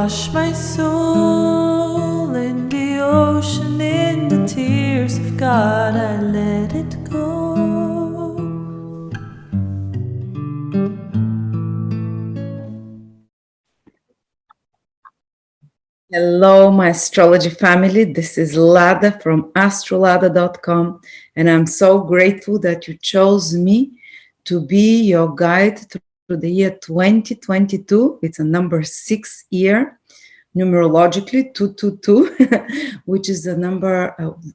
wash my soul in the ocean, in the tears of God, I let it go. Hello, my astrology family. This is Lada from astrolada.com, and I'm so grateful that you chose me to be your guide through the year 2022. It's a number 6 year, numerologically 222, which is the number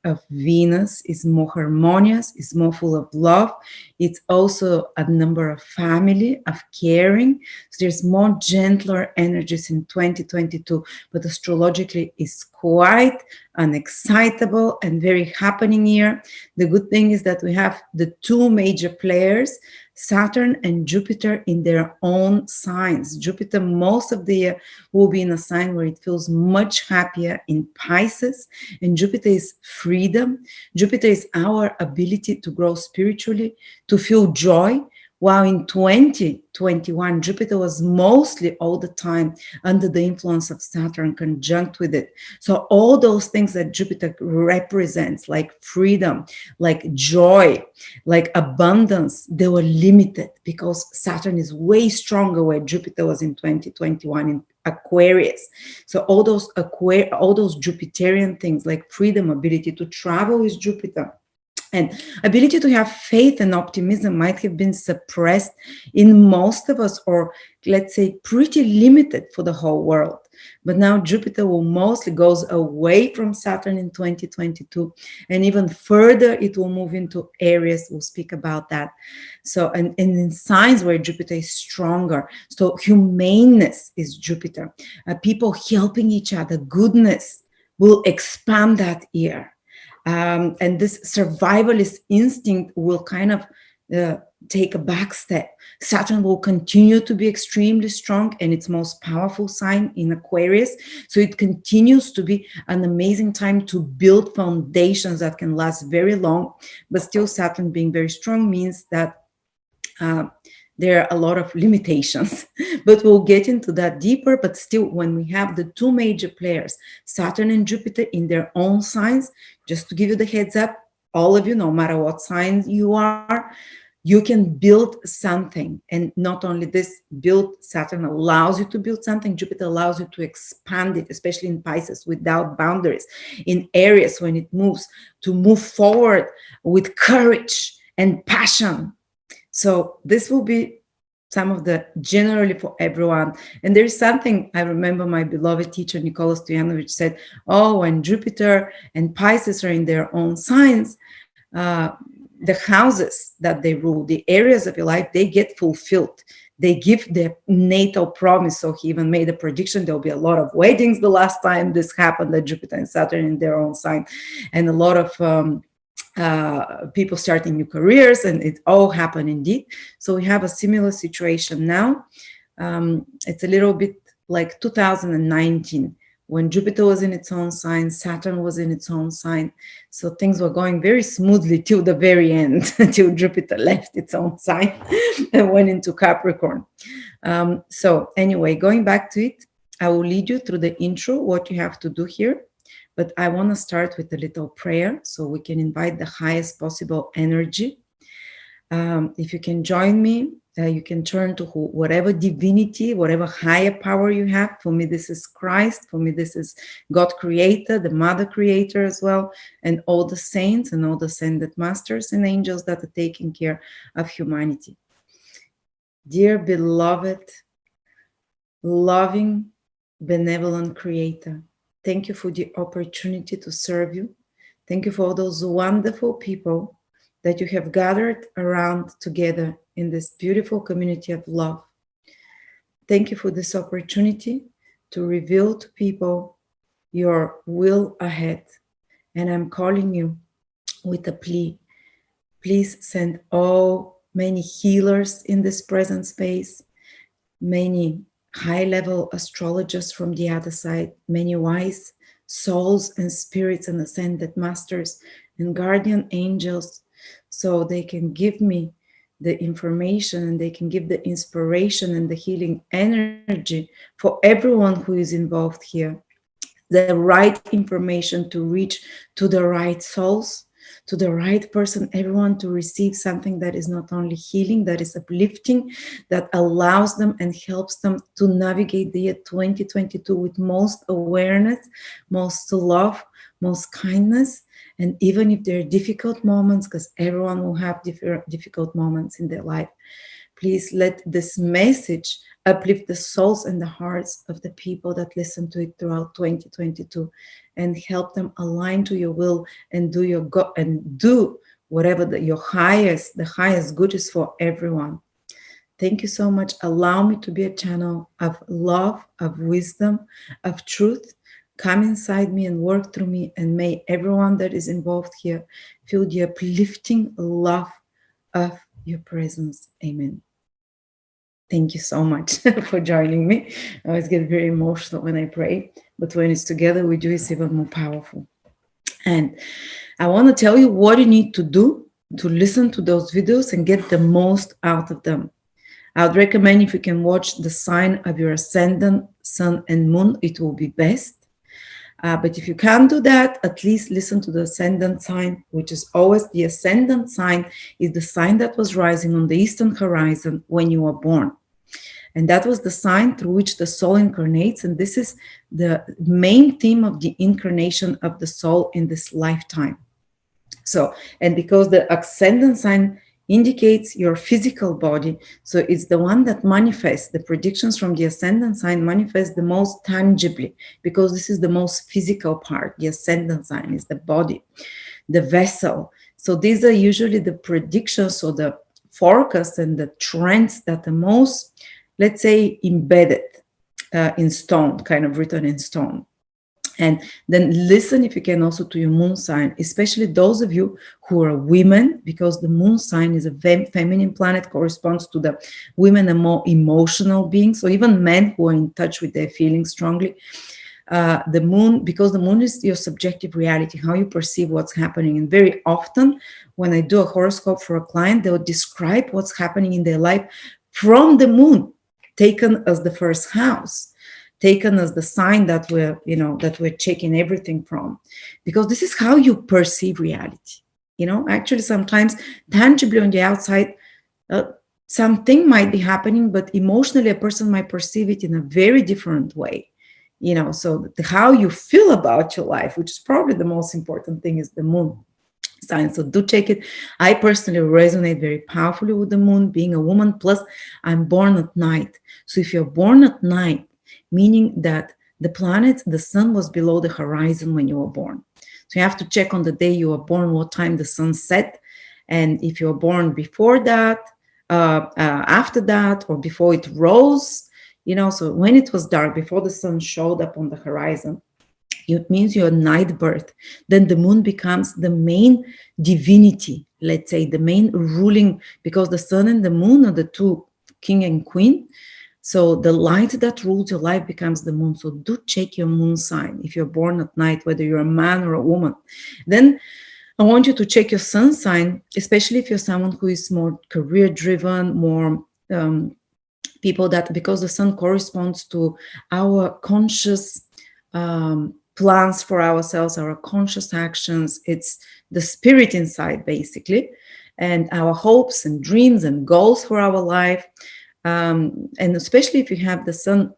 of Venus. Is more harmonious, is more full of love. It's also a number of family, of caring. So there's more gentler energies in 2022, but astrologically is quite an excitable and very happening year. The good thing is that we have the two major players, Saturn and Jupiter, in their own signs. Jupiter most of the year will be in a sign where it feels much happier, in Pisces, and Jupiter is freedom. Jupiter is our ability to grow spiritually, to feel joy, while in 2021, Jupiter was mostly all the time under the influence of Saturn conjunct with it. So all those things that Jupiter represents, like freedom, like joy, like abundance, they were limited because Saturn is way stronger where Jupiter was in 2021 in Aquarius. So all those Jupiterian things like freedom, ability to travel with Jupiter, and ability to have faith and optimism might have been suppressed in most of us, or let's say pretty limited for the whole world. But now Jupiter will mostly goes away from Saturn in 2022, and even further it will move into Aries. We'll speak about that. So, and in signs where Jupiter is stronger, so humaneness is Jupiter. People helping each other, goodness will expand that year. And this survivalist instinct will kind of take a back step. Saturn will continue to be extremely strong and its most powerful sign in Aquarius. So it continues to be an amazing time to build foundations that can last very long. But still, Saturn being very strong means that there are a lot of limitations, but we'll get into that deeper. But still, when we have the two major players, Saturn and Jupiter in their own signs, just to give you the heads up, all of you, no matter what sign you are, you can build something. And not only this, Saturn allows you to build something, Jupiter allows you to expand it, especially in Pisces, without boundaries. In Aries, when it moves, to move forward with courage and passion. So this will be some of the generally for everyone. And there's something I remember my beloved teacher, Nicola Stojanovic, said, oh, when Jupiter and Pisces are in their own signs, the houses that they rule, the areas of your life, they get fulfilled. They give their natal promise. So he even made a prediction there'll be a lot of weddings the last time this happened, that Jupiter and Saturn in their own sign, and a lot of people starting new careers, and it all happened indeed. So we have a similar situation now. It's a little bit like 2019 when Jupiter was in its own sign, Saturn was in its own sign. So things were going very smoothly till the very end, until Jupiter left its own sign and went into Capricorn. So anyway, going back to it, I will lead you through the intro, what you have to do here. But I want to start with a little prayer so we can invite the highest possible energy. If you can join me, you can turn to whatever divinity, whatever higher power you have. For me, this is Christ. For me, this is God Creator, the Mother Creator as well, and all the saints and all the ascended masters and angels that are taking care of humanity. Dear beloved, loving, benevolent Creator, thank you for the opportunity to serve you. Thank you for all those wonderful people that you have gathered around together in this beautiful community of love. Thank you for this opportunity to reveal to people your will ahead. And I'm calling you with a plea. Please send many healers in this present space, many high-level astrologers from the other side, many wise souls and spirits and ascended masters and guardian angels, so they can give me the information, and they can give the inspiration and the healing energy for everyone who is involved here. The right information to reach to the right souls, to the right person, everyone to receive something that is not only healing, that is uplifting, that allows them and helps them to navigate the year 2022 with most awareness, most love, most kindness. And even if there are difficult moments, because everyone will have difficult moments in their life, please let this message uplift the souls and the hearts of the people that listen to it throughout 2022, and help them align to your will and do whatever the highest good is for everyone. Thank you so much. Allow me to be a channel of love, of wisdom, of truth. Come inside me and work through me, and may everyone that is involved here feel the uplifting love of your presence. Amen. Thank you so much for joining me. I always get very emotional when I pray, but when it's together with you, it's even more powerful. And I want to tell you what you need to do to listen to those videos and get the most out of them. I would recommend, if you can watch the sign of your ascendant, sun, and moon, it will be best. But if you can't do that, at least listen to the ascendant sign, which is always the ascendant sign, is the sign that was rising on the eastern horizon when you were born. And that was the sign through which the soul incarnates. And this is the main theme of the incarnation of the soul in this lifetime. So, and because the ascendant sign indicates your physical body, so it's the one that manifests, the predictions from the ascendant sign manifest the most tangibly, because this is the most physical part. The ascendant sign is the body, the vessel. So these are usually the predictions or the forecasts and the trends that the most, let's say, embedded in stone, kind of written in stone. And then listen, if you can, also to your moon sign, especially those of you who are women, because the moon sign is a feminine planet, corresponds to the women and more emotional beings. So even men who are in touch with their feelings strongly, the moon, because the moon is your subjective reality, how you perceive what's happening. And very often when I do a horoscope for a client, they'll describe what's happening in their life from the moon, taken as the first house, taken as the sign that we're checking everything from, because this is how you perceive reality. Actually, sometimes tangibly on the outside, something might be happening, but emotionally a person might perceive it in a very different way. So how you feel about your life, which is probably the most important thing, is the moon sign. So do check it. I personally resonate very powerfully with the moon, being a woman, plus I'm born at night. So if you're born at night, meaning that the planet, the sun, was below the horizon when you were born. So you have to check on the day you were born what time the sun set. And if you were born before that, after that, or before it rose, so when it was dark, before the sun showed up on the horizon, it means you're a night birth. Then the moon becomes the main divinity, let's say, the main ruling, because the sun and the moon are the two, king and queen. So the light that rules your life becomes the moon. So do check your moon sign if you're born at night, whether you're a man or a woman. Then I want you to check your sun sign, especially if you're someone who is more career driven, more people that, because the sun corresponds to our conscious plans for ourselves, our conscious actions. It's the spirit inside, basically, and our hopes and dreams and goals for our life. And especially if you have the sun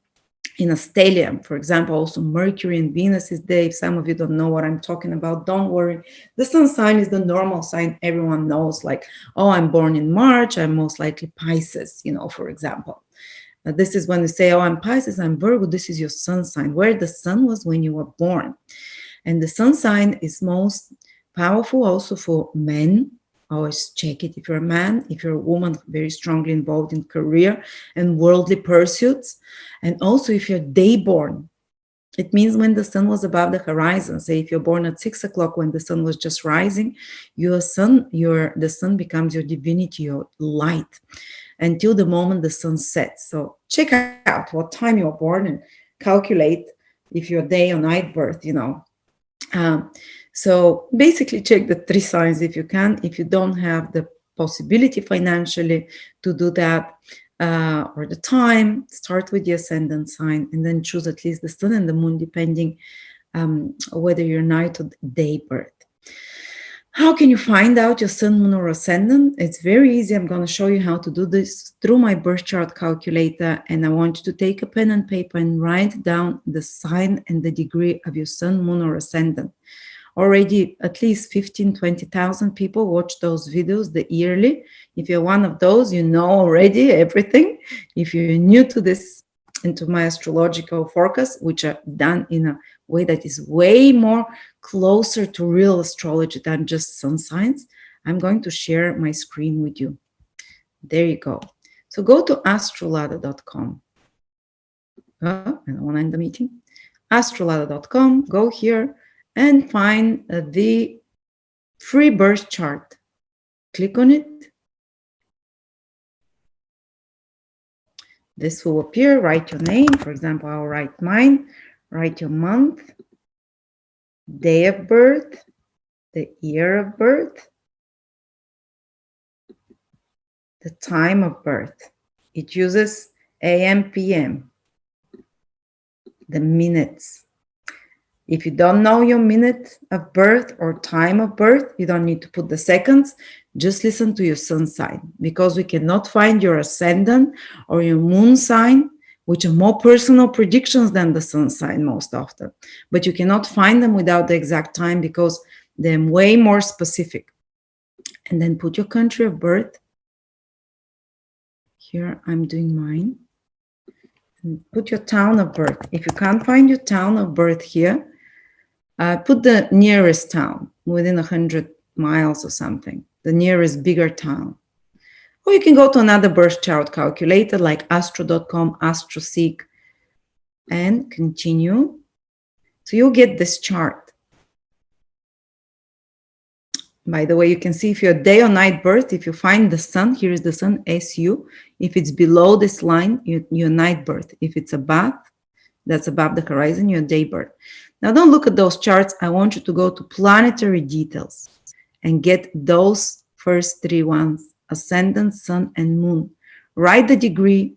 in a stellium, for example, also Mercury and Venus is there. If some of you don't know what I'm talking about, don't worry. The sun sign is the normal sign everyone knows, like, oh, I'm born in March, I'm most likely Pisces, for example. This is when you say, oh, I'm Pisces, I'm Virgo, this is your sun sign, where the sun was when you were born. And the sun sign is most powerful also for men. Always check it if you're a man, if you're a woman very strongly involved in career and worldly pursuits. And also if you're day born, it means when the sun was above the horizon. Say if you're born at 6 o'clock when the sun was just rising, the sun becomes your divinity, your light, until the moment the sun sets. So check out what time you were born and calculate if you're day or night birth, So basically check the three signs if you can. If you don't have the possibility financially to do that, or the time. Start with the ascendant sign and then choose at least the sun and the moon, depending whether you're night or day birth. How can you find out your sun, moon, or ascendant? It's very easy. I'm going to show you how to do this through my birth chart calculator. And I want you to take a pen and paper and write down the sign and the degree of your sun, moon, or ascendant. Already at least 15, 20,000 people watch those videos yearly. If you're one of those, you know already everything. If you're new to this, into my astrological forecast, which are done in a way that is way more closer to real astrology than just sun signs, I'm going to share my screen with you. There you go. So go to astrolada.com. I don't want to end the meeting. Astrolada.com, go here and find the free birth chart. Click on it. This will appear. Write your name. For example, I'll write mine. Write your month, day of birth, the year of birth, the time of birth. It uses AM, PM, the minutes. If you don't know your minute of birth or time of birth, you don't need to put the seconds. Just listen to your sun sign, because we cannot find your ascendant or your moon sign, which are more personal predictions than the sun sign most often. But you cannot find them without the exact time, because they're way more specific. And then put your country of birth. Here I'm doing mine. And put your town of birth. If you can't find your town of birth here, put the nearest town within 100 miles or something, the nearest bigger town. Or you can go to another birth chart calculator like astro.com, AstroSeek, and continue. So you'll get this chart. By the way, you can see if you're day or night birth, if you find the sun, here is the sun, SU. If it's below this line, you're night birth. If it's above, that's above the horizon, you're day birth. Now don't look at those charts. I want you to go to planetary details and get those first three ones, ascendant, sun, and moon. Write the degree.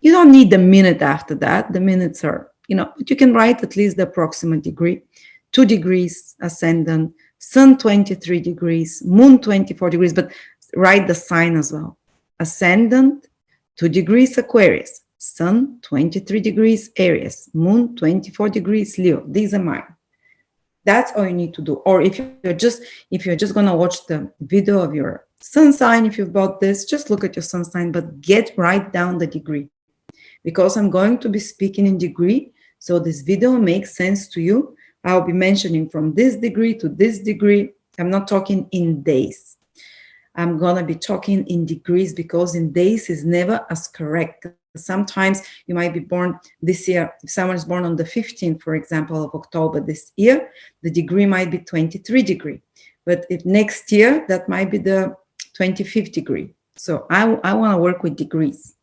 You don't need the minute after that. The minutes are, but you can write at least the approximate degree. 2 degrees ascendant, sun 23 degrees, moon 24 degrees, but write the sign as well. Ascendant, 2 degrees Aquarius, sun 23 degrees Aries, moon 24 degrees Leo. These are mine. That's all you need to do. Or if you're just going to watch the video of your sun sign, if you've bought this, just look at your sun sign, but write down the degree. Because I'm going to be speaking in degree, so this video makes sense to you. I'll be mentioning from this degree to this degree. I'm not talking in days. I'm going to be talking in degrees, because in days is never as correct. Sometimes you might be born this year. If someone is born on the 15th, for example, of October this year, the degree might be 23 degree. But if next year, that might be the 25th degree. So I want to work with degrees.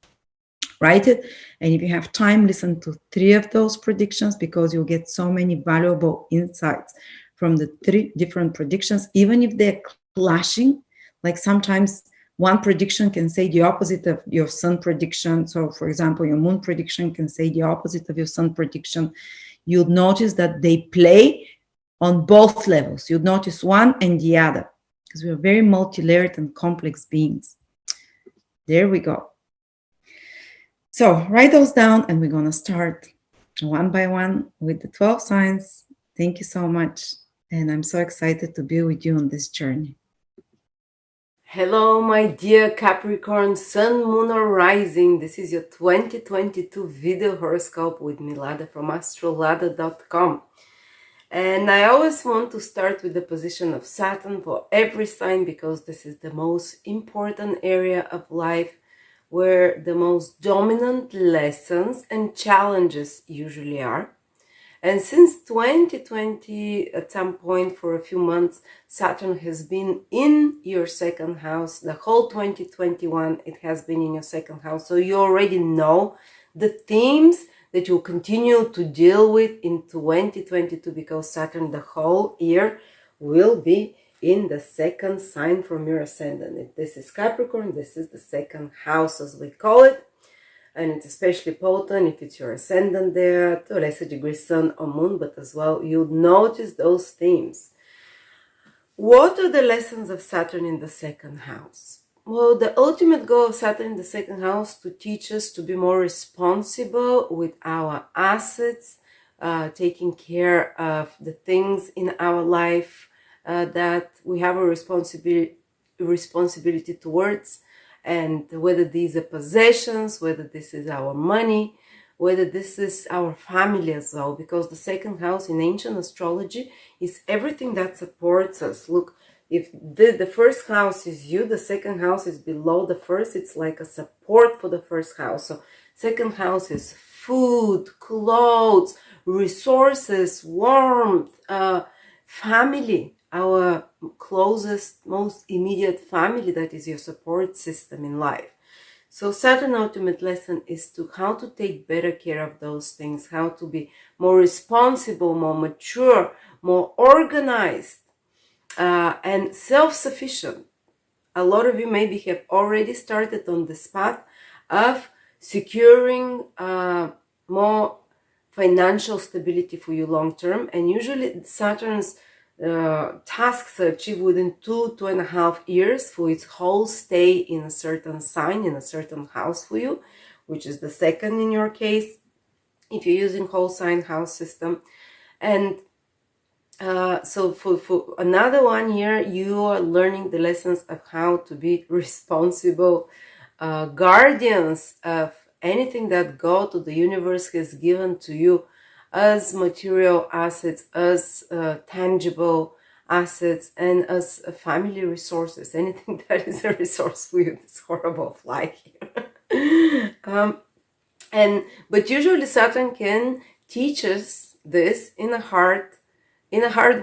Write it. And if you have time, listen to 3 of those predictions, because you'll get so many valuable insights from the 3 different predictions, even if they're clashing. Like sometimes one prediction can say the opposite of your sun prediction. So for example, your moon prediction can say the opposite of your sun prediction. You'll notice that they play on both levels. You'll notice one and the other, because we are very multi-layered and complex beings. There we go. So write those down, and we're going to start one by one with the 12 signs. Thank you so much. And I'm so excited to be with you on this journey. Hello, my dear Capricorn, Sun, Moon, or Rising. This is your 2022 video horoscope with me, Lada, from astrolada.com. And I always want to start with the position of Saturn for every sign, because this is the most important area of life, where the most dominant lessons and challenges usually are. And since 2020, at some point for a few months, Saturn has been in your second house. The whole 2021, it has been in your second house. So you already know the themes that you'll continue to deal with in 2022, because Saturn the whole year will be in the second sign from your ascendant. If this is Capricorn, this is the second house, as we call it. And it's especially potent if it's your ascendant there, to a lesser degree sun or moon, but as well you'll notice those themes. What are the lessons of Saturn in the second house? Well, the ultimate goal of Saturn in the second house to teach us to be more responsible with our assets, taking care of the things in our life that we have a responsibility towards, and whether these are possessions, whether this is our money, whether this is our family as well, because the second house in ancient astrology is everything that supports us. Look, if the first house is you, the second house is below the first. It's like a support for the first house. So second house is food, clothes, resources, warmth, family, our closest, most immediate family, that is your support system in life. So Saturn ultimate lesson is to how to take better care of those things, how to be more responsible, more mature, more organized, and self-sufficient. A lot of you maybe have already started on this path of securing more financial stability for you long term, and usually Saturn's tasks are achieved within 2.5 years for its whole stay in a certain sign, in a certain house for you, which is the second in your case, if you're using whole sign house system. And so for another 1 year, you are learning the lessons of how to be responsible guardians of anything that God or the universe has given to you as material assets, as tangible assets, and as family resources, anything that is a resource for you. This horrible fly here. But usually Saturn can teach us this in a hard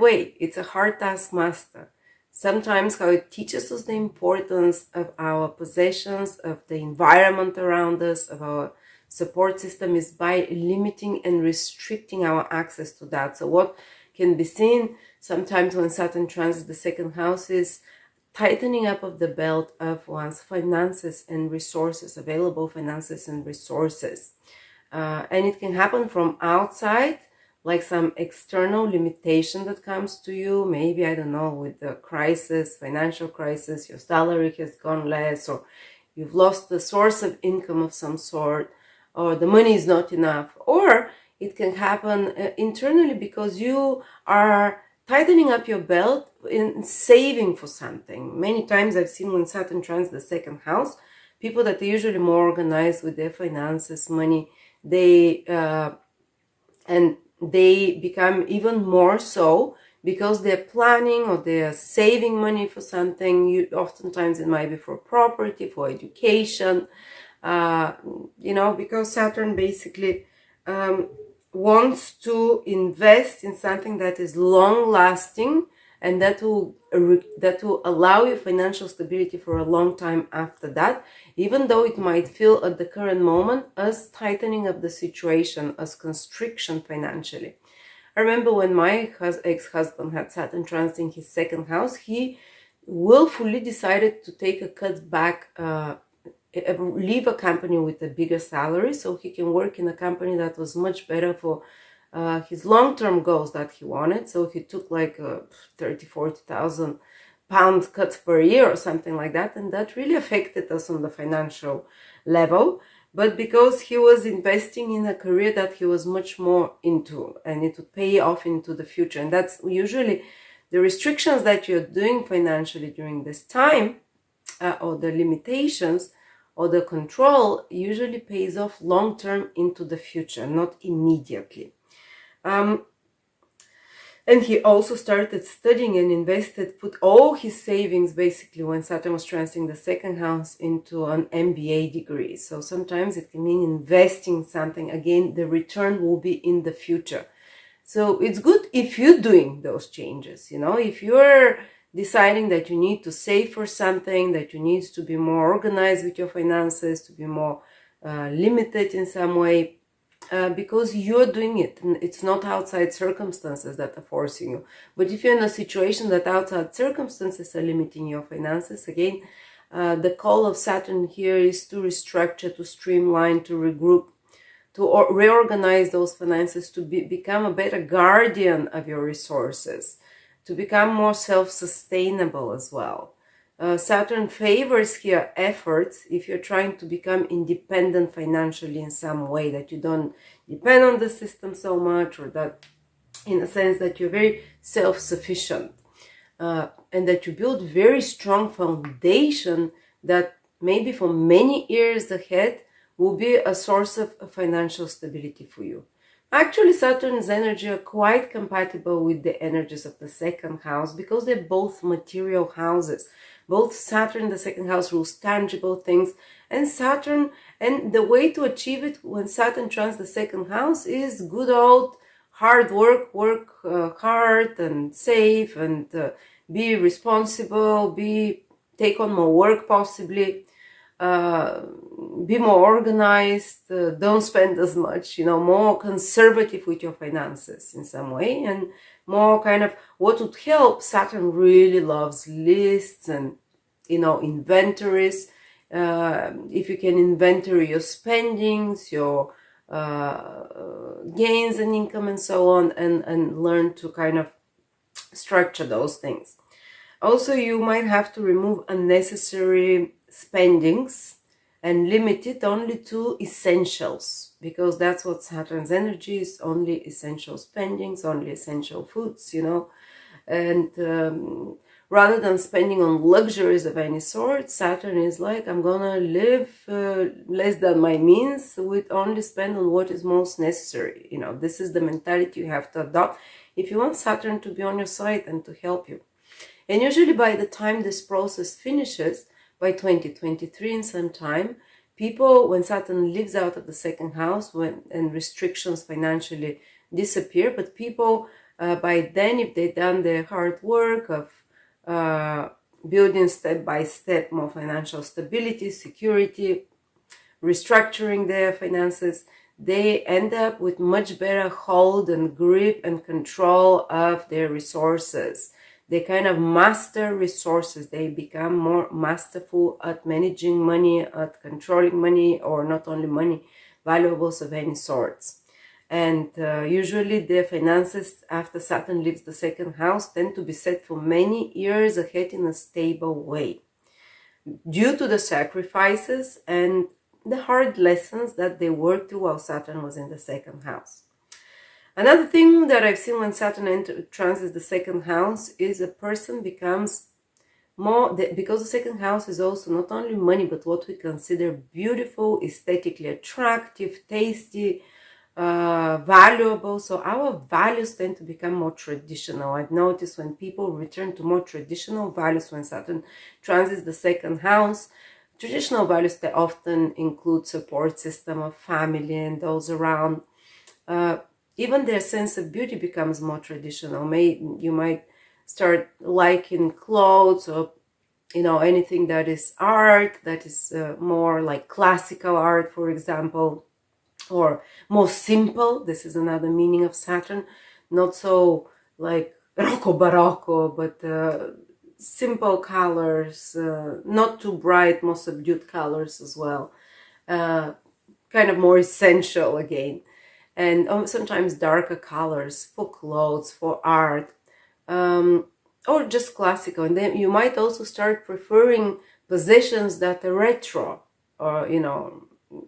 way. It's a hard taskmaster. Sometimes how it teaches us the importance of our possessions, of the environment around us, of our support system, is by limiting and restricting our access to that. So what can be seen sometimes when Saturn transits the second house is tightening up of the belt of one's finances and resources, available finances and resources. And it can happen from outside, like some external limitation that comes to you. Maybe, I don't know, with the crisis, financial crisis, your salary has gone less, or you've lost the source of income of some sort, or the money is not enough. Or it can happen internally because you are tightening up your belt in saving for something. Many times I've seen when Saturn transits the second house, people that are usually more organized with their finances, money, they become even more so because they're planning or they're saving money for something. Oftentimes it might be for property, for education, because Saturn basically wants to invest in something that is long-lasting and that will allow you financial stability for a long time after that, even though it might feel at the current moment as tightening of the situation, as constriction financially. I remember when my ex-husband had Saturn transiting his second house, he willfully decided to take a cut back, leave a company with a bigger salary so he can work in a company that was much better for his long-term goals that he wanted. So he took like 30,000-40,000 pound cuts per year or something like that, and that really affected us on the financial level. But because he was investing in a career that he was much more into, and it would pay off into the future. And that's usually the restrictions that you're doing financially during this time, or the limitations or the control, usually pays off long-term into the future, not immediately. And he also started studying and invested, put all his savings basically when Saturn was transiting the second house into an MBA degree. So sometimes it can mean investing something. Again, the return will be in the future. So it's good if you're doing those changes, if you're deciding that you need to save for something, that you need to be more organized with your finances, to be more limited in some way, because you're doing it. It's not outside circumstances that are forcing you. But if you're in a situation that outside circumstances are limiting your finances, again, the call of Saturn here is to restructure, to streamline, to regroup, to reorganize those finances, to become a better guardian of your resources, to become more self-sustainable as well. Saturn favors here efforts if you're trying to become independent financially in some way, that you don't depend on the system so much, or that in a sense that you're very self-sufficient, and that you build very strong foundation that maybe for many years ahead will be a source of financial stability for you. Actually, Saturn's energy are quite compatible with the energies of the second house because they're both material houses. Both Saturn, the second house, rules tangible things, and Saturn, and the way to achieve it when Saturn trans the second house is good old hard work, hard and save, and be responsible, take on more work possibly, be more organized, don't spend as much, more conservative with your finances in some way, and more kind of what would help. Saturn really loves lists and, inventories. If you can inventory your spendings, your gains and income and so on, and learn to kind of structure those things. Also, you might have to remove unnecessary spendings and limit it only to essentials, because that's what Saturn's energy is, only essential spendings, only essential foods, and rather than spending on luxuries of any sort, Saturn is like, I'm gonna live less than my means, with only spend on what is most necessary. This is the mentality you have to adopt if you want Saturn to be on your side and to help you. And usually by the time this process finishes, by 2023 in some time, people, when Saturn lives out of the second house, and restrictions financially disappear, but people by then, if they've done their hard work of building step by step more financial stability, security, restructuring their finances, they end up with much better hold and grip and control of their resources. They kind of master resources. They become more masterful at managing money, at controlling money, or not only money, valuables of any sorts. And usually their finances after Saturn leaves the second house tend to be set for many years ahead in a stable way, due to the sacrifices and the hard lessons that they worked through while Saturn was in the second house. Another thing that I've seen when Saturn transits the second house is a person becomes more, because the second house is also not only money, but what we consider beautiful, aesthetically attractive, tasty, valuable. So our values tend to become more traditional. I've noticed when people return to more traditional values when Saturn transits the second house, traditional values that often include support system of family and those around. Even their sense of beauty becomes more traditional. You might start liking clothes or anything that is art, that is more like classical art, for example, or more simple. This is another meaning of Saturn. Not so like Rocco Barocco, but simple colors, not too bright, more subdued colors as well. Kind of more essential again. And sometimes darker colors for clothes, for art, or just classical. And then you might also start preferring possessions that are retro, or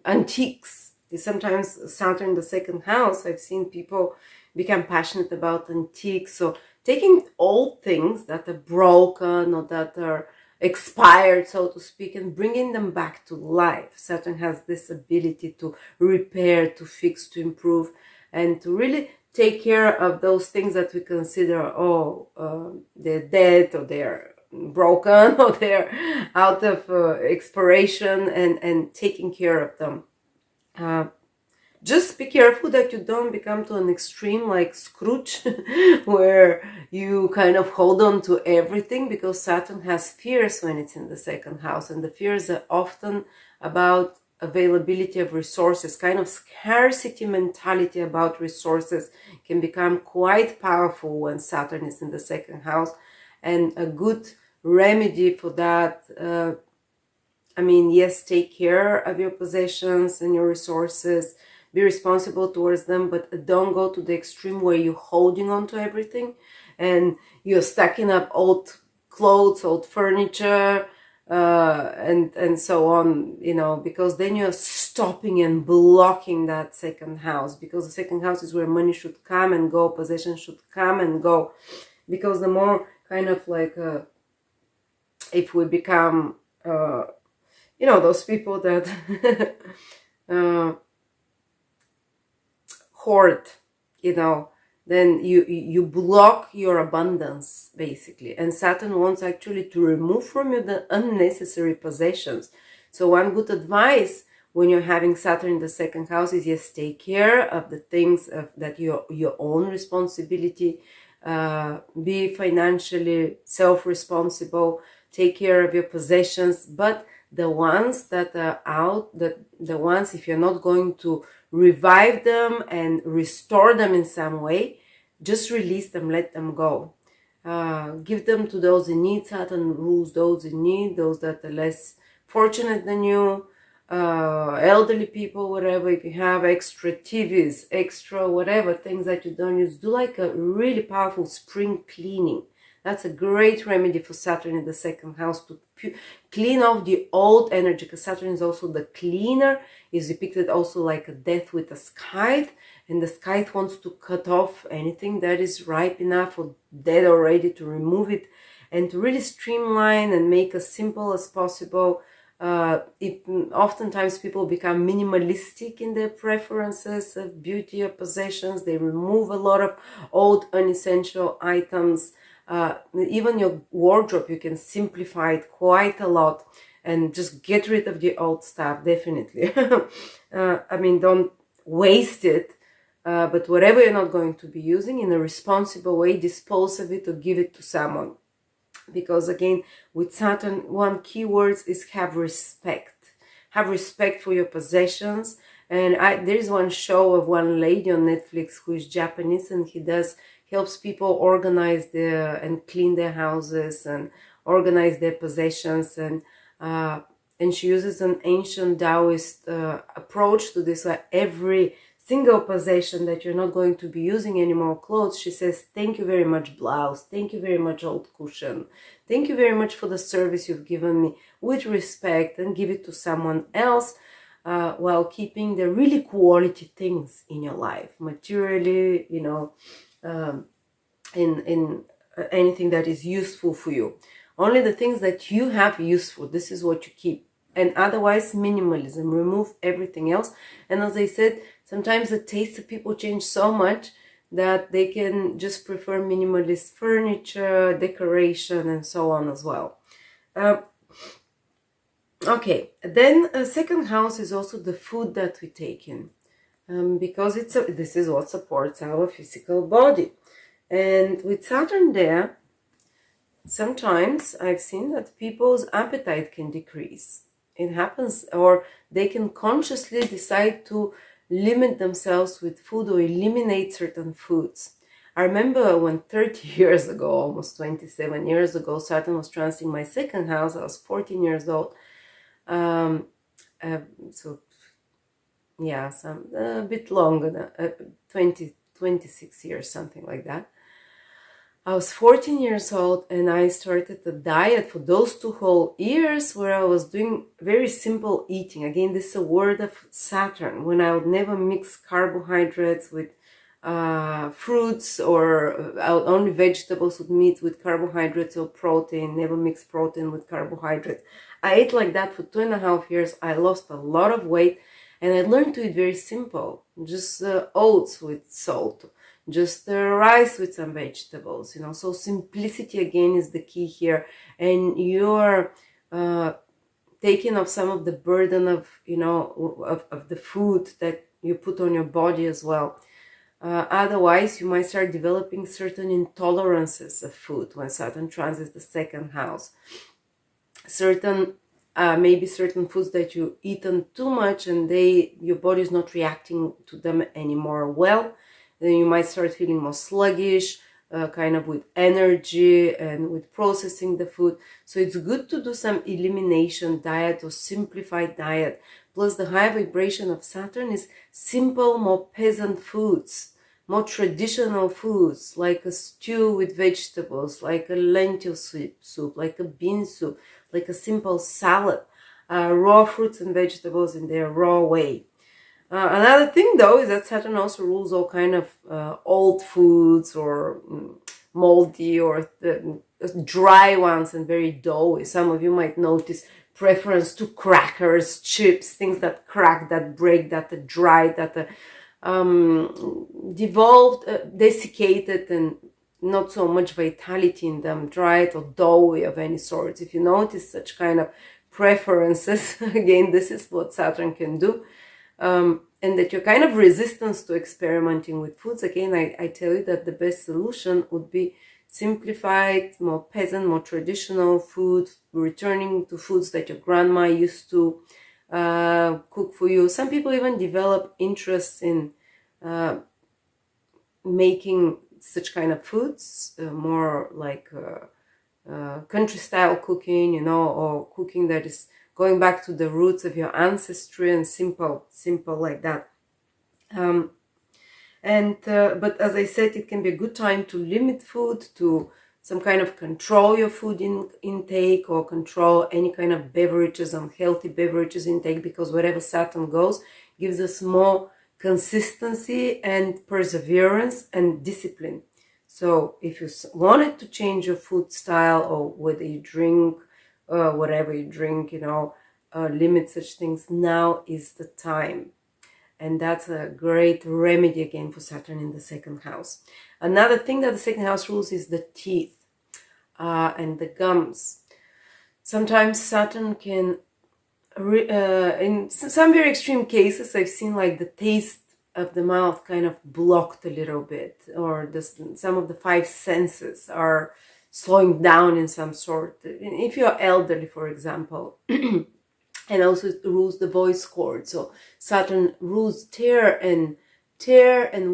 antiques. Sometimes Saturn, the second house, I've seen people become passionate about antiques. So taking old things that are broken or that are expired, so to speak, and bringing them back to life. Saturn has this ability to repair, to fix, to improve, and to really take care of those things that we consider, they're dead, or they're broken, or they're out of expiration, and taking care of them. Just be careful that you don't become to an extreme like Scrooge, where you kind of hold on to everything, because Saturn has fears when it's in the second house, and the fears are often about availability of resources, kind of scarcity mentality about resources can become quite powerful when Saturn is in the second house. And a good remedy for that, I mean, yes, take care of your possessions and your resources, be responsible towards them, but don't go to the extreme where you're holding on to everything and you're stacking up old clothes, old furniture, and so on, you know, because then you're stopping and blocking that second house, because the second house is where money should come and go, possessions should come and go. Because the more kind of like, if we become, you know, those people that hoard, you know, then you block your abundance, basically. And Saturn wants actually to remove from you the unnecessary possessions. So one good advice when you're having Saturn in the second house is, yes, take care of the things that your own responsibility, be financially self-responsible, take care of your possessions, but the ones that are out, the ones, if you're not going to revive them and restore them in some way, just release them, let them go. Give them to those in need. Saturn rules those in need, those that are less fortunate than you, elderly people, whatever. If you have extra TVs, extra whatever, things that you don't use, do like a really powerful spring cleaning. That's a great remedy for Saturn in the second house, to clean off the old energy, because Saturn is also the cleaner, is depicted also like a death with a scythe, and the scythe wants to cut off anything that is ripe enough or dead already, to remove it and to really streamline and make as simple as possible. Oftentimes people become minimalistic in their preferences of beauty or possessions. They remove a lot of old unessential items. Even your wardrobe, you can simplify it quite a lot and just get rid of the old stuff, definitely. I mean, don't waste it, but whatever you're not going to be using, in a responsible way, dispose of it or give it to someone. Because again, with Saturn, one key word is have respect. Have respect for your possessions. And there's one show of one lady on Netflix who is Japanese, and helps people organize and clean their houses and organize their possessions, and she uses an ancient Taoist approach to this, where every single possession that you're not going to be using anymore, clothes, she says, thank you very much, blouse, thank you very much, old cushion, thank you very much for the service you've given me, with respect, and give it to someone else, while keeping the really quality things in your life, materially, you know, in anything that is useful for you. Only the things that you have useful, this is what you keep. And otherwise, minimalism, remove everything else. And as I said, sometimes the taste of people change so much that they can just prefer minimalist furniture, decoration, and so on as well. Okay, then second house is also the food that we take in, because this is what supports our physical body. And with Saturn there, sometimes I've seen that people's appetite can decrease. It happens, or they can consciously decide to limit themselves with food or eliminate certain foods. I remember when 30 years ago, almost 27 years ago, Saturn was transiting my second house. I was 14 years old. So yeah, a bit longer, 26 years, something like that. I was 14 years old, and I started a diet for those 2 whole years where I was doing very simple eating. Again, this is a word of Saturn, when I would never mix carbohydrates with fruits, or only vegetables with meat with carbohydrates or protein, never mix protein with carbohydrates. I ate like that for 2.5 years. I lost a lot of weight, and I learned to eat very simple, just oats with salt, just rice with some vegetables, you know. So simplicity again is the key here, and you're taking off some of the burden of, you know, of the food that you put on your body as well. Otherwise, you might start developing certain intolerances of food when Saturn transits the second house. Certain maybe certain foods that you eaten too much and your body is not reacting to them anymore well. Then you might start feeling more sluggish, kind of with energy and with processing the food. So it's good to do some elimination diet or simplified diet. Plus the high vibration of Saturn is simple, more peasant foods, more traditional foods, like a stew with vegetables, like a lentil soup, like a bean soup, like a simple salad, raw fruits and vegetables in their raw way. Another thing, though, is that Saturn also rules all kind of old foods or moldy or dry ones and very doughy. Some of you might notice preference to crackers, chips, things that crack, that break, that are dry, that are devolved, desiccated, and not so much vitality in them, dried or doughy of any sort. If you notice such kind of preferences, again, this is what Saturn can do. And that you're kind of resistant to experimenting with foods, again, I tell you that the best solution would be simplified, more peasant, more traditional food, returning to foods that your grandma used to cook for you. Some people even develop interest in making such kind of foods, more like country style cooking, or cooking that is going back to the roots of your ancestry and simple like that. But as I said, it can be a good time to limit food, to some kind of control your food intake, or control any kind of beverages, unhealthy beverages intake, because wherever Saturn goes, gives us more consistency and perseverance and discipline. So if you wanted to change your food style, or whether you drink, whatever you drink, limit such things, now is the time. And that's a great remedy again for Saturn in the second house. Another thing that the second house rules is the teeth and the gums. Sometimes Saturn can, in some very extreme cases, I've seen like the taste of the mouth kind of blocked a little bit, or some of the five senses are slowing down in some sort. If you're elderly, for example, and also it rules the voice cord. So Saturn rules tear and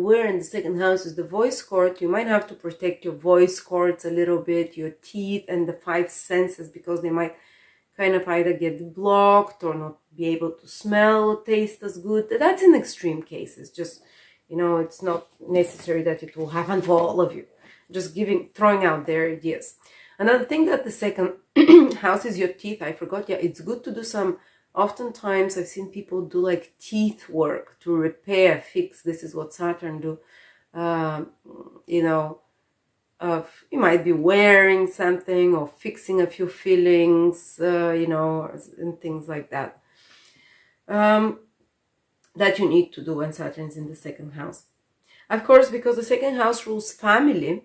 wear in the second house is the voice cord. You might have to protect your voice cords a little bit, your teeth and the five senses, because they might kind of either get blocked or not be able to smell or taste as good. That's in extreme cases. Just, it's not necessary that it will happen for all of you. Just throwing out their ideas. Another thing that the second house is your teeth. I forgot. Yeah, it's good to do some. Oftentimes, I've seen people do like teeth work to repair, fix. This is what Saturn do. You might be wearing something or fixing a few fillings, and things like that. That you need to do when Saturn is in the second house. Of course, because the second house rules family,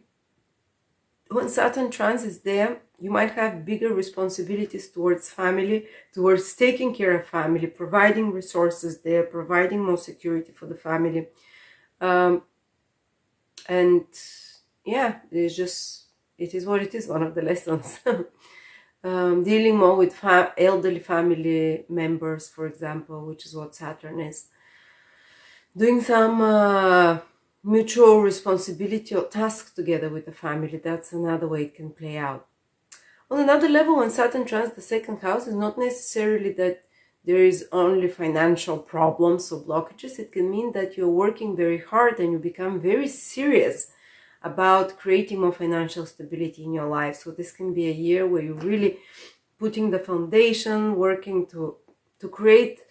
when Saturn transits there, you might have bigger responsibilities towards family, towards taking care of family, providing resources there, providing more security for the family. And yeah, it is what it is, one of the lessons. Dealing more with elderly family members, for example, which is what Saturn is. Doing some mutual responsibility or task together with the family, that's another way it can play out. On another level, when Saturn transits the second house, is not necessarily that there is only financial problems or blockages. It can mean that you're working very hard and you become very serious about creating more financial stability in your life. So this can be a year where you're really putting the foundation, working to create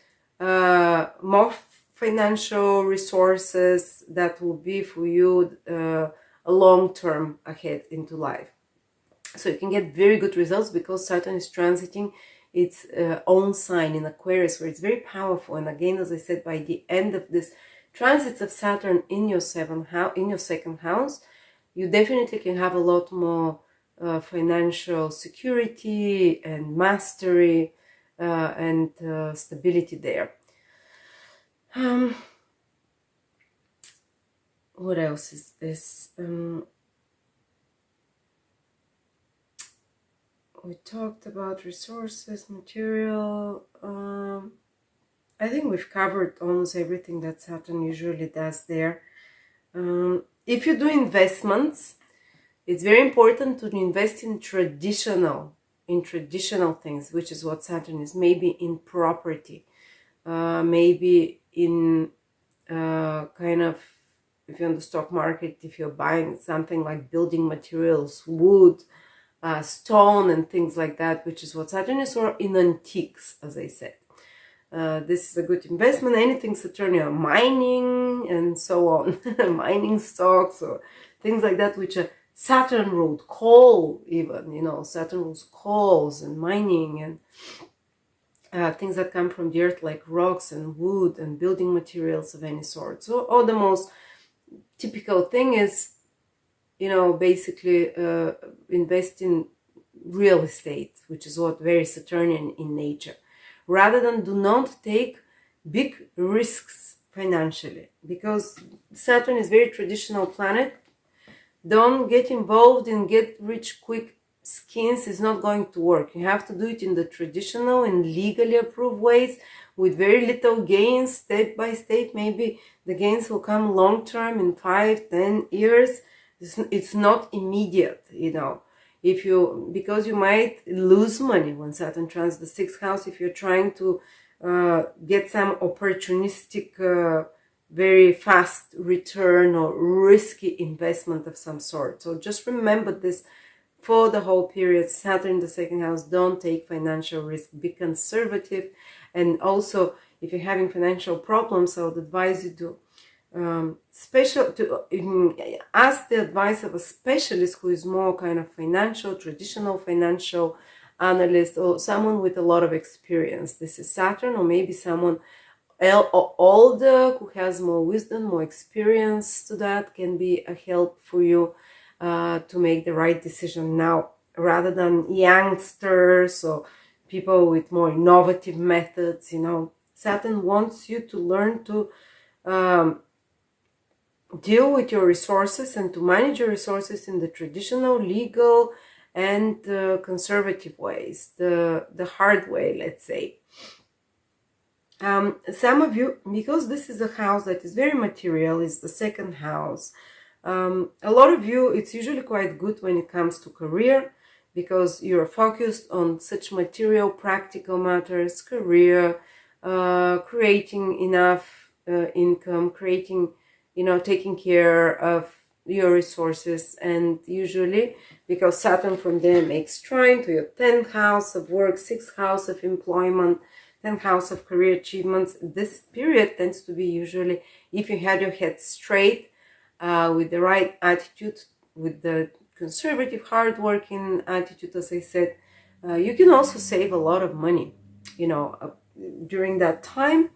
more financial resources that will be for you a long term ahead into life. So you can get very good results because Saturn is transiting its own sign in Aquarius, where it's very powerful. And again, as I said, by the end of this transits of Saturn in your second house, you definitely can have a lot more financial security and mastery and stability there. What else is this? we talked about resources, material. I think we've covered almost everything that Saturn usually does there. If you do investments, it's very important to invest in traditional things, which is what Saturn is. Maybe in property, maybe in kind of, if you're on the stock market, if you're buying something like building materials, wood, stone and things like that, which is what Saturn is, or in antiques, as I said. This is a good investment. Anything Saturnian, mining and so on, mining stocks or things like that, which are Saturn ruled, coal even, you know, Saturn rules coals and mining and things that come from the earth like rocks and wood and building materials of any sort. So, or the most typical thing is, you know, basically invest in real estate, which is what very Saturnian in nature, rather than do not take big risks financially, because Saturn is very traditional planet. Don't get involved in get rich quick schemes. Is not going to work. You have to do it in the traditional and legally approved ways with very little gains, step by step. Maybe the gains will come long term in 5-10 years. It's not immediate, you know. Because you might lose money when Saturn trans the 6th house if you're trying to get some opportunistic very fast return or risky investment of some sort. So just remember this for the whole period. Saturn in the 2nd house, don't take financial risk, be conservative. And also, if you're having financial problems, I would advise you to ask the advice of a specialist who is more kind of traditional financial analyst, or someone with a lot of experience. This is Saturn, or maybe someone older who has more wisdom, more experience to that, can be a help for you to make the right decision now, rather than youngsters or people with more innovative methods. You know, Saturn wants you to learn to deal with your resources and to manage your resources in the traditional, legal, and conservative ways, the hard way, let's say. Some of you, because this is a house that is very material, is the 2nd house. A lot of you, it's usually quite good when it comes to career, because you're focused on such material, practical matters, career, creating enough income, creating, you know, taking care of your resources. And usually, because Saturn from there makes trine to your 10th house of work, 6th house of employment, 10th house of career achievements, this period tends to be usually, if you had your head straight, with the right attitude, with the conservative, hardworking attitude, as I said, you can also save a lot of money, you know, during that time,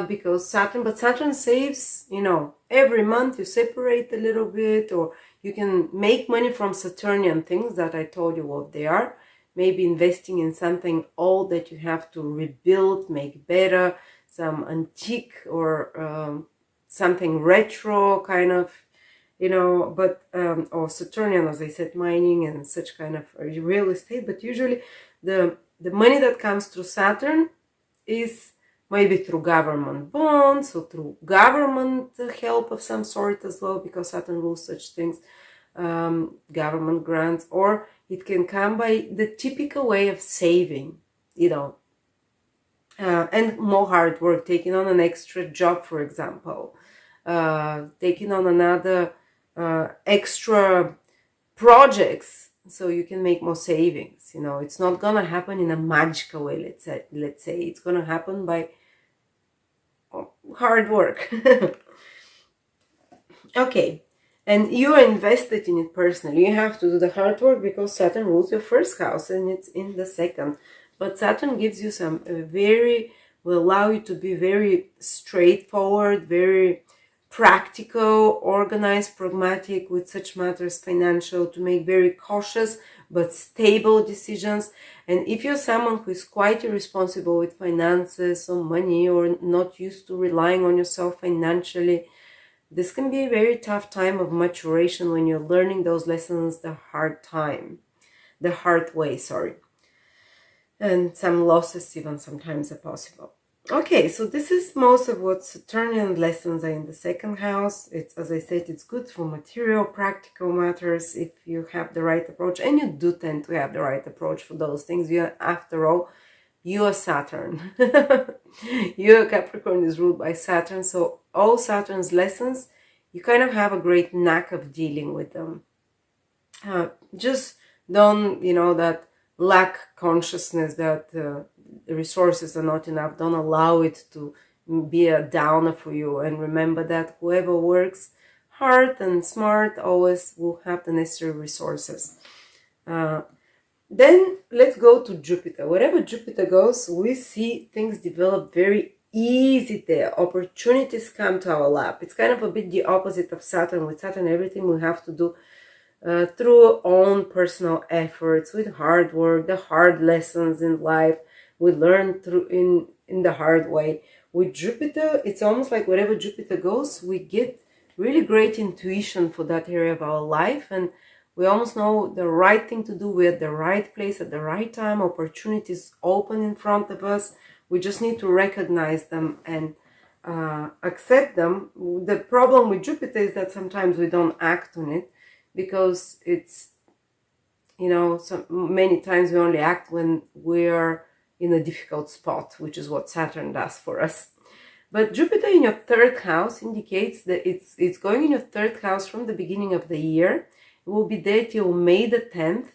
because Saturn saves, you know, every month you separate a little bit, or you can make money from Saturnian things that I told you what they are. Maybe investing in something old that you have to rebuild, make better, some antique or something retro kind of, you know, but or Saturnian, as I said, mining and such kind of real estate. But usually the money that comes through Saturn is maybe through government bonds or through government help of some sort as well, because Saturn rules such things, government grants, or it can come by the typical way of saving, you know, and more hard work, taking on an extra job, for example, taking on another extra projects, so you can make more savings. You know, it's not gonna happen in a magical way. Let's say it's gonna happen by hard work. Okay. And you are invested in it personally. You have to do the hard work because Saturn rules your 1st house and it's in the 2nd. But Saturn gives you some will allow you to be very straightforward, very practical, organized, pragmatic with such matters, financial, to make very cautious but stable decisions. And if you're someone who is quite irresponsible with finances or money, or not used to relying on yourself financially, this can be a very tough time of maturation when you're learning those lessons the hard time. the hard way, sorry. And some losses even sometimes are possible. Okay, so this is most of what Saturnian lessons are in the second house. It's, as I said, it's good for material, practical matters if you have the right approach, and you do tend to have the right approach for those things. You are, after all, you are Saturn. Your Capricorn is ruled by Saturn, so all Saturn's lessons, you kind of have a great knack of dealing with them. Just don't, that lack consciousness that the resources are not enough. Don't allow it to be a downer for you. And remember that whoever works hard and smart always will have the necessary resources. Then let's go to Jupiter. Wherever Jupiter goes, we see things develop very easy there. Opportunities come to our lap. It's kind of a bit the opposite of Saturn. With Saturn, everything we have to do through our own personal efforts, with hard work, the hard lessons in life we learn through in the hard way. With Jupiter, it's almost like wherever Jupiter goes, we get really great intuition for that area of our life, and we almost know the right thing to do. We're at the right place at the right time. Opportunities open in front of us. We just need to recognize them and accept them. The problem with Jupiter is that sometimes we don't act on it, because it's, so many times we only act when we're in a difficult spot, which is what Saturn does for us. But Jupiter in your third house indicates that it's going in your third house from the beginning of the year. It will be there till May the 10th.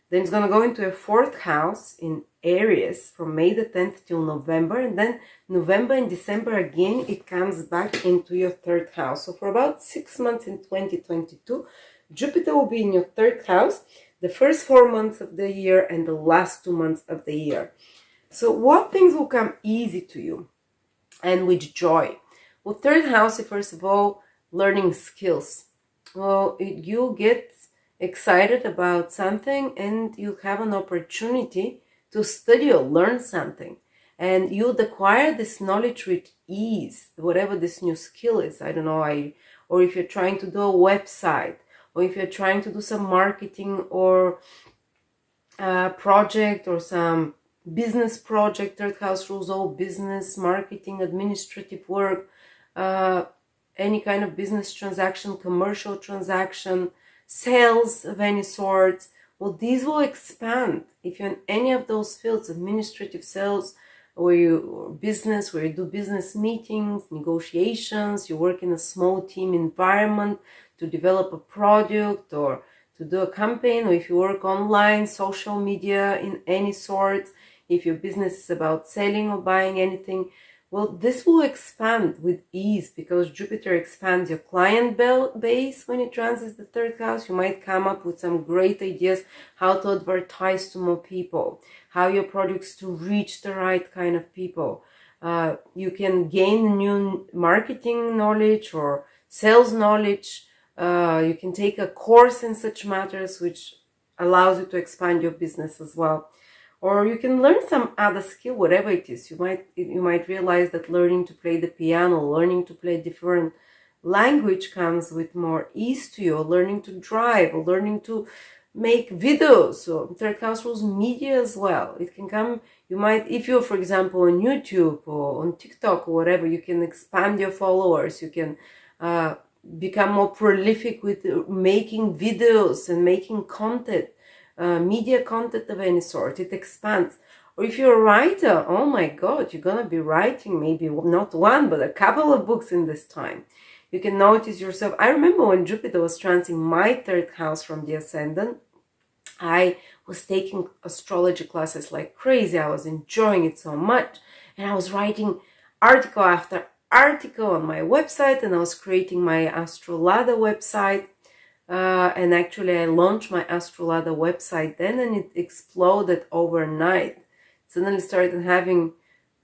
Then it's going to go into a fourth house in Aries from May the 10th till November. And then November and December again, it comes back into your third house. So for about 6 months in 2022, Jupiter will be in your third house, the first 4 months of the year and the last 2 months of the year. So what things will come easy to you and with joy? Well, third house is, first of all, learning skills. Well, you get excited about something and you have an opportunity to study or learn something. And you'd acquire this knowledge with ease, whatever this new skill is. I don't know, or if you're trying to do a website, or if you're trying to do some marketing or project or some business project. Third house rules all business, marketing, administrative work, any kind of business transaction, commercial transaction, sales of any sort. Well, these will expand if you're in any of those fields: administrative, sales, or business, where you do business meetings, negotiations, you work in a small team environment to develop a product or to do a campaign, or if you work online, social media in any sort, if your business is about selling or buying anything. Well, this will expand with ease because Jupiter expands your client base when it transits the third house. You might come up with some great ideas how to advertise to more people, how your products to reach the right kind of people. You can gain new marketing knowledge or sales knowledge. You can take a course in such matters, which allows you to expand your business as well. Or you can learn some other skill, whatever it is. You might realize that learning to play the piano, learning to play different language comes with more ease to you, or learning to drive, or learning to make videos. So third house rules media as well. It can come, if you're, for example, on YouTube or on TikTok or whatever, you can expand your followers. You can become more prolific with making videos and making content. Media content of any sort. It expands. Or if you're a writer, oh my God, you're gonna be writing maybe not one but a couple of books in this time. You can notice yourself. I remember when Jupiter was transiting my third house from the ascendant, I was taking astrology classes like crazy. I was enjoying it so much, and I was writing article after article on my website, and I was creating my Astrolada website. And actually I launched my Astrolada website then, and it exploded overnight. Suddenly started having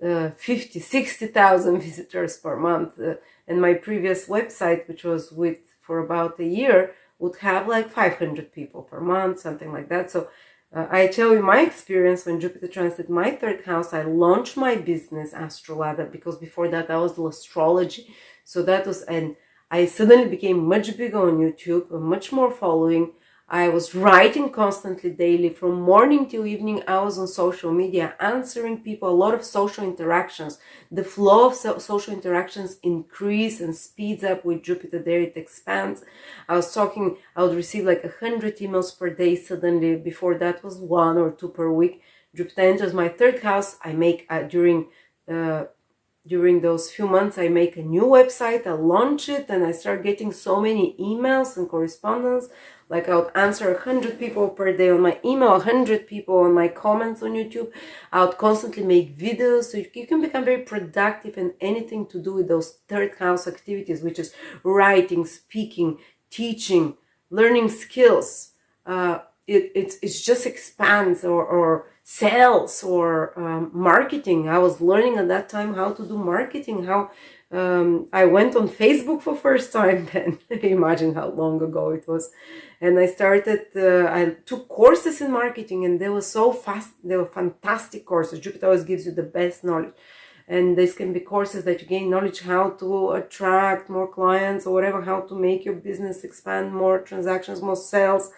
50,000-60,000 visitors per month. And my previous website, which was for about a year, would have like 500 people per month, something like that. So I tell you my experience when Jupiter transited my third house. I launched my business Astrolada, because before that I was astrology. So that was, and I suddenly became much bigger on YouTube, much more following. I was writing constantly daily. From morning till evening, I was on social media, answering people, a lot of social interactions. The flow of social interactions increase and speeds up with Jupiter there, it expands. I would receive like 100 emails per day suddenly. Before that was 1 or 2 per week. Jupiter enters my third house. I make, during those few months, I make a new website, I launch it, and I start getting so many emails and correspondence. Like I would answer 100 people per day on my email, 100 people on my comments on YouTube. I would constantly make videos, so you can become very productive in anything to do with those third house activities, which is writing, speaking, teaching, learning skills. It just expands, or sales, or marketing. I was learning at that time how to do marketing, how I went on Facebook for first time then. Imagine how long ago it was. And I took courses in marketing, and they were so fast. They were fantastic courses. Jupiter always gives you the best knowledge. And this can be courses that you gain knowledge how to attract more clients or whatever, how to make your business expand, more transactions, more sales,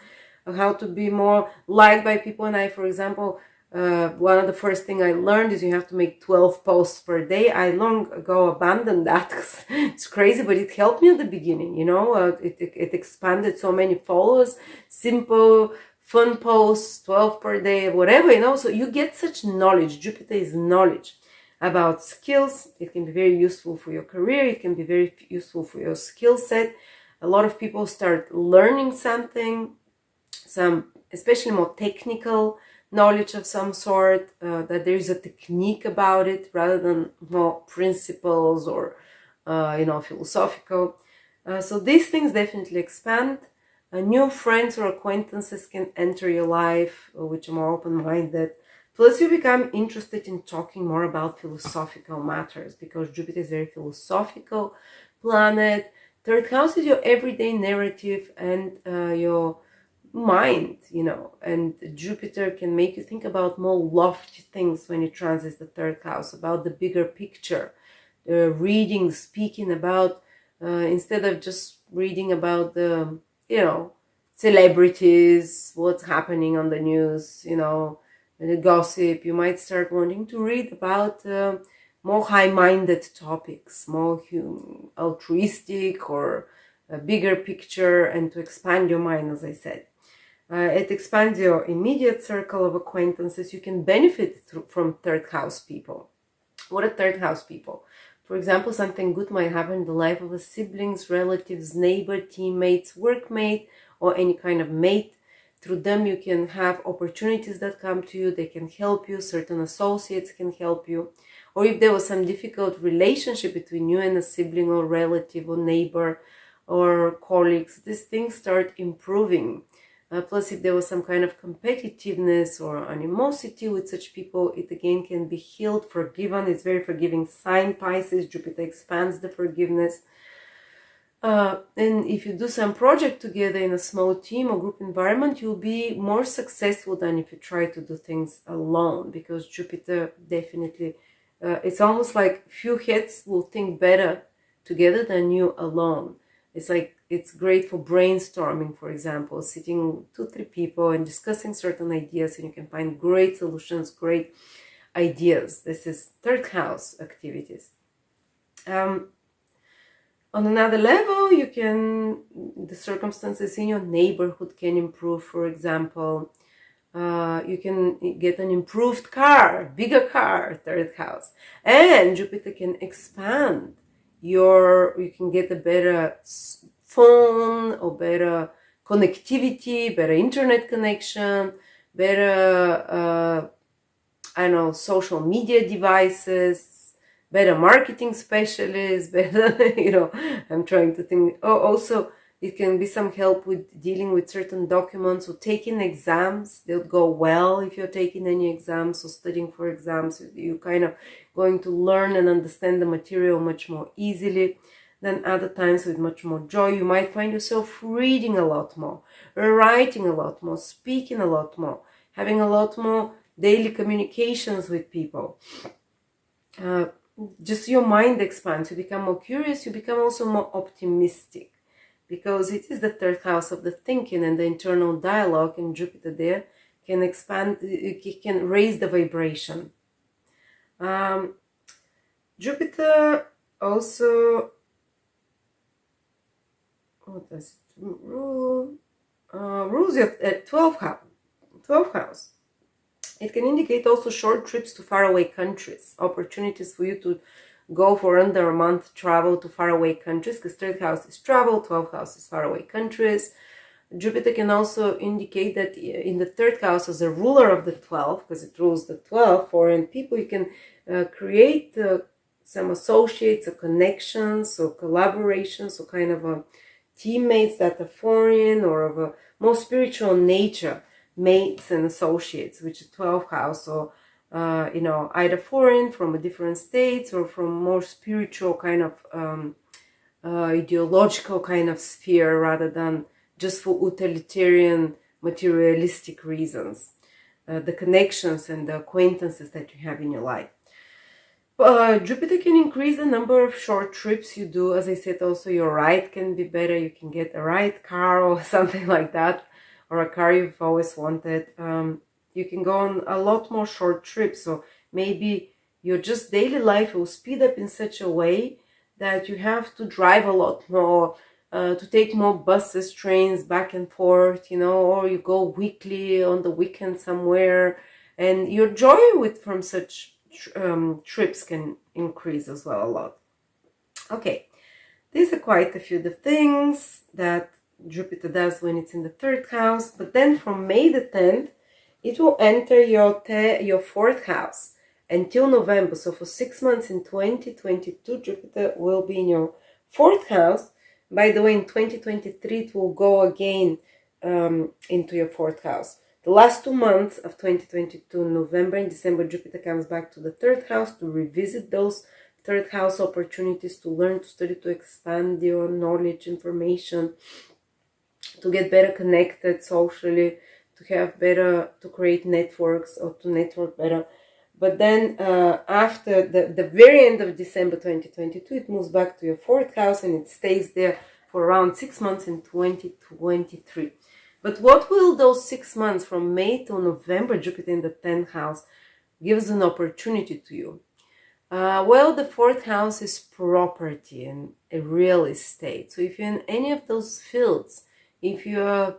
how to be more liked by people. And I, for example, one of the first thing I learned is you have to make 12 posts per day. I long ago abandoned that because it's crazy, but it helped me at the beginning, it expanded so many followers, simple, fun posts, 12 per day, whatever, so you get such knowledge. Jupiter is knowledge about skills. It can be very useful for your career. It can be very useful for your skill set. A lot of people start learning something, especially more technical knowledge of some sort, that there is a technique about it rather than more principles or, philosophical. So these things definitely expand. New friends or acquaintances can enter your life, which are more open-minded. Plus, you become interested in talking more about philosophical matters because Jupiter is a very philosophical planet. Third house is your everyday narrative and your mind, and Jupiter can make you think about more lofty things when it transits the third house, about the bigger picture, reading, speaking about, instead of just reading about the, celebrities, what's happening on the news, the gossip. You might start wanting to read about more high-minded topics, more altruistic or a bigger picture, and to expand your mind, as I said. It expands your immediate circle of acquaintances. You can benefit from third house people. What are third house people? For example, something good might happen in the life of a siblings, relatives, neighbor, teammates, workmate, or any kind of mate. Through them, you can have opportunities that come to you. They can help you. Certain associates can help you. Or if there was some difficult relationship between you and a sibling or relative or neighbor or colleagues, these things start improving. Plus, if there was some kind of competitiveness or animosity with such people, it again can be healed, forgiven. It's very forgiving sign, Pisces. Jupiter expands the forgiveness. And if you do some project together in a small team or group environment, you'll be more successful than if you try to do things alone, because Jupiter definitely, it's almost like few heads will think better together than you alone. It's great for brainstorming, for example, sitting 2-3 people and discussing certain ideas, and you can find great solutions, great ideas. This is third house activities. On another level, the circumstances in your neighborhood can improve. For example, you can get an improved car, bigger car, third house. And Jupiter can expand you can get a better phone or better connectivity, better internet connection, better, social media devices, better marketing specialists, better, I'm trying to think. Also, it can be some help with dealing with certain documents or taking exams. They'll go well if you're taking any exams or studying for exams. You're kind of going to learn and understand the material much more easily than other times, with much more joy. You might find yourself reading a lot more, writing a lot more, speaking a lot more, having a lot more daily communications with people. Just your mind expands. You become more curious. You become also more optimistic, because it is the third house of the thinking and the internal dialogue, and Jupiter there can expand, it can raise the vibration. Jupiter also, what does it rule? Rules your 12th house. It can indicate also short trips to faraway countries, opportunities for you to go for under a month travel to faraway countries, because third house is travel, 12th house is faraway countries. Jupiter can also indicate that in the third house as a ruler of the 12th, because it rules the 12 foreign people, you can create some associates or connections or collaborations or kind of teammates that are foreign or of a more spiritual nature, mates and associates, which is 12th house, or either foreign from a different states or from more spiritual kind of ideological kind of sphere, rather than just for utilitarian materialistic reasons, the connections and the acquaintances that you have in your life. Jupiter can increase the number of short trips you do. As I said, also your ride can be better. You can get a ride car or something like that, or a car you've always wanted. You can go on a lot more short trips, so maybe your just daily life will speed up in such a way that you have to drive a lot more, to take more buses, trains back and forth, or you go weekly on the weekend somewhere, and your joy from such trips can increase as well a lot. Okay, these are quite a few of the things that Jupiter does when it's in the third house, but then from May the 10th, it will enter your fourth house until November. So for 6 months in 2022, Jupiter will be in your fourth house. By the way, in 2023, it will go again into your fourth house. The last 2 months of 2022, November and December, Jupiter comes back to the third house to revisit those third house opportunities, to learn, to study, to expand your knowledge, information, to get better connected socially, to create networks or to network better. But then after the very end of December 2022, it moves back to your fourth house and it stays there for around 6 months in 2023. But what will those 6 months from May to November, Jupiter in the 10th house, gives an opportunity to you? Well, the fourth house is property and real estate. So if you're in any of those fields, if you're,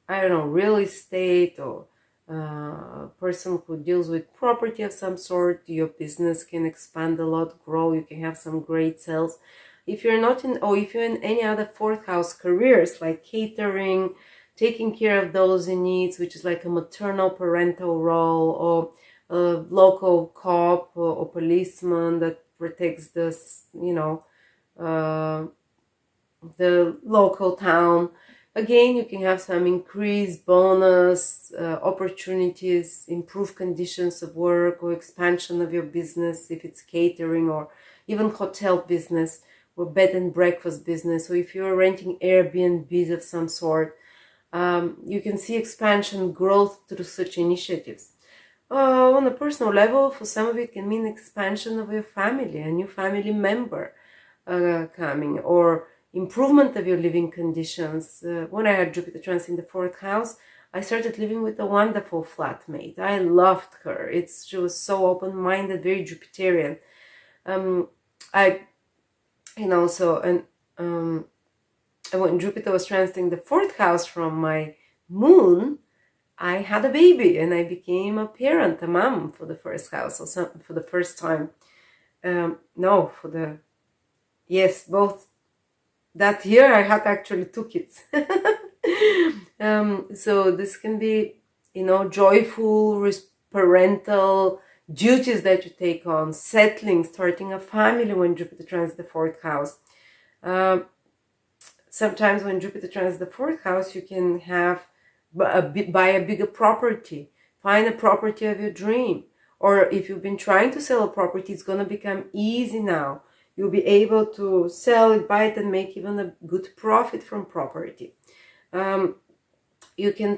real estate or a person who deals with property of some sort, your business can expand a lot, grow, you can have some great sales. If you're not in, or if you're in any other fourth house careers like catering, taking care of those in needs, which is like a maternal parental role, or a local cop or policeman that protects this, the local town. Again, you can have some increase, bonus, opportunities, improve conditions of work or expansion of your business if it's catering, or even hotel business or bed and breakfast business. So if you're renting Airbnbs of some sort, you can see expansion, growth through such initiatives. On a personal level, for some of it can mean expansion of your family, a new family member coming, or improvement of your living conditions. When I had Jupiter transit in the fourth house, I started living with a wonderful flatmate. I loved her. She was so open-minded, very Jupiterian. When Jupiter was transiting the fourth house from my moon, I had a baby and I became a parent, a mom for the first house, or something for the first time. Both. That year I had actually 2 kids. So this can be, joyful parental duties that you take on, settling, starting a family when Jupiter transits the fourth house. Sometimes when Jupiter transits the fourth house, you can buy a bigger property, find a property of your dream. Or if you've been trying to sell a property, it's going to become easy now. You'll be able to sell it, buy it, and make even a good profit from property. You can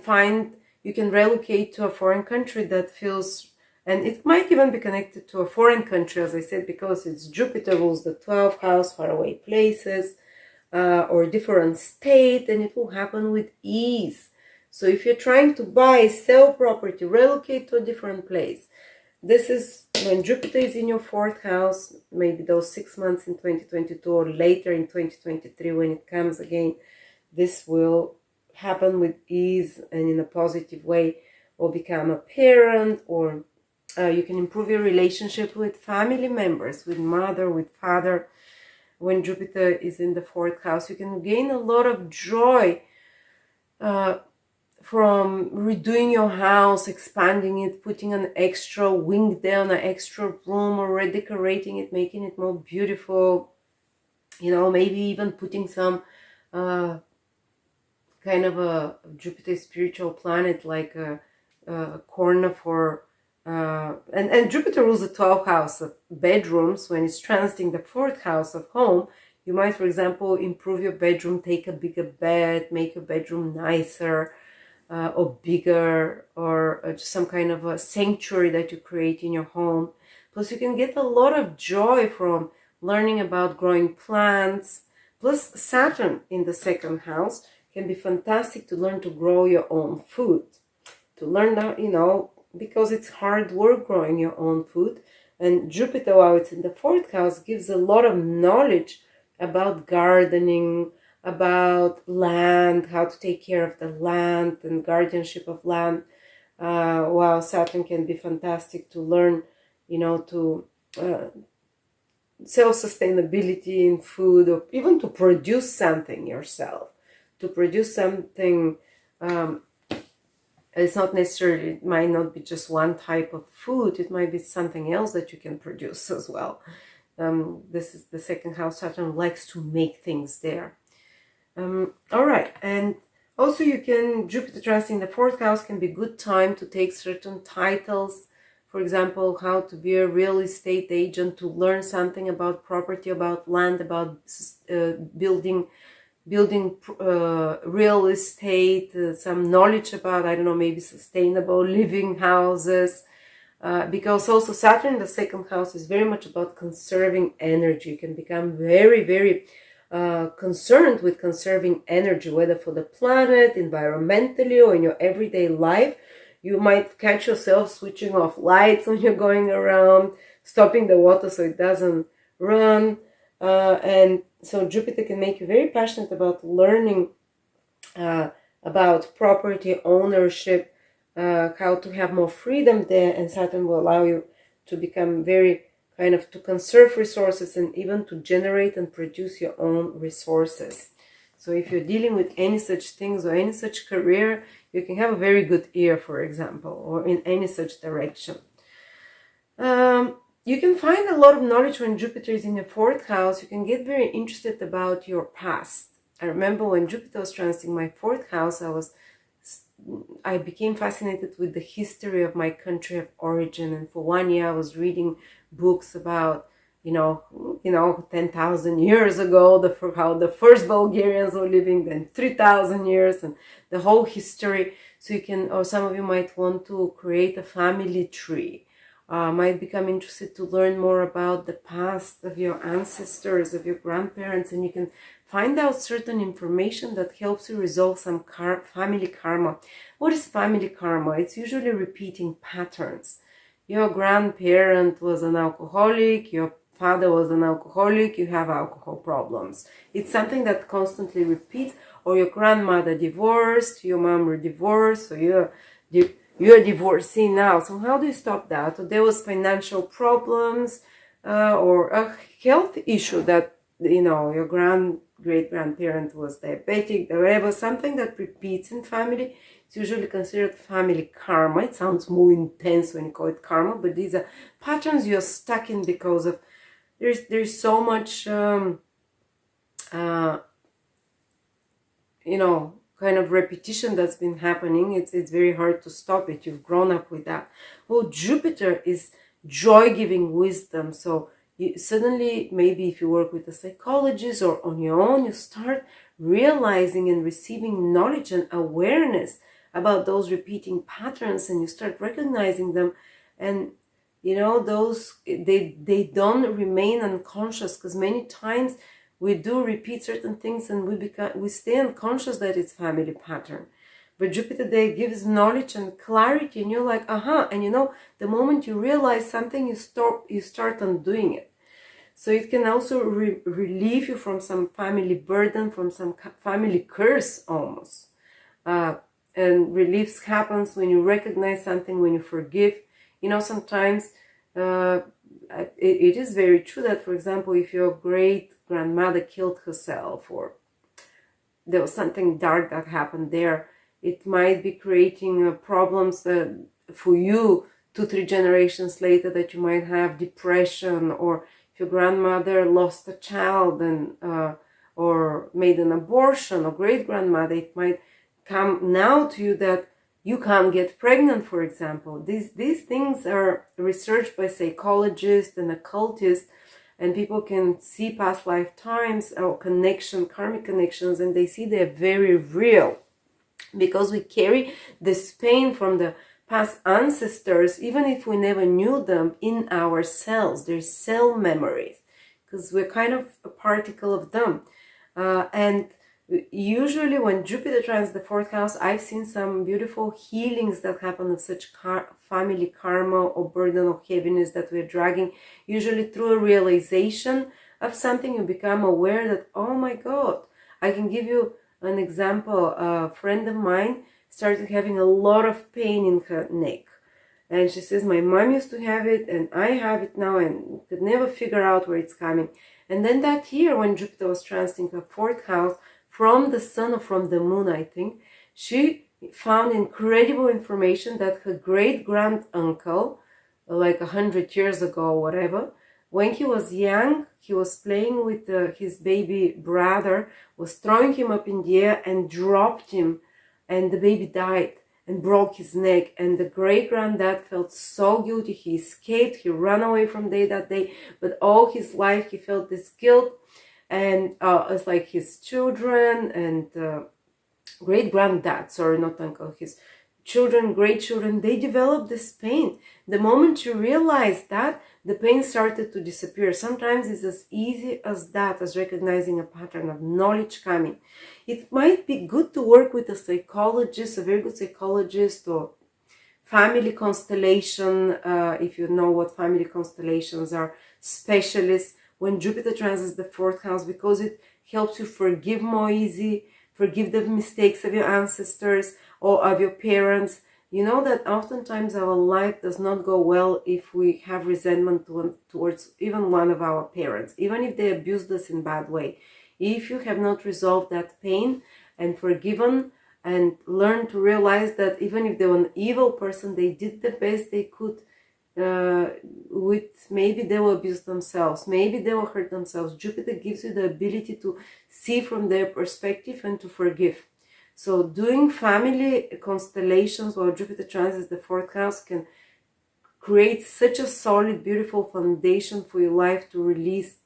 relocate to a foreign country that feels, and it might even be connected to a foreign country, as I said, because it's Jupiter rules the 12th house, faraway places. or different state, and it will happen with ease. So if you're trying to buy, sell property, relocate to a different place, this is when Jupiter is in your 4th house, maybe those 6 months in 2022 or later in 2023 when it comes again, this will happen with ease and in a positive way, or become a parent, or you can improve your relationship with family members, with mother, with father. When Jupiter is in the 4th house, you can gain a lot of joy from redoing your house, expanding it, putting an extra wing there, an extra room, or redecorating it, making it more beautiful. You know, maybe even putting some kind of a Jupiter spiritual planet, like a corner for and Jupiter rules the 12th house of bedrooms. When it's transiting the 4th house of home, you might, for example, improve your bedroom, take a bigger bed, make your bedroom nicer, or bigger, or just some kind of a sanctuary that you create in your home. Plus, you can get a lot of joy from learning about growing plants. Plus, Saturn in the 2nd house can be fantastic to learn to grow your own food. To learn that, you know, because it's hard work growing your own food. And Jupiter, while it's in the 4th house, gives a lot of knowledge about gardening, about land, how to take care of the land and guardianship of land. While Saturn can be fantastic to learn, you know, to self-sustainability in food, or even to produce something yourself. To produce something, it's not necessarily, it might not be just one type of food, it might be something else that you can produce as well. This is the 2nd house. Saturn likes to make things there. All right, and also you can, Jupiter transiting the 4th house can be a good time to take certain titles. For example, how to be a real estate agent, to learn something about property, about land, about building real estate, some knowledge about, I don't know, maybe sustainable living houses. Because also Saturn in the 2nd house is very much about conserving energy. You can become very, very concerned with conserving energy, whether for the planet, environmentally, or in your everyday life. You might catch yourself switching off lights when you're going around, stopping the water so it doesn't run. And so Jupiter can make you very passionate about learning about property ownership, how to have more freedom there, and Saturn will allow you to become very kind of to conserve resources and even to generate and produce your own resources. So if you're dealing with any such things or any such career, you can have a very good year, for example, or in any such direction. You can find a lot of knowledge when Jupiter is in your 4th house. You can get very interested about your past. I remember when Jupiter was transiting my 4th house, I became fascinated with the history of my country of origin. And for 1 year, I was reading books about, 10,000 years ago, how the first Bulgarians were living, then 3,000 years, and the whole history. So you can, or some of you might want to create a family tree. Might become interested to learn more about the past of your ancestors, of your grandparents, and you can find out certain information that helps you resolve some family karma. What is family karma? It's usually repeating patterns. Your grandparent was an alcoholic, your father was an alcoholic, you have alcohol problems. It's something that constantly repeats, or your grandmother divorced, your mom were divorced, so you're a divorcee now. So how do you stop that? Or there was financial problems, or a health issue that, your great-grandparent was diabetic, whatever, something that repeats in family. It's usually considered family karma. It sounds more intense when you call it karma, but these are patterns you're stuck in because of there's so much kind of repetition that's been happening. It's very hard to stop it. You've grown up with that. Well, Jupiter is joy-giving wisdom. So suddenly, maybe if you work with a psychologist or on your own, you start realizing and receiving knowledge and awareness about those repeating patterns, and you start recognizing them. And those they don't remain unconscious, because many times we do repeat certain things and we stay unconscious that it's family pattern. But Jupiter there gives knowledge and clarity, and you're like, and you know, the moment you realize something, you start undoing it. So it can also relieve you from some family burden, from some family curse almost. And relief happens when you recognize something, when you forgive. You know, sometimes it is very true that, for example, if your great grandmother killed herself, or there was something dark that happened there, it might be creating problems for you 2-3 generations later, that you might have depression, or if your grandmother lost a child and or made an abortion, or great grandmother, it might come now to you that you can't get pregnant, for example. These things are researched by psychologists and occultists, and people can see past lifetimes or karmic connections, and they see they're very real, because we carry this pain from the past ancestors, even if we never knew them, in our cells. There's cell memories, because we're kind of a particle of them. And usually when Jupiter trines the 4th house, I've seen some beautiful healings that happen of such family karma or burden or heaviness that we're dragging. Usually through a realization of something, you become aware that, oh my God. I can give you an example. A friend of mine started having a lot of pain in her neck. And she says, my mom used to have it and I have it now, and could never figure out where it's coming. And then that year, when Jupiter was transiting her 4th house from the sun or from the moon, I think, she found incredible information that her great-grand-uncle, like 100 years ago or whatever, when he was young, he was playing with his baby brother, was throwing him up in the air and dropped him, and the baby died and broke his neck. And the great-granddad felt so guilty. He escaped, he ran away from there that day, but all his life he felt this guilt. And it's like his children and great-granddad, sorry, not uncle, his children, great-children, they developed this pain. The moment you realize that, the pain started to disappear. Sometimes it's as easy as that, as recognizing a pattern of knowledge coming. It might be good to work with a psychologist, a very good psychologist, or family constellation, if you know what family constellations are, specialists, when Jupiter transits the 4th house, because it helps you forgive more easy, forgive the mistakes of your ancestors or of your parents. You know that oftentimes our life does not go well if we have resentment towards even one of our parents, even if they abused us in a bad way. If you have not resolved that pain and forgiven and learned to realize that even if they were an evil person, they did the best they could with, maybe they will abuse themselves, maybe they will hurt themselves. Jupiter gives you the ability to see from their perspective and to forgive. So doing family constellations while Jupiter transits the 4th house can create such a solid, beautiful foundation for your life to release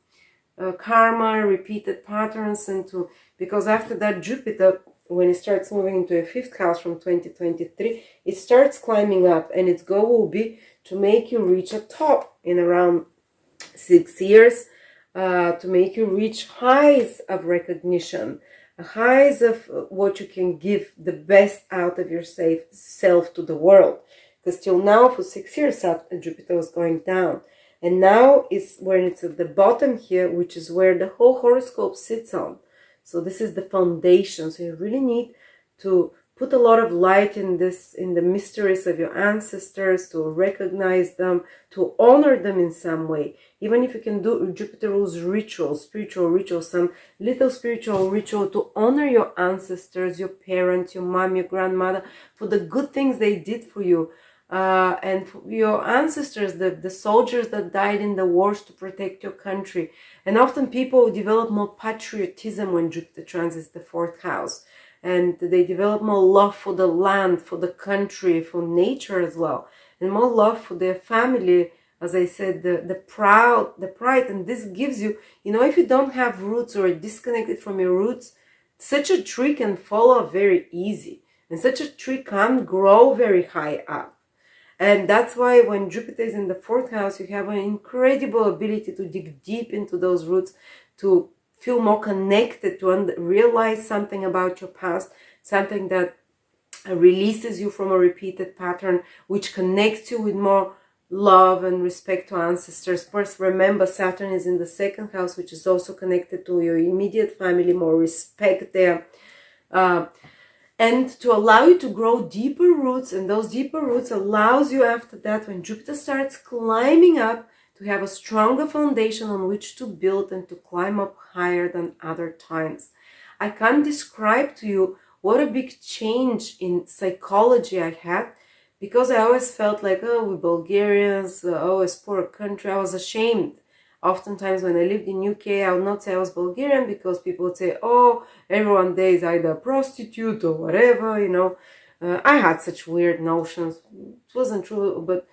karma, repeated patterns, and to, because after that Jupiter, when it starts moving into a 5th house from 2023, it starts climbing up, and its goal will be to make you reach a top in around 6 years, to make you reach highs of recognition, highs of what you can give the best out of yourself to the world. Because till now, for 6 years, Jupiter was going down. And now is when it's at the bottom here, which is where the whole horoscope sits on. So this is the foundation. So you really need to put a lot of light in this, in the mysteries of your ancestors, to recognize them, to honor them in some way. Even if you can do Jupiter rules rituals, spiritual rituals, some little spiritual ritual to honor your ancestors, your parents, your mom, your grandmother, for the good things they did for you. And for your ancestors, the soldiers that died in the wars to protect your country. And often people develop more patriotism when Jupiter transits the 4th house. And they develop more love for the land, for the country, for nature as well. And more love for their family, as I said, the pride. And this gives you, you know, if you don't have roots or are disconnected from your roots, such a tree can fall off very easy. And such a tree can't grow very high up. And that's why when Jupiter is in the 4th house, you have an incredible ability to dig deep into those roots, to feel more connected, to realize something about your past, something that releases you from a repeated pattern, which connects you with more love and respect to ancestors. First, remember, Saturn is in the second house, which is also connected to your immediate family, more respect there. And to allow you to grow deeper roots, and those deeper roots allows you after that, when Jupiter starts climbing up, to have a stronger foundation on which to build and to climb up higher than other times. I can't describe to you what a big change in psychology I had, because I always felt like, oh, we Bulgarians, oh, it's poor country. I was ashamed. Oftentimes when I lived in UK, I would not say I was Bulgarian, because people would say, oh, everyone there is either a prostitute or whatever, you know. I had such weird notions. It wasn't true, but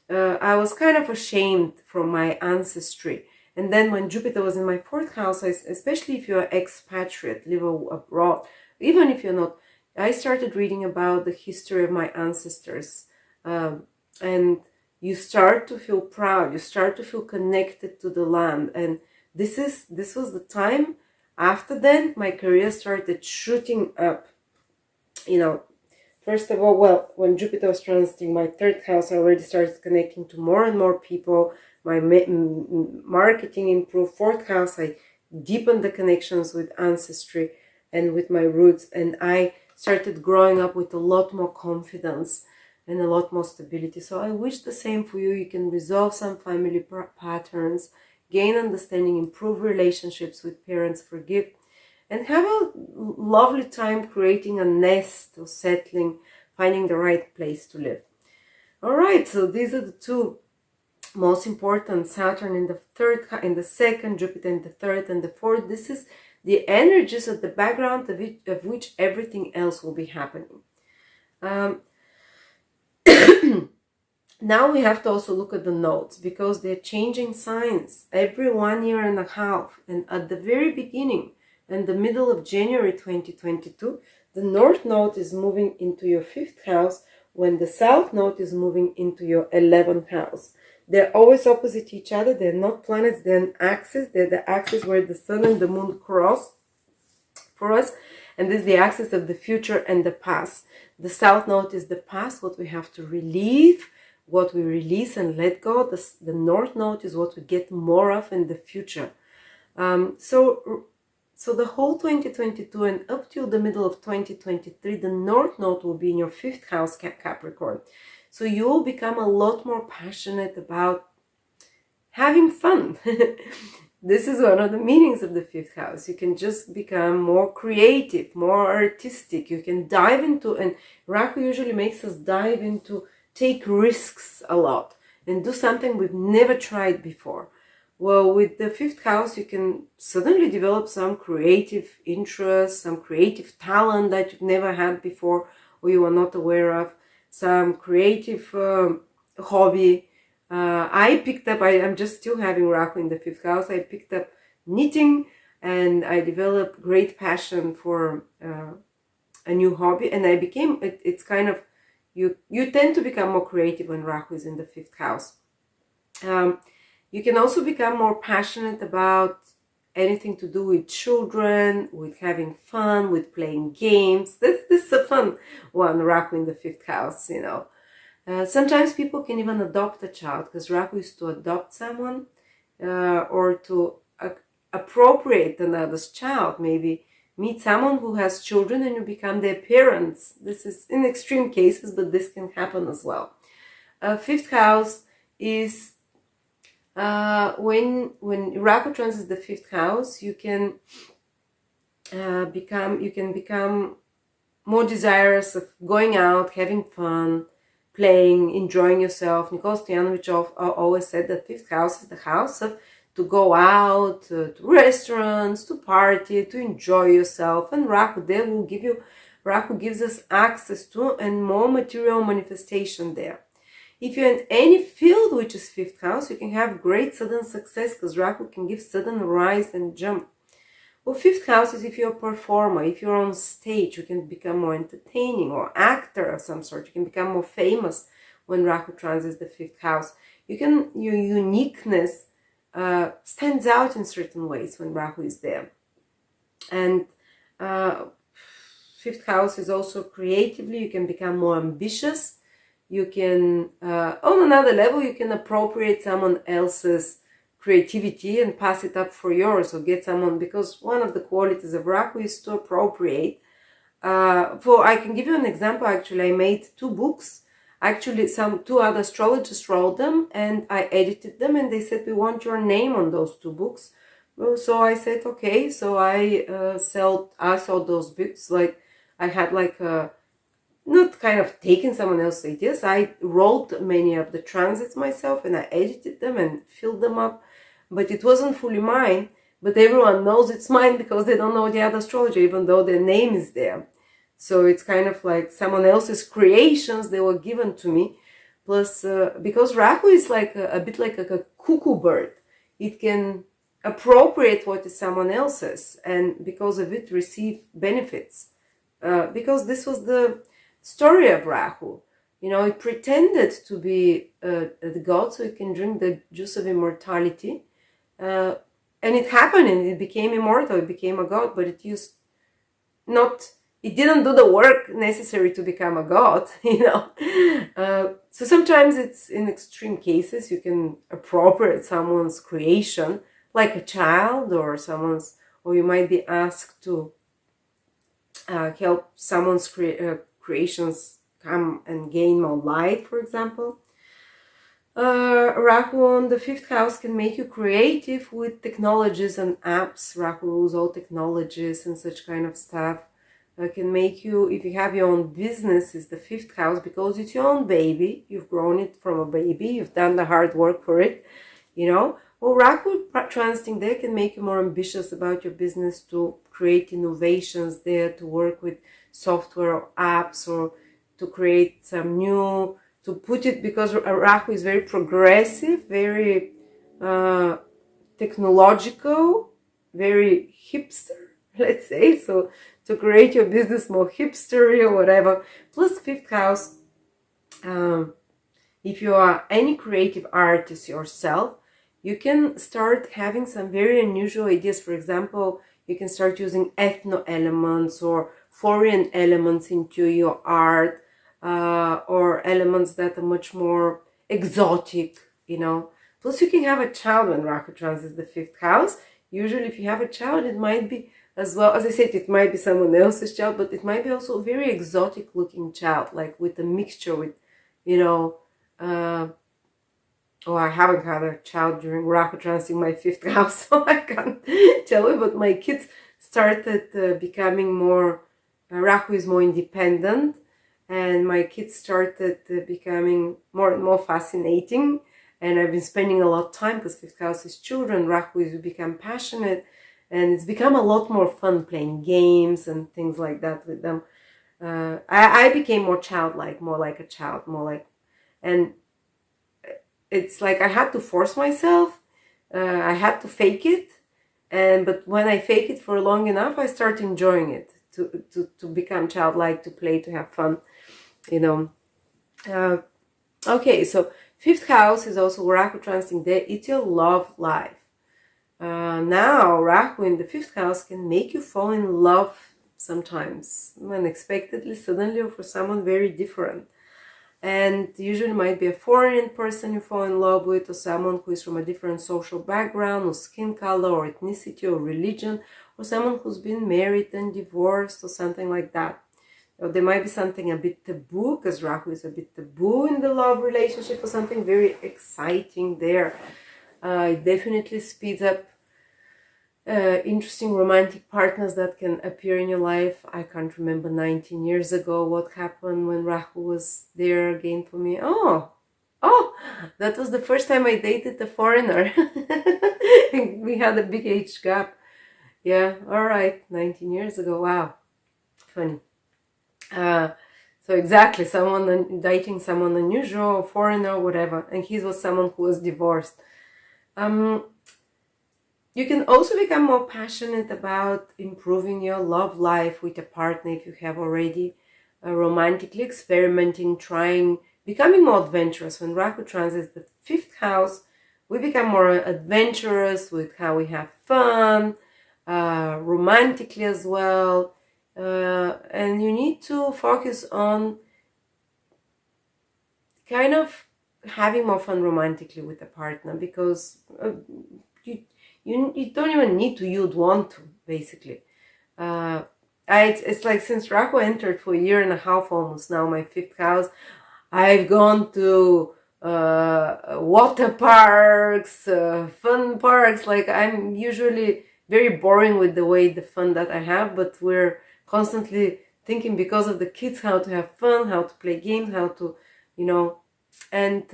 I was kind of ashamed from my ancestry. And then when Jupiter was in my fourth house, especially if you're expatriate, live abroad, even if you're not, I started reading about the history of my ancestors. And you start to feel proud, you start to feel connected to the land. And this was the time. After then, my career started shooting up. You know, first of all, well, when Jupiter was transiting my third house, I already started connecting to more and more people. My marketing improved. Fourth house, I deepened the connections with ancestry and with my roots. And I started growing up with a lot more confidence and a lot more stability. So I wish the same for you. You can resolve some family patterns, gain understanding, improve relationships with parents, forgive, and have a lovely time creating a nest or settling, finding the right place to live. All right, so these are the two most important: Saturn in the third, in the second, Jupiter in the third and the fourth. This is the energies at the background of which everything else will be happening. Now we have to also look at the nodes, because they're changing signs every 1.5 years. And at the very beginning and the middle of January 2022, the North Node is moving into your 5th house, when the South Node is moving into your 11th house. They're always opposite each other. They're not planets, they're an axis. They're the axis where the sun and the moon cross for us. And this is the axis of the future and the past. The South Node is the past, what we have to relieve, what we release and let go. The North Node is what we get more of in the future. So the whole 2022 and up till the middle of 2023, the North Node will be in your 5th house, Capricorn. So you will become a lot more passionate about having fun. This is one of the meanings of the 5th house. You can just become more creative, more artistic. You can dive into, and Rahu usually makes us dive into, take risks a lot and do something we've never tried before. Well, with the 5th house, you can suddenly develop some creative interest, some creative talent that you've never had before or you were not aware of, some creative hobby. I picked up, I'm just still having Rahu in the 5th house. I picked up knitting, and I developed great passion for a new hobby. And I became, it's kind of, you tend to become more creative when Rahu is in the 5th house. You can also become more passionate about anything to do with children, with having fun, with playing games. This is a fun one, Rahu in the 5th house, you know. Sometimes people can even adopt a child, because Rahu is to adopt someone or to appropriate another's child. Maybe meet someone who has children and you become their parents. This is in extreme cases, but this can happen as well. 5th house is when Rahu transits the 5th house, you can become more desirous of going out, having fun, playing, enjoying yourself. Nicole Stojanovic always said that 5th house is the house of to go out to restaurants, to party, to enjoy yourself. And Rahu there will give you, Rahu gives us access to and more material manifestation there. If you're in any field which is 5th house, you can have great sudden success, because Rahu can give sudden rise and jump. Well, 5th house is if you're a performer, if you're on stage, you can become more entertaining, or actor of some sort. You can become more famous when Rahu transits the 5th house. Your uniqueness stands out in certain ways when Rahu is there. And fifth house is also creatively, you can become more ambitious. You can, on another level, you can appropriate someone else's creativity and pass it up for yours, or get someone, because one of the qualities of Rahu is to appropriate. I can give you an example. Actually, I made 2 books. Actually, 2 other astrologers wrote them, and I edited them, and they said, we want your name on those 2 books. Well, so I said, okay. So I sold those books. Like, I had like not kind of taken someone else's ideas. I wrote many of the transits myself, and I edited them and filled them up, but it wasn't fully mine. But everyone knows it's mine because they don't know the other astrologer, even though their name is there. So it's kind of like someone else's creations, they were given to me. Plus, because Rahu is like a bit like a cuckoo bird. It can appropriate what is someone else's, and because of it receive benefits. Because this was the story of Rahu. You know, it pretended to be the god so it can drink the juice of immortality. And it happened, and it became immortal, it became a god, but it didn't do the work necessary to become a god, you know. So sometimes it's in extreme cases, you can appropriate someone's creation, like a child, or you might be asked to help someone's creations come and gain more light, for example. Rahu on the 5th house can make you creative with technologies and apps. Rahu rules all technologies and such kind of stuff. Can make you, if you have your own business, is the 5th house, because it's your own baby. You've grown it from a baby. You've done the hard work for it, you know. Well, Rahu transiting there can make you more ambitious about your business, to create innovations there, to work with software or apps, or to create some new, to put it, because Rahu is very progressive, very technological, very hipster, let's say. So to create your business more hipstery or whatever. Plus 5th house, if you are any creative artist yourself, you can start having some very unusual ideas. For example, you can start using ethno elements or foreign elements into your art, or elements that are much more exotic, you know. Plus, you can have a child when Rahu transits the 5th house. Usually, if you have a child, it might be, as well as I said, it might be someone else's child, but it might be also a very exotic looking child, like with a mixture with, you know, I haven't had a child during Rahu transiting my 5th house, so I can't tell you, but my kids started becoming more, Rahu is more independent, and my kids started becoming more and more fascinating, and I've been spending a lot of time, because 5th house is children. Rahu is become passionate, and it's become a lot more fun playing games and things like that with them. I became more childlike, more like a child, and it's like I had to force myself. I had to fake it, but when I fake it for long enough, I start enjoying it, to become childlike, to play, to have fun, you know. Okay, so 5th house is also Rahu transiting there. It's your love life. Now, Rahu in the 5th house can make you fall in love sometimes, unexpectedly, suddenly, or for someone very different. And usually might be a foreign person you fall in love with, or someone who is from a different social background, or skin color, or ethnicity, or religion, or someone who's been married and divorced, or something like that. Or there might be something a bit taboo, because Rahu is a bit taboo in the love relationship, or something very exciting there. It definitely speeds up interesting romantic partners that can appear in your life. I can't remember 19 years ago what happened when Rahu was there again for me. Oh, that was the first time I dated a foreigner. We had a big age gap. Yeah, all right, 19 years ago. Wow, funny. So exactly, dating someone unusual, foreigner, whatever, and he was someone who was divorced. You can also become more passionate about improving your love life with a partner if you have already, romantically experimenting, trying, becoming more adventurous. When Rahu transits the 5th house, we become more adventurous with how we have fun. romantically as well. And you need to focus on kind of having more fun romantically with a partner, because you don't even need to, you'd want to, basically. It's like since Rahu entered for a year and a half almost now, my 5th house, I've gone to water parks, fun parks. Like, I'm usually very boring with the fun that I have, but we're constantly thinking, because of the kids, how to have fun, how to play games, how to, and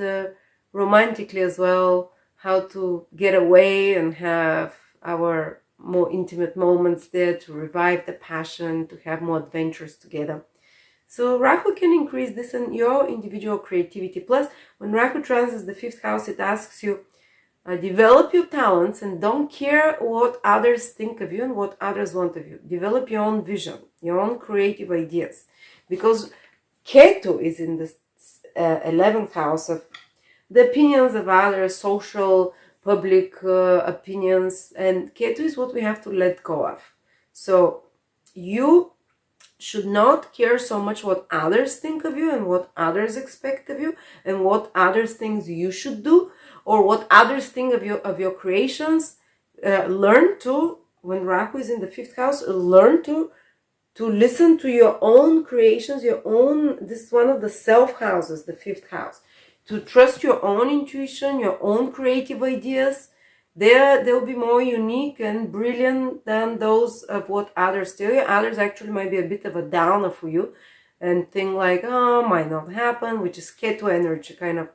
romantically as well, how to get away and have our more intimate moments there, to revive the passion, to have more adventures together. So Rahu can increase this in your individual creativity. Plus, when Rahu transits the 5th house, it asks you, develop your talents and don't care what others think of you and what others want of you. Develop your own vision, your own creative ideas. Because Ketu is in the 11th house of the opinions of others, social, public opinions. And Ketu is what we have to let go of. So you should not care so much what others think of you and what others expect of you and what others think you should do, or what others think of your creations. Learn to, when Rahu is in the 5th house, learn to listen to your own creations, your own, this is one of the self houses, the 5th house, to trust your own intuition, your own creative ideas. They'll be more unique and brilliant than those of what others tell you. Others actually might be a bit of a downer for you and think like, oh, might not happen, which is Ketu energy kind of.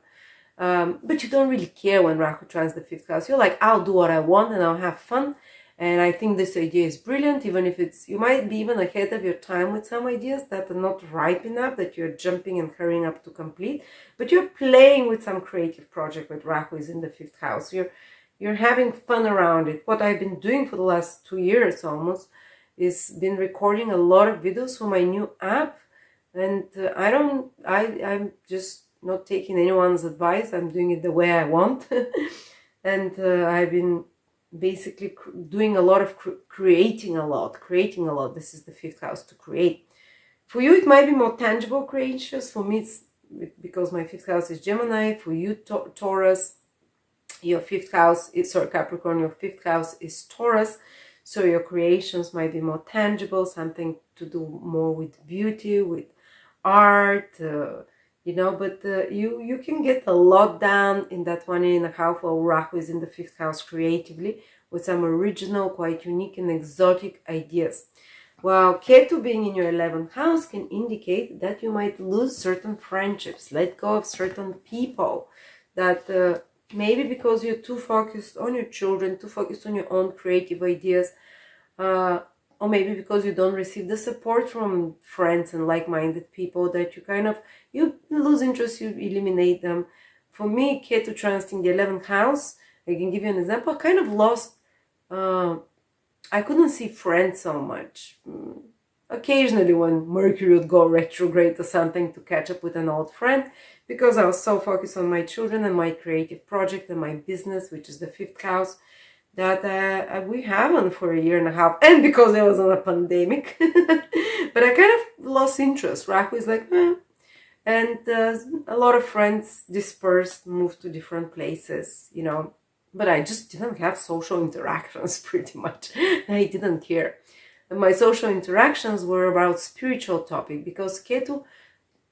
But you don't really care when Rahu transits the 5th house. You're like, I'll do what I want and I'll have fun. And I think this idea is brilliant, even if you might be even ahead of your time with some ideas that are not ripe enough, that you're jumping and hurrying up to complete. But you're playing with some creative project with Rahu is in the 5th house. You're having fun around it. What I've been doing for the last 2 years almost is been recording a lot of videos for my new app. And I'm just not taking anyone's advice. I'm doing it the way I want. And I've been basically doing a lot of creating a lot. This is the 5th house, to create. For you, it might be more tangible creations. For me, it's because my 5th house is Gemini. For you, Taurus, your 5th house is, Capricorn, your 5th house is Taurus. So your creations might be more tangible, something to do more with beauty, with art, but you can get a lot done in that 1.5 while Rahu is in the 5th house creatively, with some original, quite unique and exotic ideas. While Ketu being in your 11th house can indicate that you might lose certain friendships, let go of certain people, that maybe because you're too focused on your children, too focused on your own creative ideas, or maybe because you don't receive the support from friends and like-minded people, that you lose interest, you eliminate them. For me, Ketu transiting the 11th house, I can give you an example. I kind of lost, I couldn't see friends so much. Occasionally when Mercury would go retrograde or something, to catch up with an old friend, because I was so focused on my children and my creative project and my business, which is the 5th house, that we haven't for a year and a half, and because there was a pandemic. But I kind of lost interest. Rahu is like, and a lot of friends dispersed, moved to different places, but I just didn't have social interactions pretty much. I didn't care. And my social interactions were about spiritual topic, because Ketu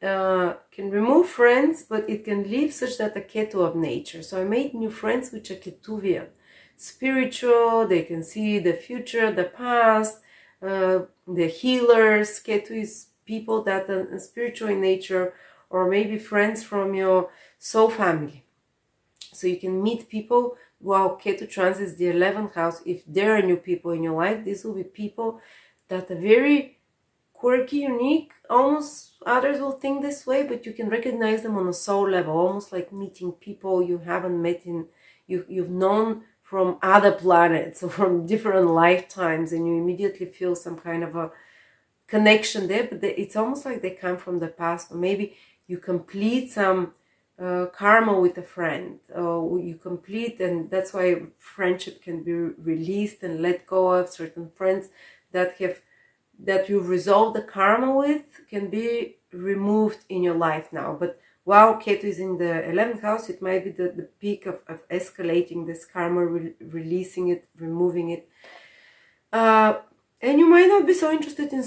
can remove friends, but it can leave such that a Ketu of nature. So I made new friends which are Ketuvian, spiritual. They can see the future, the past, the healers. Ketu is people that are spiritual in nature, or maybe friends from your soul family. So you can meet people while Ketu transits the 11th house. If there are new people in your life, these will be people that are very quirky, unique. Almost others will think this way, but you can recognize them on a soul level, almost like meeting people you haven't met you've known from other planets or from different lifetimes, and you immediately feel some kind of a connection there. But it's almost like they come from the past, or maybe you complete some karma with a friend. You complete, and that's why friendship can be released and let go of. Certain friends that you've resolved the karma with can be removed in your life now. But while Ketu is in the 11th house, it might be the peak of escalating this karma, releasing it, removing it. And you might not be so interested in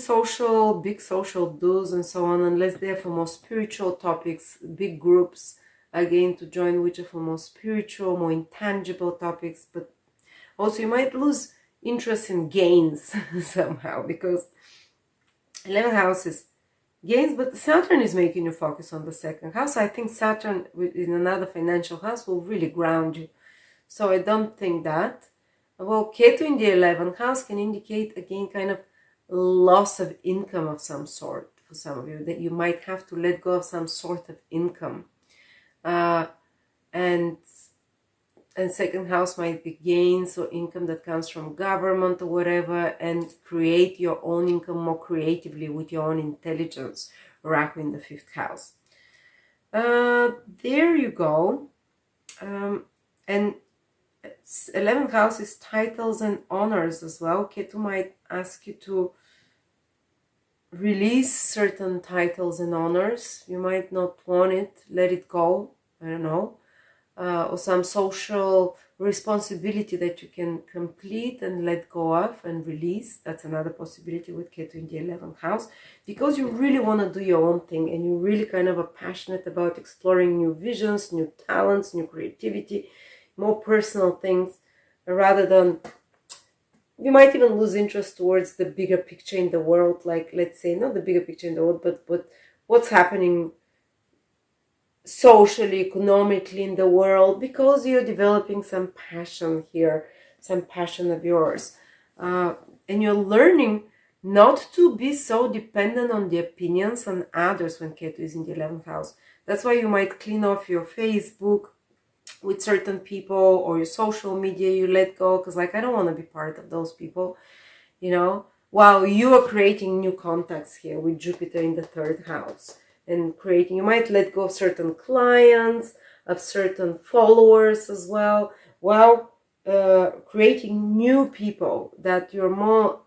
big social do's and so on, unless they're for more spiritual topics, big groups, again, to join, which are for more spiritual, more intangible topics. But also you might lose interest in gains somehow, because 11th house is gains, but Saturn is making you focus on the 2nd house. I think Saturn in another financial house will really ground you. So I don't think that. Well, Ketu in the 11th house can indicate, again, kind of loss of income of some sort for some of you, that you might have to let go of some sort of income. And 2nd house might be gains or income that comes from government or whatever, and create your own income more creatively with your own intelligence. Rahu in the 5th house. There you go. And 11th house is titles and honors as well. Ketu might ask you to release certain titles and honors. You might not want it, let it go, I don't know. Or some social responsibility that you can complete and let go of and release. That's another possibility with Ketu in the 11th house, because you really want to do your own thing, and you really kind of are passionate about exploring new visions, new talents, new creativity, more personal things, rather than, you might even lose interest towards the bigger picture in the world, like, let's say, not the bigger picture in the world, but what's happening socially, economically in the world, because you're developing some passion here, some passion of yours. And you're learning not to be so dependent on the opinions on others when Ketu is in the 11th house. That's why you might clean off your Facebook with certain people, or your social media, you let go, because like, I don't want to be part of those people, while you are creating new contacts here with Jupiter in the 3rd house. And creating, you might let go of certain clients, of certain followers as well, while creating new people that you're more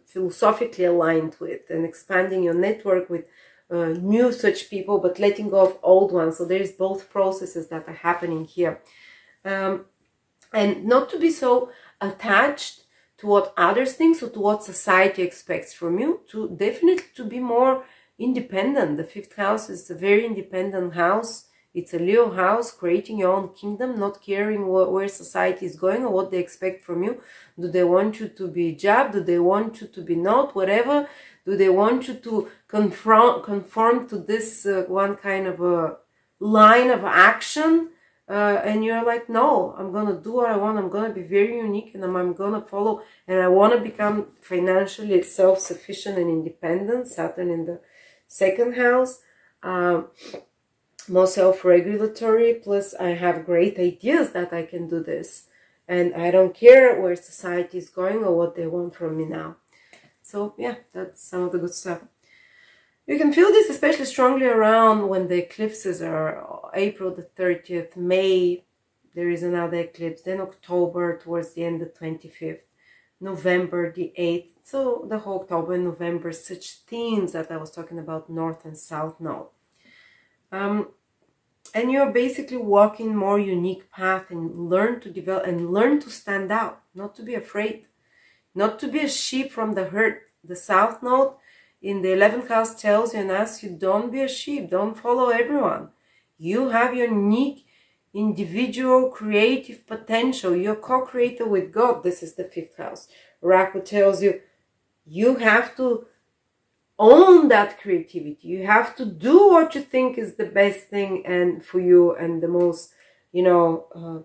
philosophically aligned with, and expanding your network with new such people, but letting go of old ones. So there's both processes that are happening here. And not to be so attached to what others think, or to what society expects from you, to definitely to be more independent. The 5th house is a very independent house. It's a Leo house, creating your own kingdom, not caring where society is going or what they expect from you. Do they want you to be hijab? Do they want you to be not? Whatever. Do they want you to conform to this one kind of a line of action? And you're like, no, I'm going to do what I want. I'm going to be very unique, and I'm going to follow, and I want to become financially self-sufficient and independent. Saturn in the 2nd house. More self-regulatory, plus I have great ideas that I can do this, and I don't care where society is going or what they want from me now. So yeah, that's some of the good stuff. You can feel this especially strongly around when the eclipses are April the 30th, May, there is another eclipse, then October towards the end, the 25th, November the 8th. So the whole October and November, such themes that I was talking about, North and South Node. And you're basically walking more unique path, and learn to develop and learn to stand out, not to be afraid, not to be a sheep from the herd. The South Node in the 11th house tells you and asks you, don't be a sheep, don't follow everyone. You have your unique, individual, creative potential. You're co-creator with God. This is the 5th house. Rahu tells you, you have to own that creativity. You have to do what you think is the best thing and for you, and the most, the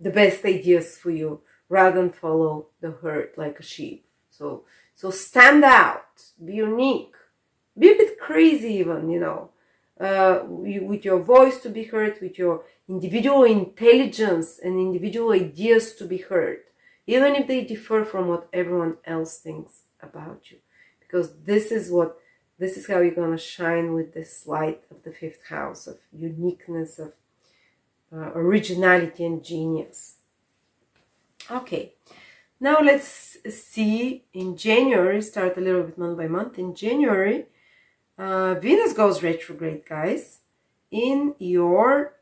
best ideas for you, rather than follow the herd like a sheep. So stand out, be unique, be a bit crazy even, with your voice to be heard, with your individual intelligence and individual ideas to be heard, even if they differ from what everyone else thinks about you. Because this is what This is how you're going to shine with this light of the 5th house, of uniqueness, of originality and genius. Okay, now let's see in January, start a little bit month by month. In January, Venus goes retrograde, guys, in your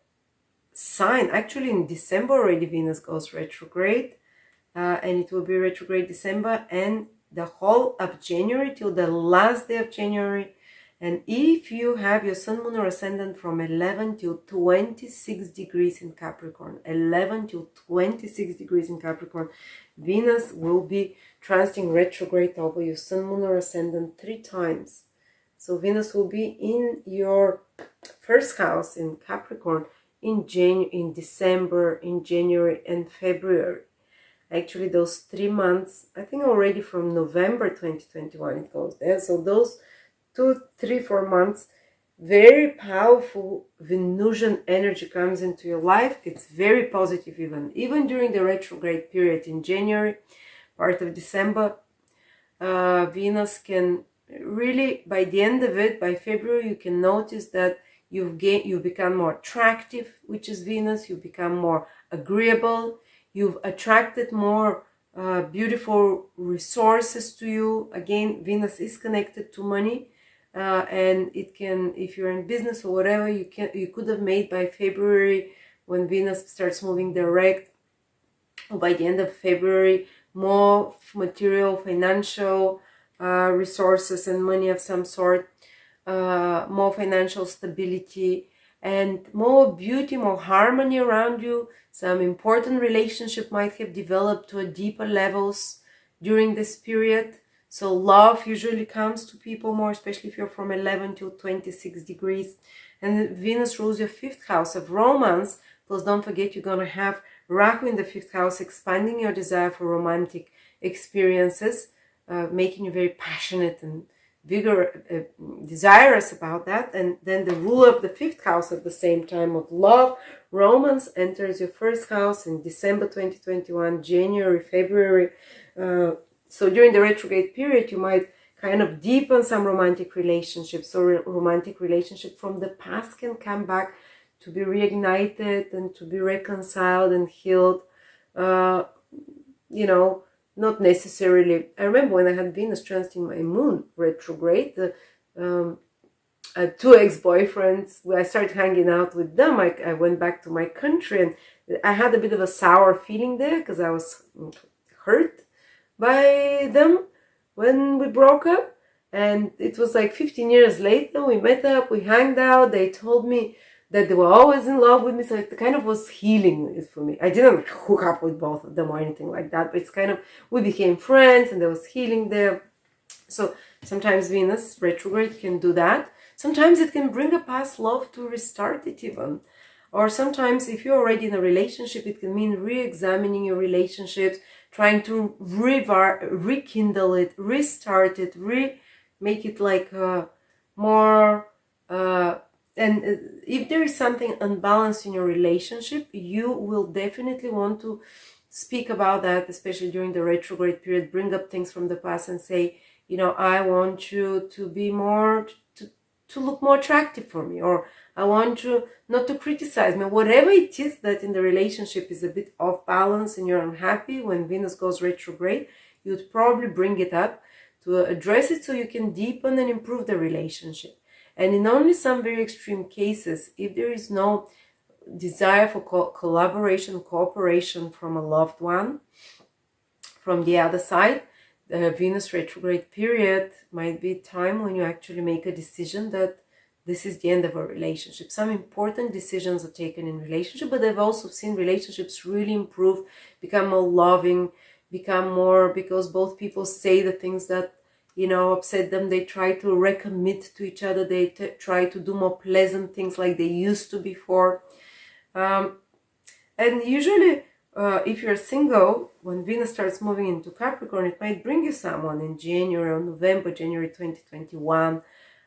sign. Actually, in December already Venus goes retrograde, and it will be retrograde December and the whole of January till the last day of January. And if you have your sun, moon, or ascendant from 11 till 26 degrees in Capricorn, 11 till 26 degrees in Capricorn, Venus will be transiting retrograde over your sun, moon, or ascendant 3 times. So Venus will be in your first house in Capricorn in December, in January and February. Actually, those 3 months, I think already from November 2021 it goes there. So those 2, 3, 4 months, very powerful Venusian energy comes into your life. It's very positive even during the retrograde period in January, part of December. Venus can really, by the end of it, by February, you can notice that you become more attractive, which is Venus. You become more agreeable. You've attracted more beautiful resources to you. Again, Venus is connected to money. And it can, if you're in business or whatever, you could have made by February, when Venus starts moving direct, or by the end of February, more material, financial resources and money of some sort, more financial stability, and more beauty, more harmony around you. Some important relationship might have developed to a deeper levels during this period. So love usually comes to people more, especially if you're from 11 to 26 degrees. And Venus rules your 5th house of romance. Plus, don't forget, you're going to have Rahu in the 5th house, expanding your desire for romantic experiences, making you very passionate and desirous about that. And then the ruler of the 5th house at the same time of love, romance, enters your 1st house in December 2021, January, February. So during the retrograde period, you might kind of deepen some romantic relationships, or romantic relationship from the past can come back to be reignited and to be reconciled and healed. Not necessarily. I remember when I had Venus transiting my moon retrograde, 2 ex-boyfriends, when I started hanging out with them, I went back to my country, and I had a bit of a sour feeling there because I was hurt by them when we broke up. And it was like 15 years later, we met up, we hanged out, they told me that they were always in love with me, so it kind of was healing for me. I didn't hook up with both of them or anything like that, but it's kind of, we became friends and there was healing there. So sometimes Venus retrograde can do that. Sometimes it can bring a past love to restart it even. Or sometimes if you're already in a relationship, it can mean re-examining your relationships, trying to rekindle it, restart it, make it like more... and if there is something unbalanced in your relationship, you will definitely want to speak about that, especially during the retrograde period. Bring up things from the past and say, I want you to be more, to look more attractive for me, or I want you not to criticize me. Whatever it is that in the relationship is a bit off balance and you're unhappy, when Venus goes retrograde, you'd probably bring it up to address it so you can deepen and improve the relationship. And in only some very extreme cases, if there is no desire for collaboration, cooperation from a loved one, from the other side, the Venus retrograde period might be a time when you actually make a decision that this is the end of a relationship. Some important decisions are taken in relationship, but I've also seen relationships really improve, become more loving, become more, because both people say the things that upset them. They try to recommit to each other. They try to do more pleasant things like they used to before. And usually, if you're single, when Venus starts moving into Capricorn, it might bring you someone in January or November, January 2021.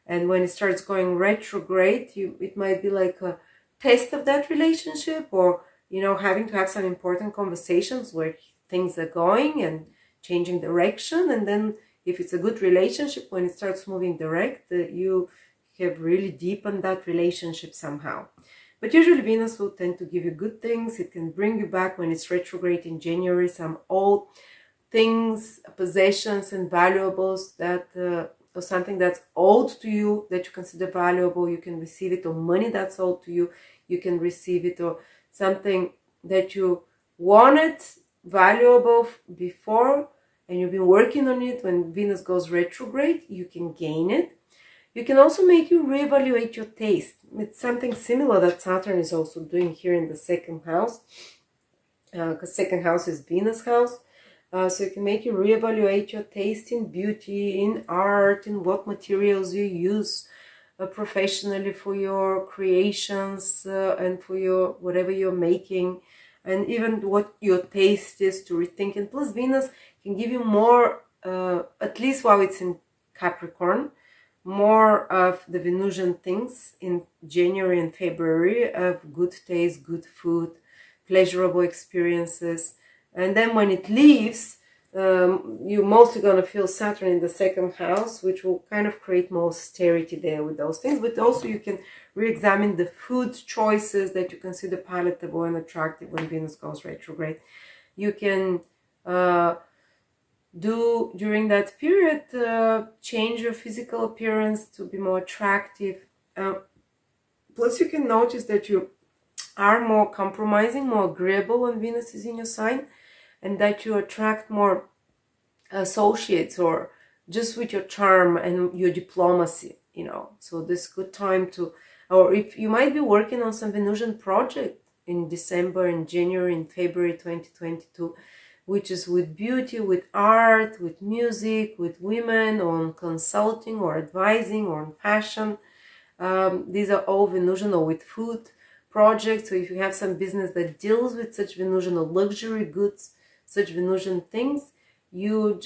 And when it starts going retrograde, it might be like a test of that relationship, or, having to have some important conversations where things are going and changing direction. And then if it's a good relationship, when it starts moving direct, you have really deepened that relationship somehow. But usually Venus will tend to give you good things. It can bring you back when it's retrograde in January, some old things, possessions and valuables that or something that's owed to you that you consider valuable, you can receive it, or money that's owed to you, you can receive it, or something that you wanted valuable before and you've been working on it. When Venus goes retrograde, you can gain it. You can also make you reevaluate your taste. It's something similar that Saturn is also doing here in the second house, because second house is Venus house. So it can make you reevaluate your taste in beauty, in art, in what materials you use professionally for your creations and for your whatever you're making, and even what your taste is to rethink. And plus Venus can give you more, at least while it's in Capricorn, more of the Venusian things in January and February, of good taste, good food, pleasurable experiences. And then when it leaves, you're mostly going to feel Saturn in the second house, which will kind of create more austerity there with those things. But also you can re-examine the food choices that you consider palatable and attractive when Venus goes retrograde. You can do during that period, change your physical appearance to be more attractive. Plus you can notice that you are more compromising, more agreeable when Venus is in your sign, and that you attract more associates, or just with your charm and your diplomacy, you know. So this is a good time to, or if you might be working on some Venusian project in December and January and February 2022, which is with beauty, with art, with music, with women, on consulting or advising, or on fashion. These are all Venusian, or with food projects. So if you have some business that deals with such Venusian or luxury goods, such Venusian things, you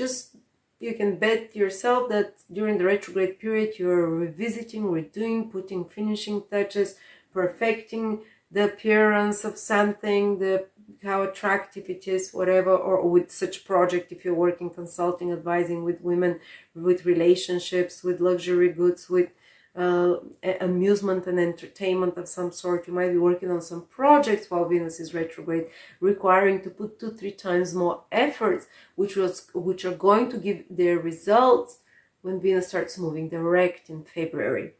can bet yourself that during the retrograde period you're revisiting, redoing, putting finishing touches, perfecting the appearance of something, how attractive it is, whatever. Or with such project, if you're working consulting, advising with women, with relationships, with luxury goods, with amusement and entertainment of some sort, you might be working on some projects while Venus is retrograde, requiring to put 2-3 times more efforts, which are going to give their results when Venus starts moving direct in February.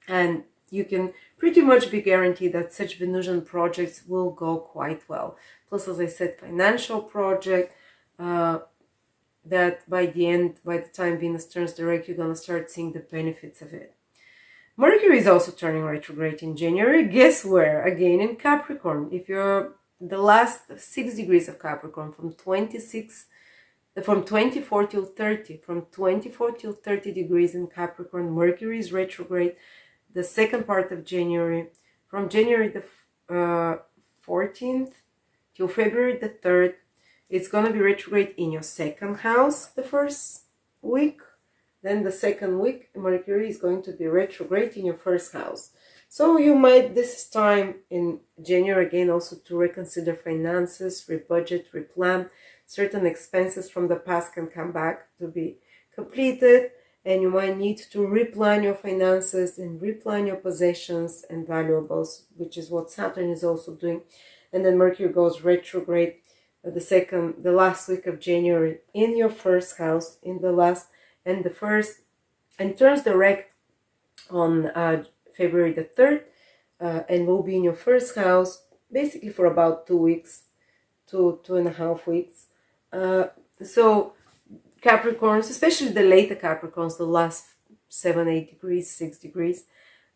And you can pretty much be guaranteed that such Venusian projects will go quite well. Plus, as I said, financial project, that by the time Venus turns direct, you're going to start seeing the benefits of it. Mercury is also turning retrograde in January. Guess where? Again in Capricorn. If you're the last 6 degrees of Capricorn, from 24 till 30, from 24 till 30 degrees in Capricorn, Mercury is retrograde the second part of January, from January the 14th till February the 3rd. It's going to be retrograde in your second house the first week. Then the second week, Mercury is going to be retrograde in your first house. So you might, this time in January again, also to reconsider finances, rebudget, replan. Certain expenses from the past can come back to be completed, and you might need to replan your finances and replan your possessions and valuables, which is what Saturn is also doing. And then Mercury goes retrograde the last week of January in your first house, and turns direct on February the 3rd, and will be in your first house basically for about 2 weeks, 2.5 weeks. So Capricorns, especially the later Capricorns, the last 7-8 degrees, 6 degrees,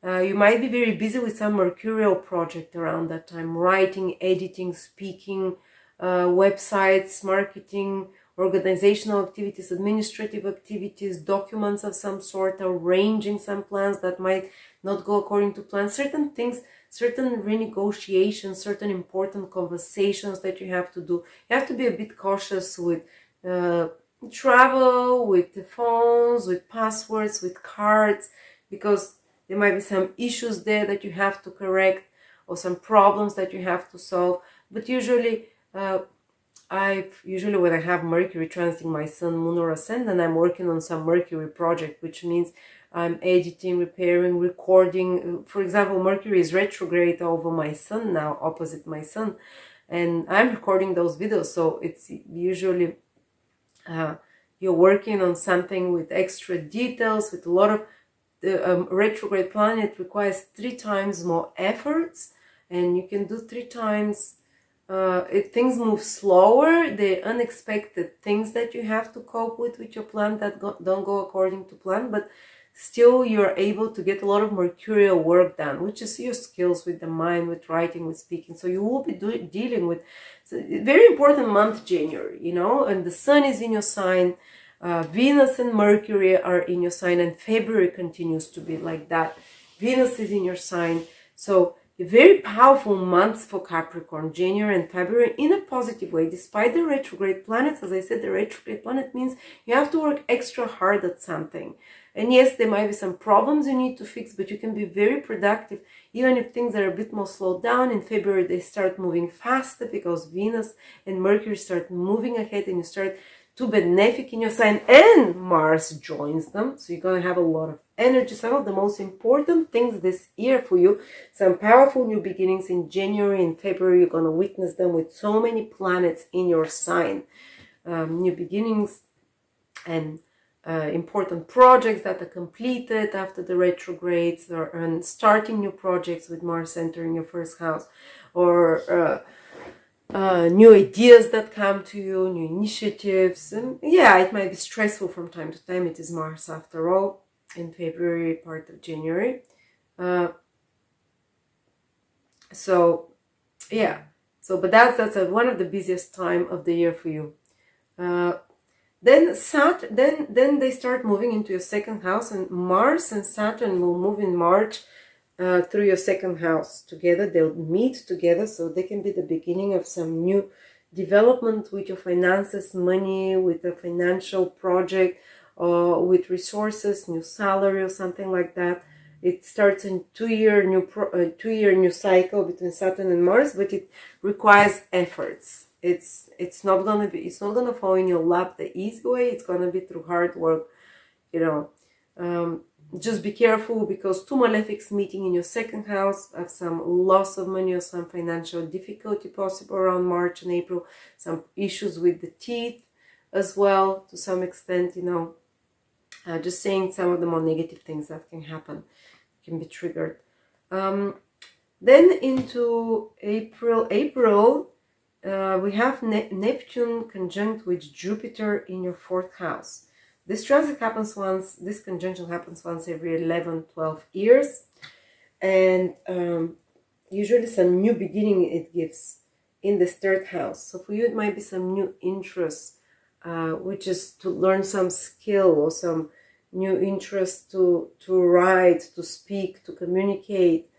you might be very busy with some mercurial project around that time, writing, editing, speaking, websites, marketing, organizational activities, administrative activities, documents of some sort, arranging some plans that might not go according to plan, certain things, certain renegotiations, certain important conversations that you have to do. You have to be a bit cautious with travel, with the phones, with passwords, with cards, because there might be some issues there that you have to correct, or some problems that you have to solve. But usually I've usually, when I have Mercury transiting my Sun, Moon, or Ascendant, I'm working on some Mercury project, which means I'm editing, repairing, recording. For example, Mercury is retrograde over my Sun now, opposite my Sun, and I'm recording those videos. So it's usually you're working on something with extra details, with a lot of the retrograde planet requires 3 times more efforts, and you can do 3 times. If things move slower, the unexpected things that you have to cope with your plan that don't go according to plan, but still you're able to get a lot of mercurial work done, which is your skills with the mind, with writing, with speaking. So you will be dealing with very important month, January, you know, and the Sun is in your sign. Venus and Mercury are in your sign, and February continues to be like that. Venus is in your sign. So very powerful months for Capricorn, January and February, in a positive way. Despite the retrograde planets, as I said, the retrograde planet means you have to work extra hard at something. And yes, there might be some problems you need to fix, but you can be very productive. Even if things are a bit more slowed down, in February they start moving faster because Venus and Mercury start moving ahead, and you start to benefic in your sign, and Mars joins them. So you're going to have a lot of energy. Some of the most important things this year for you, some powerful new beginnings in January and February. You're going to witness them with so many planets in your sign. New beginnings and important projects that are completed after the retrogrades, and starting new projects with Mars entering your first house, or new ideas that come to you, new initiatives. And yeah, it might be stressful from time to time. It is Mars after all, in February, part of January. So yeah, so but that's one of the busiest time of the year for you. Then they start moving into your second house, and Mars and Saturn will move in March through your second house together. They'll meet together, so they can be the beginning of some new development with your finances, money, with a financial project, or with resources, new salary, or something like that. It starts in 2-year new cycle between Saturn and Mars, but it requires efforts. It's not gonna fall in your lap the easy way. It's gonna be through hard work, you know. Just be careful, because 2 malefics meeting in your second house have some loss of money or some financial difficulty possible around March and April. Some issues with the teeth as well, to some extent, you know. Just saying some of the more negative things that can happen, can be triggered. Then into April, we have Neptune conjunct with Jupiter in your 4th house. This conjunction happens once every 11-12 years, and usually some new beginning it gives in this 3rd house. So for you, it might be some new interest, which is to learn some skill, or some new interest to write, to speak, to communicate,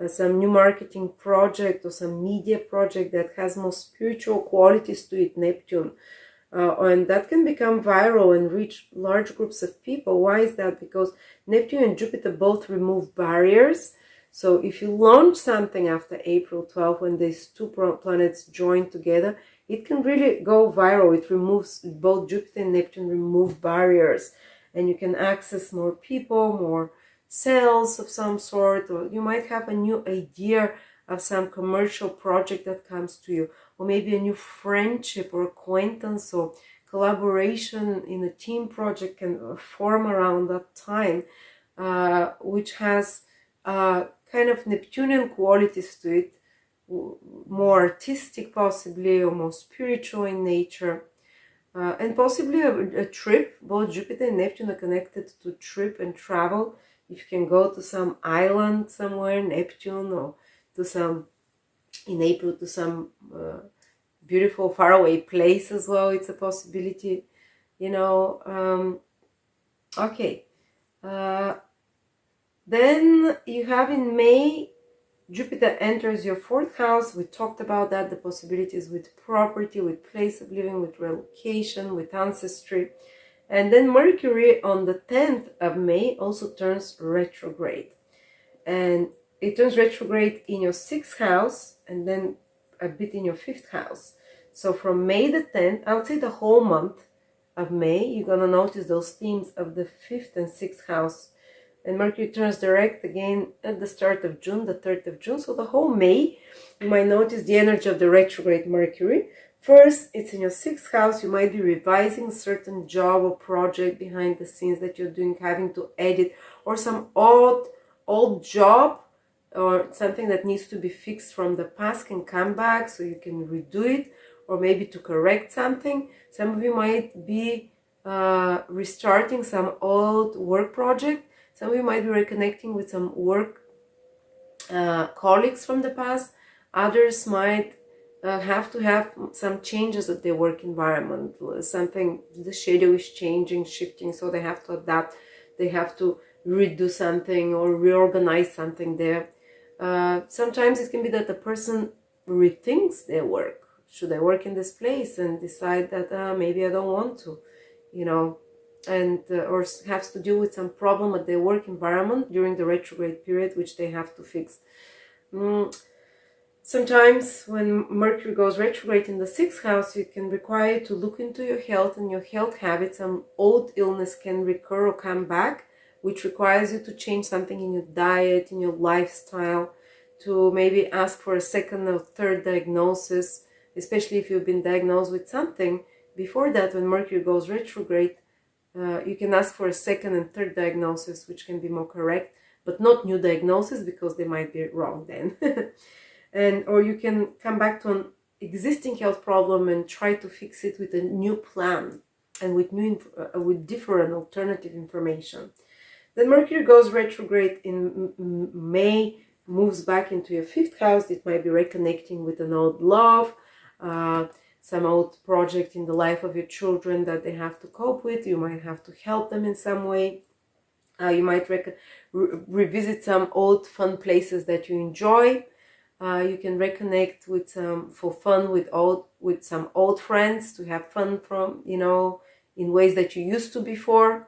some new marketing project or some media project that has more spiritual qualities to it, Neptune. And that can become viral and reach large groups of people. Why is that? Because Neptune and Jupiter both remove barriers. So if you launch something after April 12, when these 2 planets join together, it can really go viral. It removes, both Jupiter and Neptune remove barriers, and you can access more people, more sales of some sort, or you might have a new idea of some commercial project that comes to you, or maybe a new friendship or acquaintance or collaboration in a team project can form around that time, which has kind of Neptunian qualities to it, more artistic possibly, or more spiritual in nature. And possibly a trip. Both Jupiter and Neptune are connected to trip and travel. If you can go to some island somewhere, Neptune, or to some, in April, to some beautiful faraway place as well, it's a possibility, you know. Okay. Then you have in May, Jupiter enters your 4th house. We talked about that, the possibilities with property, with place of living, with relocation, with ancestry. And then Mercury on the 10th of May also turns retrograde. And it turns retrograde in your 6th house, and then a bit in your 5th house. So from May the 10th, I would say the whole month of May, you're going to notice those themes of the 5th and 6th house. And Mercury turns direct again at the start of June, the 3rd of June. So the whole May, you might notice the energy of the retrograde Mercury. First, it's in your 6th house. You might be revising a certain job or project behind the scenes that you're doing, having to edit, or some old job or something that needs to be fixed from the past can come back so you can redo it, or maybe to correct something. Some of you might be restarting some old work project. Some of you might be reconnecting with some work colleagues from the past. Others might have to have some changes at their work environment. Something, the schedule is changing, shifting, so they have to adapt. They have to redo something or reorganize something there. Sometimes it can be that the person rethinks their work. Should I work in this place? And decide that maybe I don't want to, you know, and or has to deal with some problem at their work environment during the retrograde period, which they have to fix. Sometimes when Mercury goes retrograde in the 6th house, it can require you to look into your health and your health habits. Some old illness can recur or come back, which requires you to change something in your diet, in your lifestyle, to maybe ask for a second or third diagnosis, especially if you've been diagnosed with something. Before that, when Mercury goes retrograde, you can ask for a second and third diagnosis, which can be more correct, but not new diagnosis because they might be wrong then. Or you can come back to an existing health problem and try to fix it with a new plan and with different alternative information. Then Mercury goes retrograde in May, moves back into your 5th house. It might be reconnecting with an old love, some old project in the life of your children that they have to cope with. You might have to help them in some way. You might revisit some old fun places that you enjoy. You can reconnect with for fun with some old friends to have fun from, in ways that you used to before.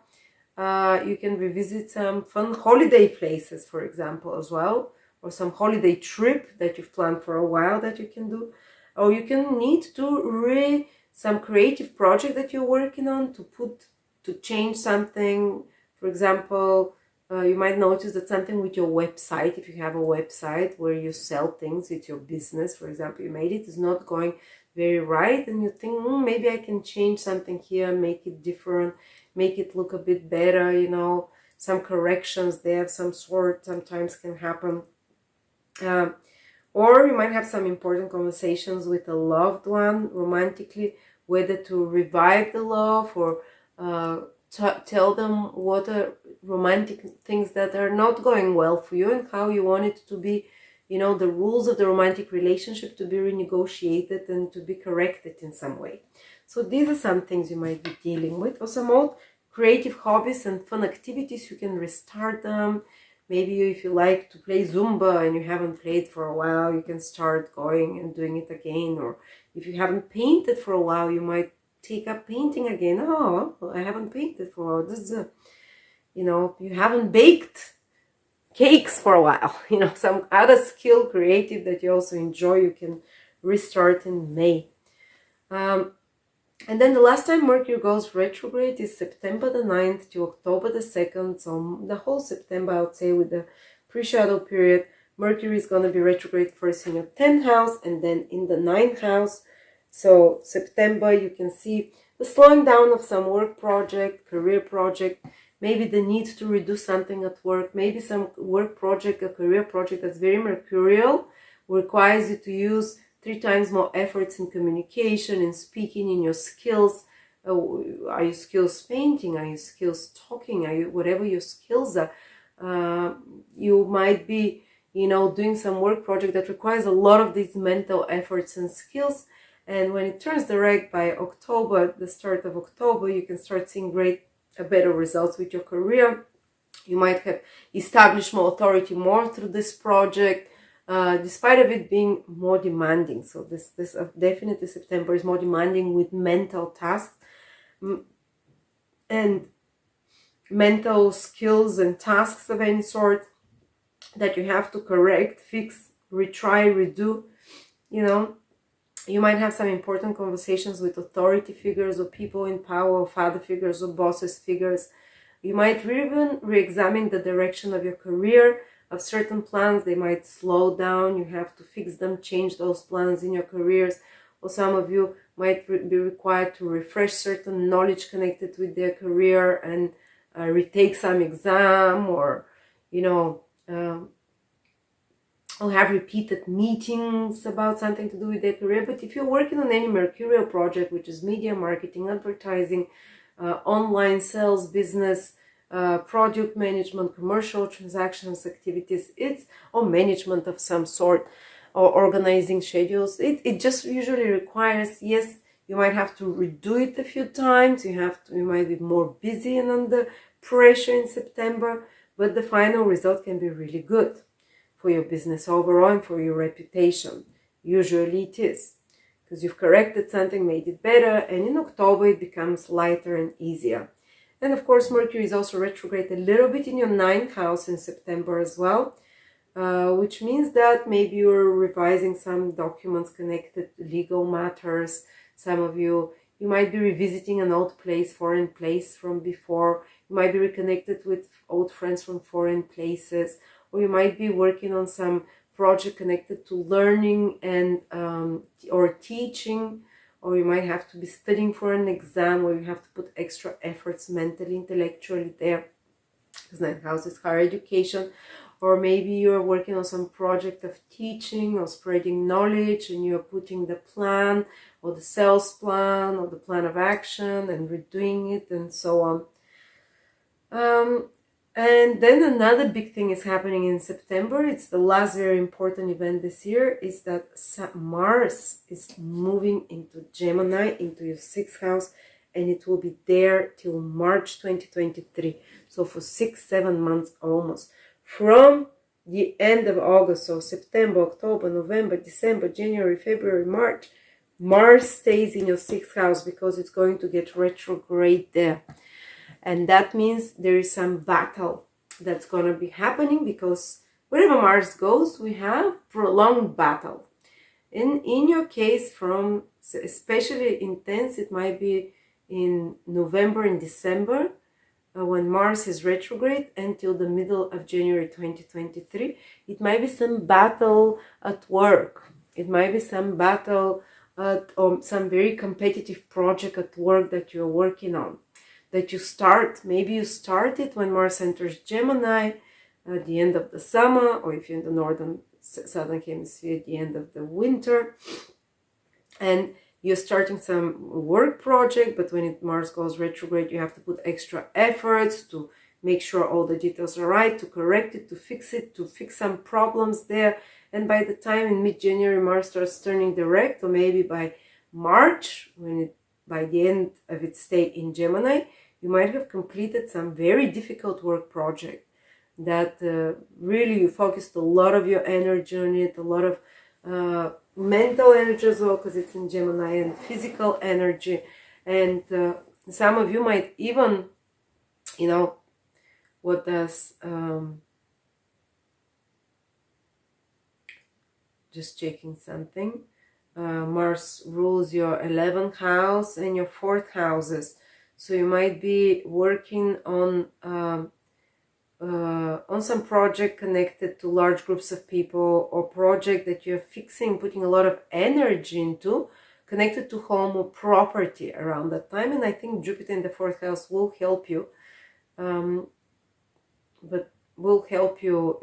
You can revisit some fun holiday places, for example, as well, or some holiday trip that you've planned for a while that you can do. Or you can need to some creative project that you're working on to change something. For example, you might notice that something with your website, if you have a website where you sell things, it's your business, for example, you made it, is not going very right, and you think, maybe I can change something here, make it different, make it look a bit better, some corrections there of some sort sometimes can happen. Or you might have some important conversations with a loved one romantically, whether to revive the love or tell them what are romantic things that are not going well for you and how you want it to be, the rules of the romantic relationship to be renegotiated and to be corrected in some way. So these are some things you might be dealing with, or some old creative hobbies and fun activities. You can restart them. Maybe if you like to play Zumba and you haven't played for a while, you can start going and doing it again. Or if you haven't painted for a while, you might take up painting again. Oh, I haven't painted for a while. This is you haven't baked cakes for a while. Some other skill, creative, that you also enjoy, you can restart in May. And then the last time Mercury goes retrograde is September the 9th to October the 2nd. So the whole September, I would say, with the pre-shadow period, Mercury is going to be retrograde first in your 10th house and then in the 9th house. So September, you can see the slowing down of some work project, career project, maybe the need to redo something at work, maybe some work project, a career project that's very mercurial, requires you to use 3 times more efforts in communication, in speaking, in your skills. Are your skills painting? Are your skills talking? Are you, whatever your skills are, you might be, doing some work project that requires a lot of these mental efforts and skills. And when it turns direct by October, the start of October, you can start seeing better results with your career. You might have established more authority more through this project. Despite of it being more demanding. So this definitely September is more demanding with mental tasks and mental skills and tasks of any sort that you have to correct, fix, retry, redo. You might have some important conversations with authority figures or people in power, or father figures or bosses figures. You might even re-examine the direction of your career, of certain plans. They might slow down. You have to fix them, change those plans in your careers. Or some of you might be required to refresh certain knowledge connected with their career and retake some exam, or, you know, or have repeated meetings about something to do with their career. But if you're working on any mercurial project, which is media marketing, advertising, online sales, business, product management, commercial transactions activities, or management of some sort, or organizing schedules, it just usually requires, yes, you might have to redo it a few times. You might be more busy and under pressure in September, but the final result can be really good for your business overall and for your reputation. Usually it is, because you've corrected something, made it better, and in October it becomes lighter and easier. And of course, Mercury is also retrograde a little bit in your 9th house in September as well, which means that maybe you're revising some documents connected to legal matters. Some of you might be revisiting an old place, foreign place from before. You might be reconnected with old friends from foreign places, or you might be working on some project connected to learning and or teaching, or you might have to be studying for an exam where you have to put extra efforts mentally, intellectually there, because 9th house is higher education. Or maybe you're working on some project of teaching or spreading knowledge, and you're putting the plan or the sales plan or the plan of action and redoing it and so on. And then another big thing is happening in September. It's the last very important event this year, is that Mars is moving into Gemini, into your 6th house, and it will be there till March 2023. So for 6-7 months almost. From the end of August, so September, October, November, December, January, February, March, Mars stays in your 6th house because it's going to get retrograde there. And that means there is some battle that's going to be happening, because wherever Mars goes, we have prolonged battle. In your case, from especially intense, it might be in November and December, when Mars is retrograde, until the middle of January 2023. It might be some battle at work. It might be some battle or some very competitive project at work that you're working on, that you start. Maybe you start it when Mars enters Gemini at the end of the summer, or if you're in the southern hemisphere, at the end of the winter, and you're starting some work project. But when Mars goes retrograde, you have to put extra efforts to make sure all the details are right, to correct it, to fix some problems there. And by the time in mid-January Mars starts turning direct, or maybe by March, by the end of its stay in Gemini, you might have completed some very difficult work project that really you focused a lot of your energy on it, a lot of mental energy as well, because it's in Gemini, and physical energy. And some of you might even, what does, just checking something. Mars rules your 11th house and your 4th houses. So you might be working on some project connected to large groups of people, or project that you're fixing, putting a lot of energy into, connected to home or property around that time. And I think Jupiter in the 4th house will help you, but will help you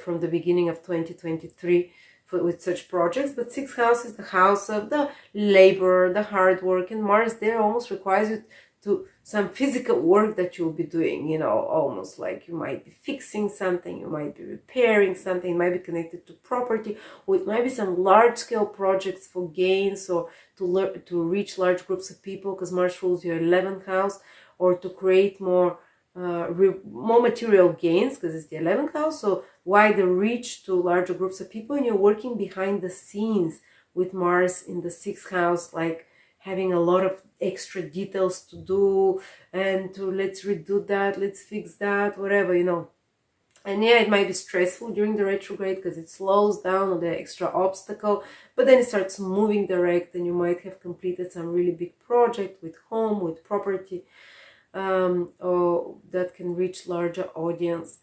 from the beginning of 2023 with such projects. But 6th house is the house of the labor, the hard work, and Mars there almost requires you to some physical work that you'll be doing, almost like you might be fixing something, you might be repairing something, it might be connected to property, or it might be some large-scale projects for gains, or to reach large groups of people, because Mars rules your 11th house, or to create more material gains, because it's the 11th house, so wider reach to larger groups of people, and you're working behind the scenes with Mars in the 6th house, like having a lot of extra details to do, and to let's redo that, let's fix that, whatever, And yeah, it might be stressful during the retrograde because it slows down on the extra obstacle, but then it starts moving direct and you might have completed some really big project with home, with property, or that can reach larger audience.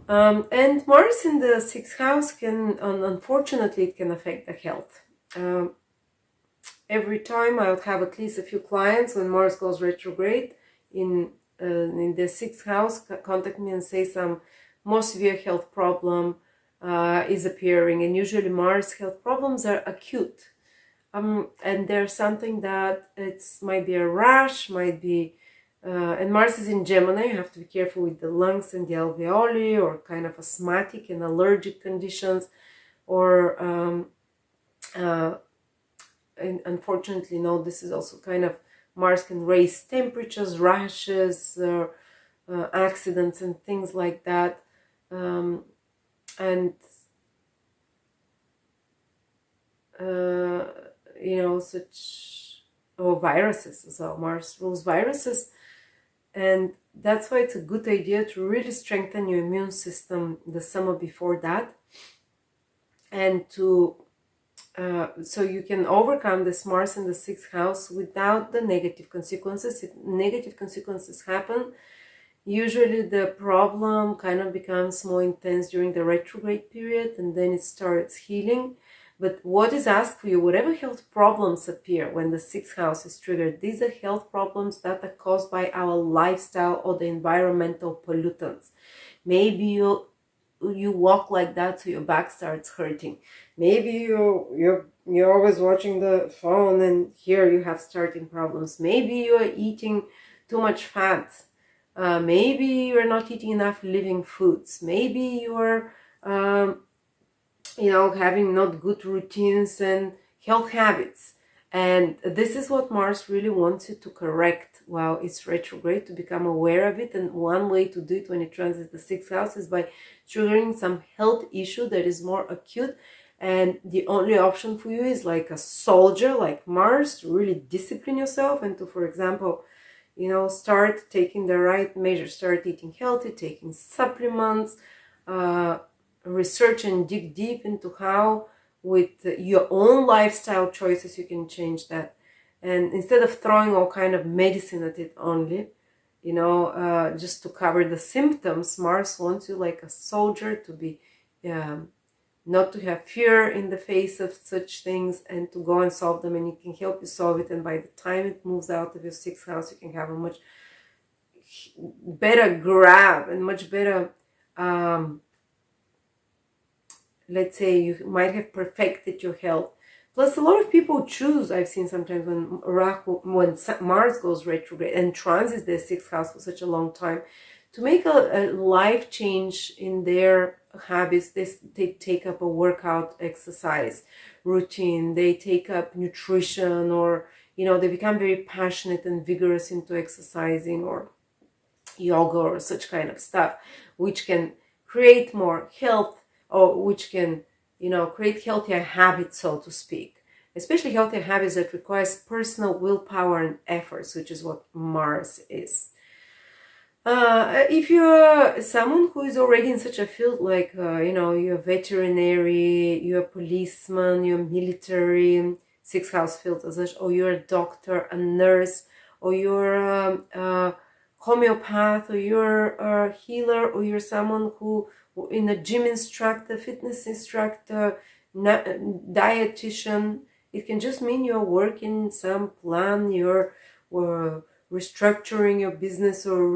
And Mars in the sixth house can, unfortunately, it can affect the health. Every time I would have at least a few clients when Mars goes retrograde in the sixth house contact me and say some more severe health problem is appearing, and usually Mars health problems are acute. And there's something that might be a rash, might be, and Mars is in Gemini. You have to be careful with the lungs and the alveoli, or kind of asthmatic and allergic conditions, or and unfortunately, no, this is also kind of, Mars can raise temperatures, rashes, accidents, and things like that. And you know, such, or viruses as well. Mars rules viruses, and that's why it's a good idea to really strengthen your immune system the summer before that, and to so you can overcome this Mars in the sixth house without the negative consequences. If negative consequences happen, usually the problem kind of becomes more intense during the retrograde period, and then it starts healing. But what is asked for you, whatever health problems appear when the sixth house is triggered, these are health problems that are caused by our lifestyle or the environmental pollutants. Maybe you walk like that so your back starts hurting. Maybe you're always watching the phone and here you have starting problems. Maybe you're eating too much fat. Maybe you're not eating enough living foods. Maybe you're having not good routines and health habits. And this is what Mars really wants you to correct while it's retrograde, to become aware of it. And one way to do it when it transits the sixth house is by triggering some health issue that is more acute. And the only option for you is like a soldier, like Mars, to really discipline yourself and to, for example, start taking the right measures, start eating healthy, taking supplements, research and dig deep into how with your own lifestyle choices you can change that. And instead of throwing all kind of medicine at it only, just to cover the symptoms, Mars wants you like a soldier to be not to have fear in the face of such things and to go and solve them, and it can help you solve it. And by the time it moves out of your sixth house, you can have a much better grab and much better let's say you might have perfected your health. Plus, a lot of people choose, I've seen sometimes when Mars goes retrograde and transits their sixth house for such a long time, to make a life change in their habits. They take up a workout exercise routine, they take up nutrition, or they become very passionate and vigorous into exercising or yoga or such kind of stuff, which can create more health, or which can create healthier habits, so to speak, especially healthier habits that requires personal willpower and efforts, which is what Mars is. If you're someone who is already in such a field, like you're veterinary, you're a policeman, you're military, sixth house field as such, or you're a doctor, a nurse, or you're a homeopath, or you're a healer, or you're someone who in a gym instructor, fitness instructor, dietitian. It can just mean you're working some plan, you're restructuring your business or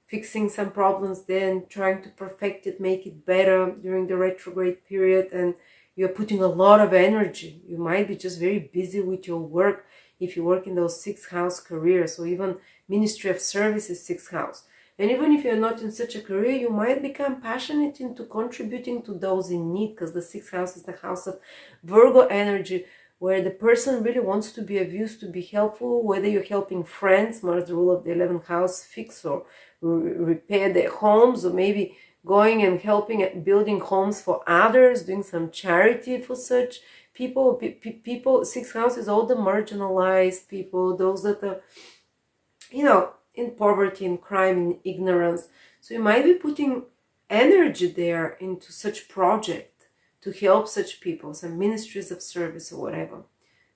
fixing some problems there and trying to perfect it, make it better during the retrograde period, and you're putting a lot of energy. You might be just very busy with your work if you work in those sixth house careers, or even Ministry of Services sixth house. And even if you're not in such a career, you might become passionate into contributing to those in need, because the sixth house is the house of Virgo energy, where the person really wants to be of use, to be helpful, whether you're helping friends, Mars, the rule of the 11th house, fix or repair their homes, or maybe going and helping at building homes for others, doing some charity for such people. People, sixth house is all the marginalized people, those that are, in poverty, in crime, in ignorance. So you might be putting energy there into such project to help such people, some ministries of service or whatever.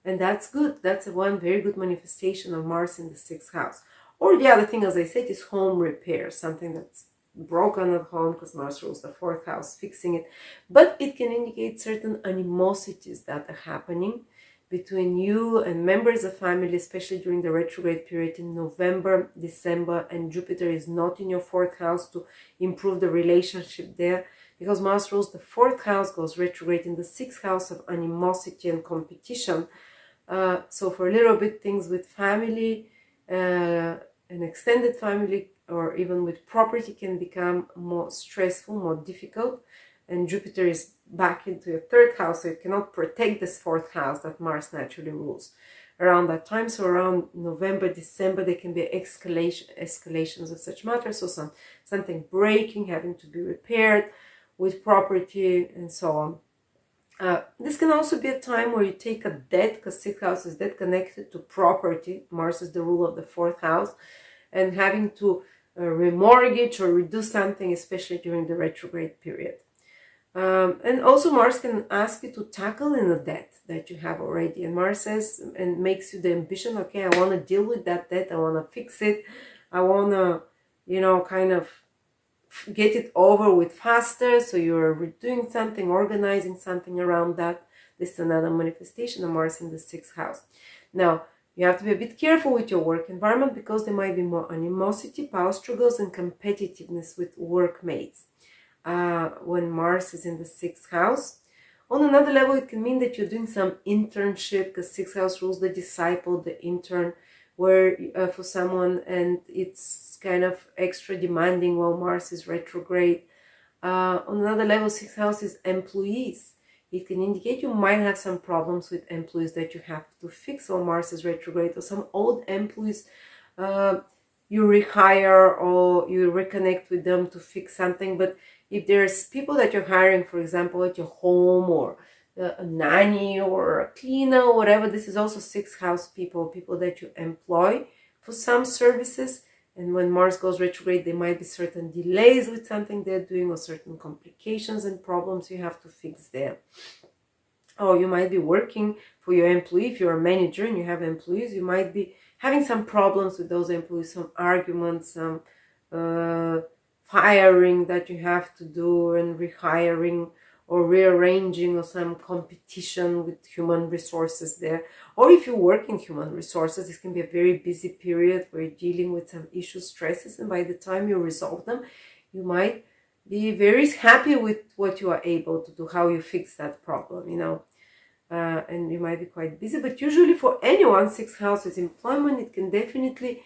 And that's good. That's one very good manifestation of Mars in the 6th house. Or the other thing, as I said, is home repair, something that's broken at home, because Mars rules the 4th house, fixing it. But it can indicate certain animosities that are happening between you and members of family, especially during the retrograde period in November, December, and Jupiter is not in your 4th house to improve the relationship there, because Mars rules the 4th house, goes retrograde in the 6th house of animosity and competition. So for a little bit, things with family, an extended family, or even with property can become more stressful, more difficult. And Jupiter is back into your 3rd house, so you cannot protect this 4th house that Mars naturally rules around that time. So around November, December, there can be escalations of such matters. So something breaking, having to be repaired with property and so on. This can also be a time where you take a debt, because 6th house is debt connected to property. Mars is the rule of the 4th house, and having to remortgage or redo something, especially during the retrograde period. And also Mars can ask you to tackle in a debt that you have already. And Mars says, and makes you the ambition, okay, I want to deal with that debt. I want to fix it. I want to, kind of get it over with faster. So you're redoing something, organizing something around that. This is another manifestation of Mars in the 6th house. Now, you have to be a bit careful with your work environment, because there might be more animosity, power struggles, and competitiveness with workmates when Mars is in the 6th house. On another level, it can mean that you're doing some internship, because 6th house rules the disciple, the intern, where for someone, and it's kind of extra demanding while Mars is retrograde. On another level, 6th house is employees. It can indicate you might have some problems with employees that you have to fix while Mars is retrograde, or some old employees you rehire or you reconnect with them to fix something. But if there's people that you're hiring, for example, at your home, or a nanny or a cleaner or whatever, this is also 6th house people that you employ for some services. And when Mars goes retrograde, there might be certain delays with something they're doing, or certain complications and problems you have to fix there. Or you might be working for your employee. If you're a manager and you have employees, you might be having some problems with those employees, some arguments, some firing that you have to do, and rehiring or rearranging, or some competition with human resources there. Or if you work in human resources, this can be a very busy period where you're dealing with some issues, stresses, and by the time you resolve them, you might be very happy with what you are able to do, how you fix that problem, and you might be quite busy. But usually for anyone, 6th house is employment. It can definitely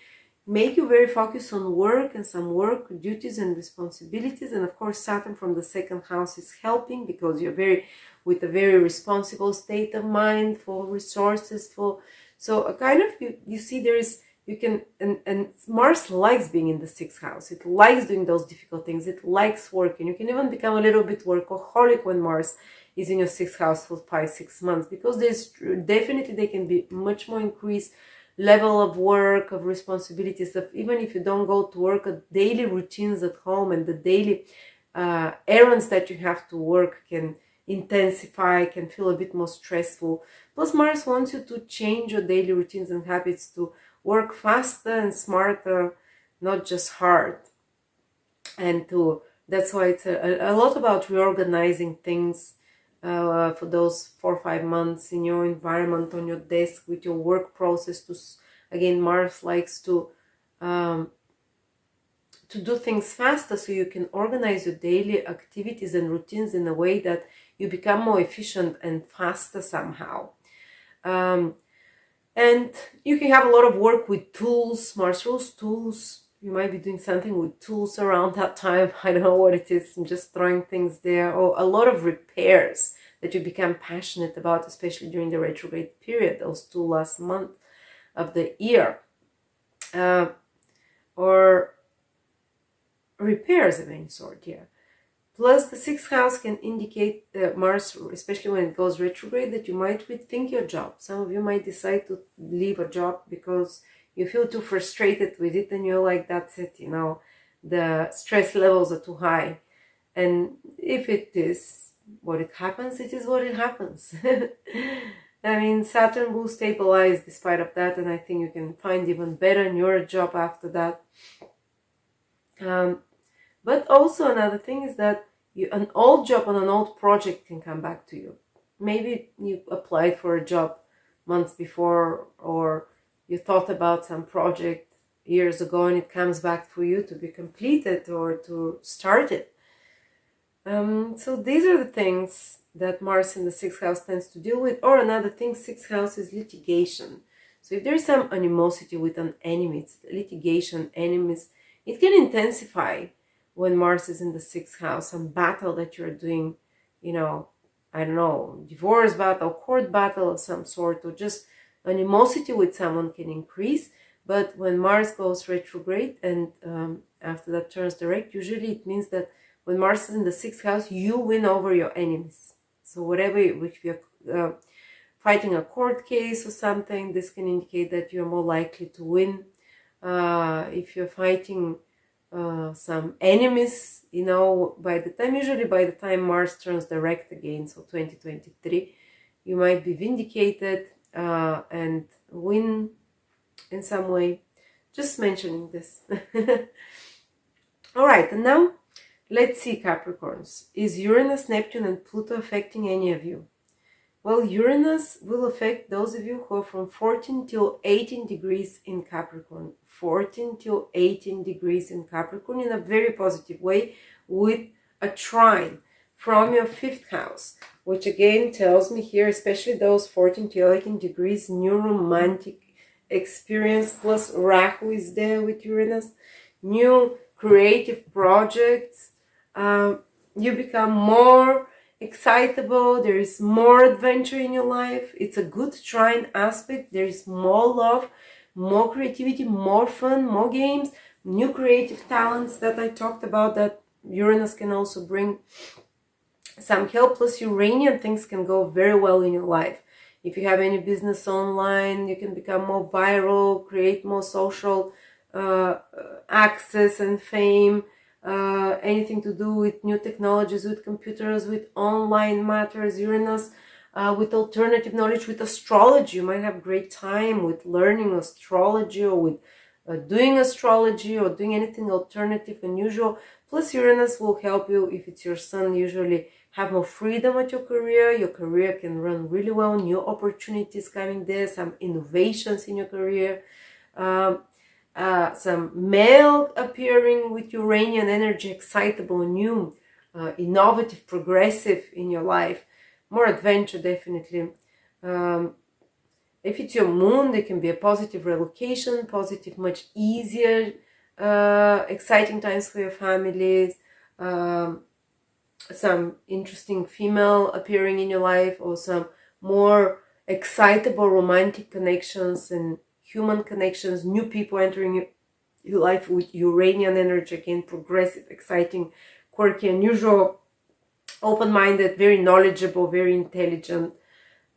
make you very focused on work and some work duties and responsibilities. And of course, Saturn from the 2nd house is helping, because you're with a very responsible state of mind for resources, so a kind of, you see, and Mars likes being in the 6th house. It likes doing those difficult things. It likes working. You can even become a little bit workaholic when Mars is in your 6th house for 5-6 months, because there can be much more increased level of work, of responsibilities, of even if you don't go to work, daily routines at home and the daily errands that you have to work can intensify, can feel a bit more stressful. Plus, Mars wants you to change your daily routines and habits to work faster and smarter, not just hard. And that's why it's a lot about reorganizing things for those 4 or 5 months in your environment, on your desk, with your work process. Again, Mars likes to do things faster, so you can organize your daily activities and routines in a way that you become more efficient and faster somehow. And you can have a lot of work with tools. Mars rules tools. You might be doing something with tools around that time. I don't know what it is. I'm just throwing things there. Or a lot of repairs that you become passionate about, especially during the retrograde period, those 2 last months of the year. Or repairs of any sort, yeah. Plus, the 6th house can indicate Mars, especially when it goes retrograde, that you might rethink your job. Some of you might decide to leave a job because you feel too frustrated with it, and you're like, that's it, the stress levels are too high. And if it is what it happens, it is what it happens. I mean, Saturn will stabilize despite of that, and I think you can find even better in your job after that. But also another thing is that an old job on an old project can come back to you. Maybe you applied for a job months before, or you thought about some project years ago and it comes back for you to be completed or to start it. So these are the things that Mars in the 6th house tends to deal with. Or another thing, 6th house is litigation. So if there's some animosity with an enemy, it's litigation, enemies, it can intensify when Mars is in the 6th house. Some battle that you're doing, you know, I don't know, divorce battle, court battle of some sort, or just animosity with someone can increase. But when Mars goes retrograde and after that turns direct, usually it means that when Mars is in the 6th house, you win over your enemies. So whatever, if you're fighting a court case or something, this can indicate that you're more likely to win. If you're fighting some enemies, you know, usually by the time Mars turns direct again, so 2023, you might be vindicated and win in some way. Just mentioning this. All right, and now let's see, Capricorns. Is Uranus, Neptune, and Pluto affecting any of you? Well, Uranus will affect those of you who are from 14 till 18 degrees in Capricorn. 14 till 18 degrees in Capricorn in a very positive way with a trine from your 5th house, which again tells me here, especially those 14 to 18 degrees, new romantic experience, plus Rahu is there with Uranus, new creative projects. You become more excitable, there is more adventure in your life. It's a good trine aspect. There is more love, more creativity, more fun, more games, new creative talents that I talked about that Uranus can also bring some help. Plus Uranian things can go very well in your life. If you have any business online, you can become more viral, create more social access and fame. Anything to do with new technologies, with computers, with online matters, Uranus, with alternative knowledge, with astrology. You might have great time with learning astrology or with doing astrology or doing anything alternative, unusual. Plus Uranus will help you, if it's your sun, usually have more freedom at your career. Your career can run really well, new opportunities coming there, some innovations in your career. Some male appearing with Uranian energy, excitable, new, innovative, progressive in your life. More adventure, definitely. If it's your moon, there can be a positive relocation, positive, much easier, exciting times for your families. Some interesting female appearing in your life, or some more excitable romantic connections and human connections, new people entering your life with Uranian energy, again, progressive, exciting, quirky, unusual, open-minded, very knowledgeable, very intelligent,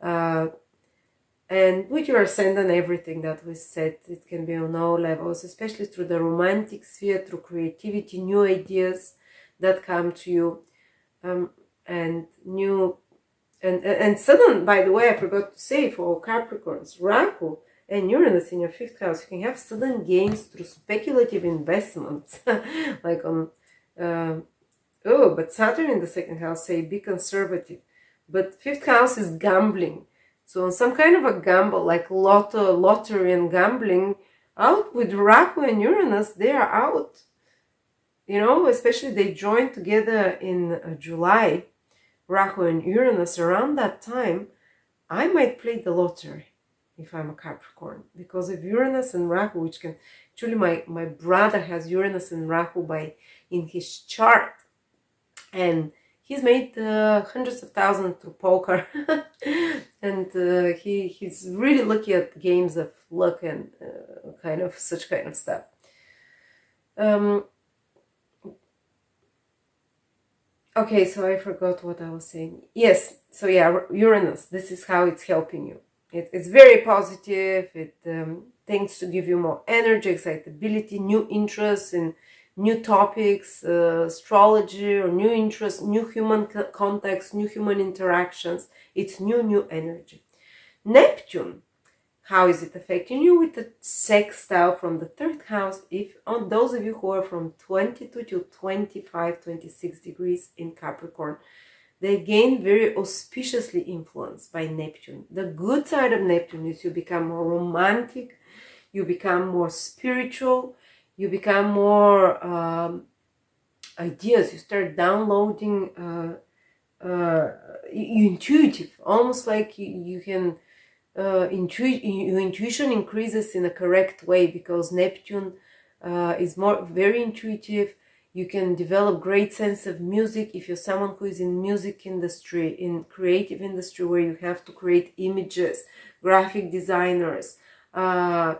and with your ascendant, everything that was said, it can be on all levels, especially through the romantic sphere, through creativity, new ideas that come to you, and new, and sudden, by the way, I forgot to say, for Capricorns, Rahu and Uranus in your 5th house, you can have sudden gains through speculative investments, like on, but Saturn in the 2nd house, say, be conservative. But 5th house is gambling. So on some kind of a gamble, like lottery and gambling, out with Rahu and Uranus, they are out. You know, especially they join together in July, Rahu and Uranus. Around that time, I might play the lottery if I'm a Capricorn, because of Uranus and Rahu, which can, actually my brother has Uranus and Rahu in his chart, and he's made hundreds of thousands through poker, and he's really lucky at games of luck and such kind of stuff. Okay, so I forgot what I was saying. Yes, so yeah, Uranus, this is how it's helping you. It's very positive. It tends to give you more energy, excitability, new interests in new topics, astrology, or new interests, new human contacts, new human interactions. It's new energy. Neptune, how is it affecting you? With the sextile from the third house, if on those of you who are from 22 to 25, 26 degrees in Capricorn, they again very auspiciously influenced by Neptune. The good side of Neptune is you become more romantic, you become more spiritual, you become more ideas, you start downloading intuitive, almost like you can your intuition increases in a correct way, because Neptune is very intuitive. You can develop great sense of music if you're someone who is in music industry, in creative industry, where you have to create images, graphic designers,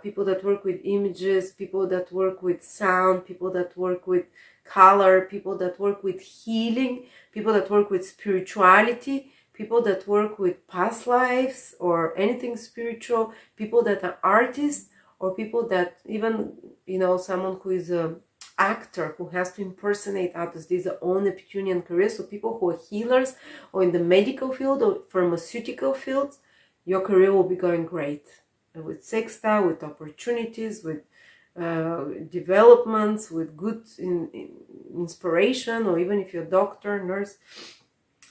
people that work with images, people that work with sound, people that work with color, people that work with healing, people that work with spirituality, people that work with past lives or anything spiritual, people that are artists, or people that even, someone who is a actor who has to impersonate others. These are all Neptunian careers. So people who are healers or in the medical field or pharmaceutical fields, your career will be going great. And with sextile, with opportunities, with developments, with good inspiration, or even if you're a doctor, nurse,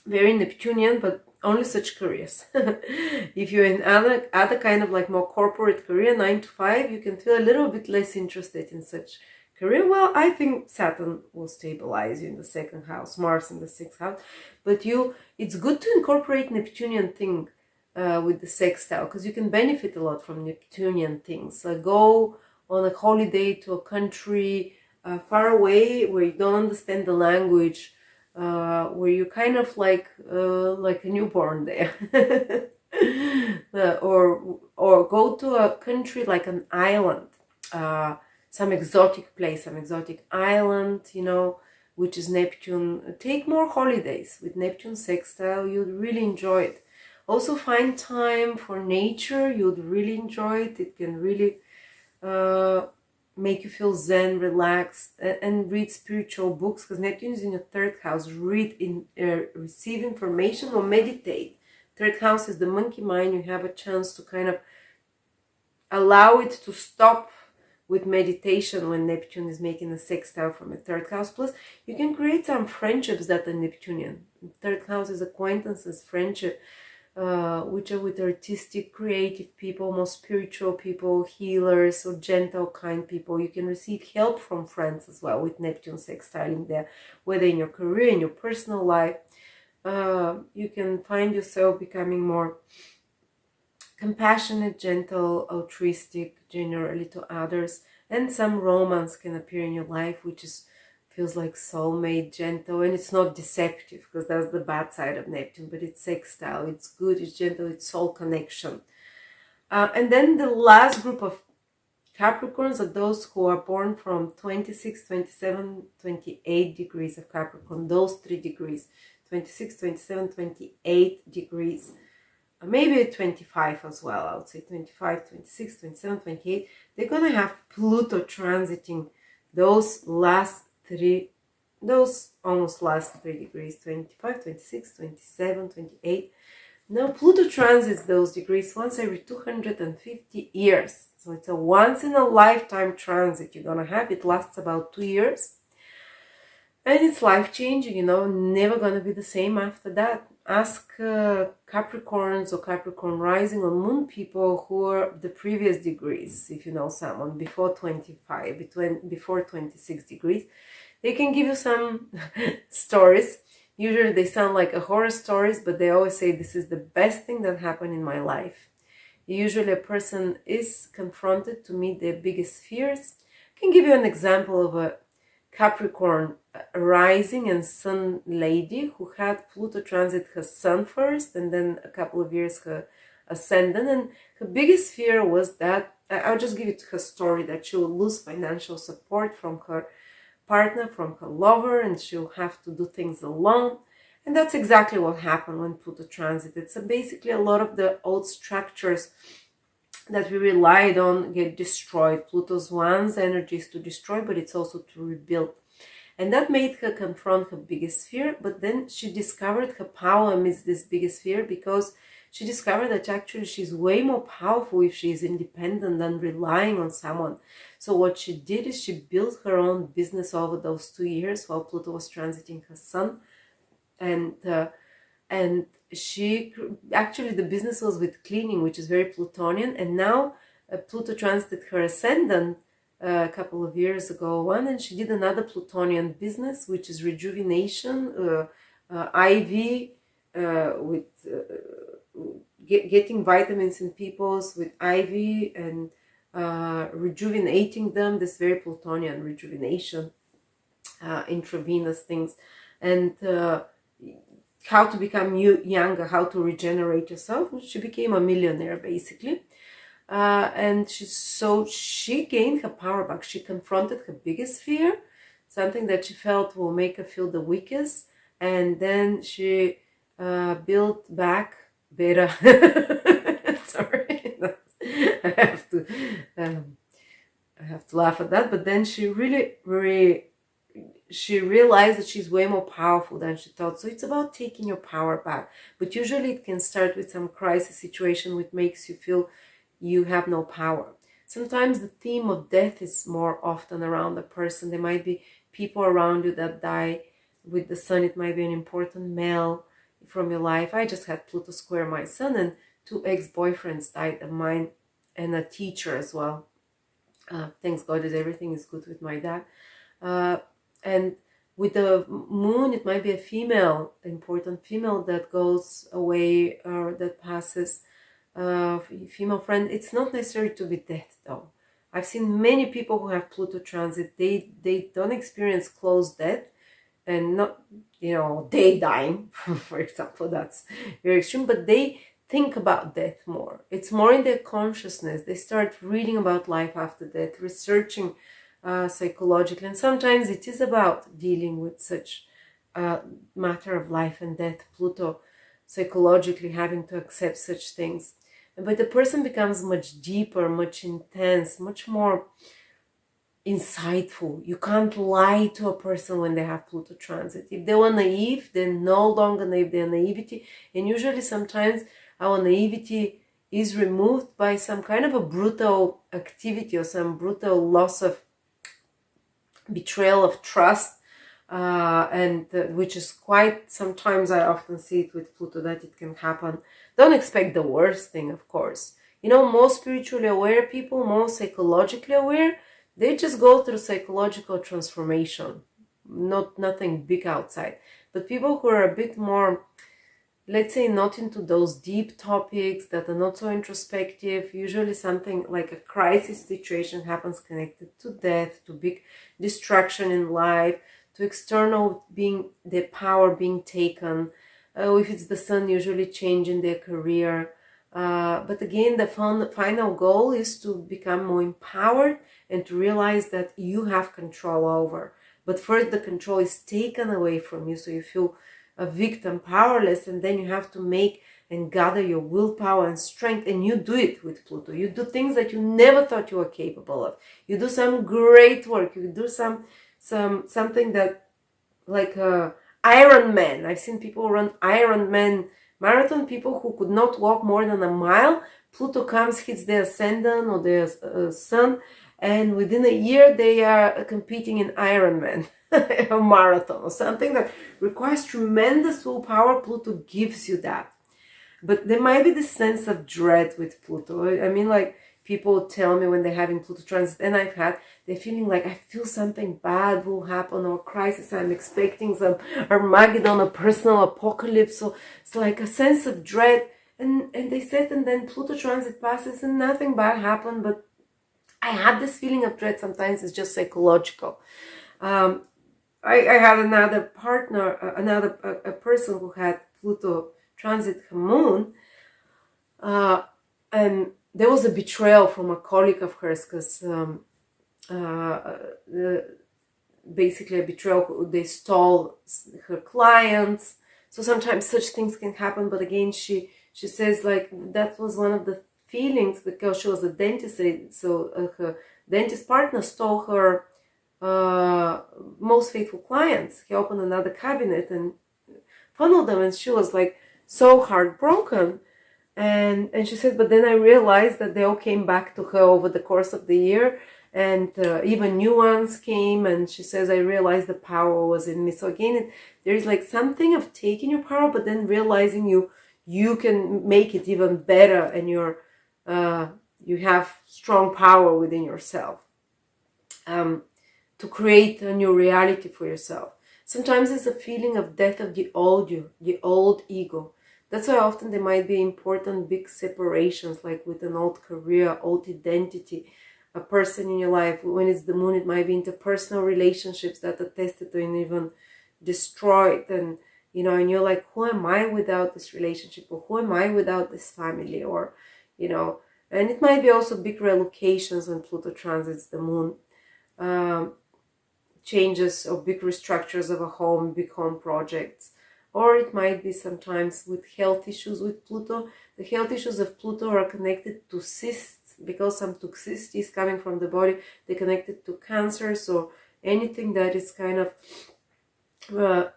very Neptunian, but only such careers. If you're in other kind of like more corporate career, 9 to 5, you can feel a little bit less interested in such career. Well, I think Saturn will stabilize you in the second house, Mars in the sixth house, but it's good to incorporate Neptunian thing with the sextile, because you can benefit a lot from Neptunian things. Go on a holiday to a country far away where you don't understand the language, where you kind of like a newborn there. Or go to a country like an island, some exotic place, some exotic island, which is Neptune. Take more holidays with Neptune sextile. You'd really enjoy it. Also find time for nature. You'd really enjoy it. It can really make you feel zen, relaxed, and read spiritual books, because Neptune is in your third house. Receive information or meditate. Third house is the monkey mind. You have a chance to kind of allow it to stop with meditation when Neptune is making a sextile from a third house. Plus, you can create some friendships that are Neptunian. Third house is acquaintances, friendship, which are with artistic, creative people, more spiritual people, healers, or gentle, kind people. You can receive help from friends as well with Neptune sextiling there, whether in your career, in your personal life. You can find yourself becoming more compassionate, gentle, altruistic, generally to others, and some romance can appear in your life, which feels like soulmate, gentle, and it's not deceptive, because that's the bad side of Neptune, but it's sextile, it's good, it's gentle, it's soul connection. And then the last group of Capricorns are those who are born from 26, 27, 28 degrees of Capricorn, those 3 degrees, 26, 27, 28 degrees. Maybe 25 as well, I would say 25, 26, 27, 28. They're going to have Pluto transiting those almost last 3 degrees, 25, 26, 27, 28. Now Pluto transits those degrees once every 250 years. So it's a once in a lifetime transit you're going to have. It lasts about 2 years. And it's life-changing, never going to be the same after that. Ask Capricorns or Capricorn rising or moon people who are the previous degrees, if you know someone before 25, before 26 degrees. They can give you some stories. Usually they sound like horror stories, but they always say, this is the best thing that happened in my life. Usually a person is confronted to meet their biggest fears. I can give you an example of a Capricorn rising and sun lady who had Pluto transit her sun first, and then a couple of years her ascendant. And her biggest fear was that, I'll just give it her story, that she will lose financial support from her partner, from her lover, and she'll have to do things alone. And that's exactly what happened when Pluto transited. So basically a lot of the old structures that we relied on get destroyed. Pluto's one's energy is to destroy, but it's also to rebuild. And that made her confront her biggest fear, but then she discovered her power amidst this biggest fear, because she discovered that actually she's way more powerful if she is independent than relying on someone. So what she did is she built her own business over those 2 years while Pluto was transiting her sun. And she actually, the business was with cleaning, which is very Plutonian. And now Pluto transited her ascendant a couple of years ago, and she did another Plutonian business, which is rejuvenation, IV, with getting vitamins in people's with IV and rejuvenating them. This very Plutonian rejuvenation, intravenous things, and how to become younger, how to regenerate yourself. She became a millionaire basically. And she gained her power back. She confronted her biggest fear, something that she felt will make her feel the weakest, and then she built back better. Sorry, I have to laugh at that. But then she she realized that she's way more powerful than she thought. So it's about taking your power back. But usually it can start with some crisis situation which makes you feel you have no power. Sometimes the theme of death is more often around the person. There might be people around you that die. With the sun, it might be an important male from your life. I just had Pluto square my sun, and 2 ex-boyfriends died of mine, and a teacher as well. Thanks God that everything is good with my dad. And with the moon, it might be a female, important female that goes away or that passes. Female friend. It's not necessary to be death though. I've seen many people who have Pluto transit, they don't experience close death, and not, they dying, for example. That's very extreme, but they think about death more. It's more in their consciousness. They start reading about life after death, researching psychologically, and sometimes it is about dealing with such matter of life and death. Pluto psychologically having to accept such things. But the person becomes much deeper, much intense, much more insightful. You can't lie to a person when they have Pluto transit. If they were naive, they're no longer naive, they're naivety. And usually sometimes our naivety is removed by some kind of a brutal activity or some brutal loss of betrayal of trust. Which is quite, sometimes I often see it with Pluto that it can happen. Don't expect the worst thing, of course. More spiritually aware people, more psychologically aware, they just go through psychological transformation, nothing big outside. But people who are a bit more, let's say, not into those deep topics, that are not so introspective, usually something like a crisis situation happens connected to death, to big destruction in life, to external being, their power being taken. If it's the sun, usually changing their career. But again, the final goal is to become more empowered and to realize that you have control over. But first, the control is taken away from you, so you feel a victim, powerless, and then you have to make and gather your willpower and strength, and you do it with Pluto. You do things that you never thought you were capable of. You do some great work. You do something that, like Iron Man. I've seen people run Iron Man marathon, people who could not walk more than a mile. Pluto comes, hits their ascendant or their sun, and within a year they are competing in Iron Man, a marathon or something that requires tremendous willpower. Pluto gives you that. But there might be this sense of dread with Pluto. I mean, like, people tell me when they're having Pluto transit, and they're feeling like, I feel something bad will happen, or crisis, I'm expecting some Armageddon, a personal apocalypse. So it's like a sense of dread. And they said, and then Pluto transit passes and nothing bad happened, but I had this feeling of dread. Sometimes it's just psychological. I had another partner, a person who had Pluto transit her moon, and there was a betrayal from a colleague of hers, because basically a betrayal. They stole her clients. So sometimes such things can happen. But again, she says, like, that was one of the feelings because she was a dentist. So her dentist partner stole her most faithful clients. He opened another cabinet and funneled them, and she was like so heartbroken. And she said, but then I realized that they all came back to her over the course of the year, and even new ones came. And she says, I realized the power was in me. So again, there's like something of taking your power, but then realizing you can make it even better, and you have strong power within yourself to create a new reality for yourself. Sometimes it's a feeling of death of the old you, the old ego. That's why often there might be important big separations, like with an old career, old identity, a person in your life. When it's the moon, it might be interpersonal relationships that are tested and even destroyed. And, and you're like, who am I without this relationship? Or who am I without this family? Or, and it might be also big relocations when Pluto transits the moon. Changes or big restructures of a home, big home projects. Or it might be sometimes with health issues with Pluto. The health issues of Pluto are connected to cysts, because some toxicity is coming from the body. They're connected to cancers or anything that is kind of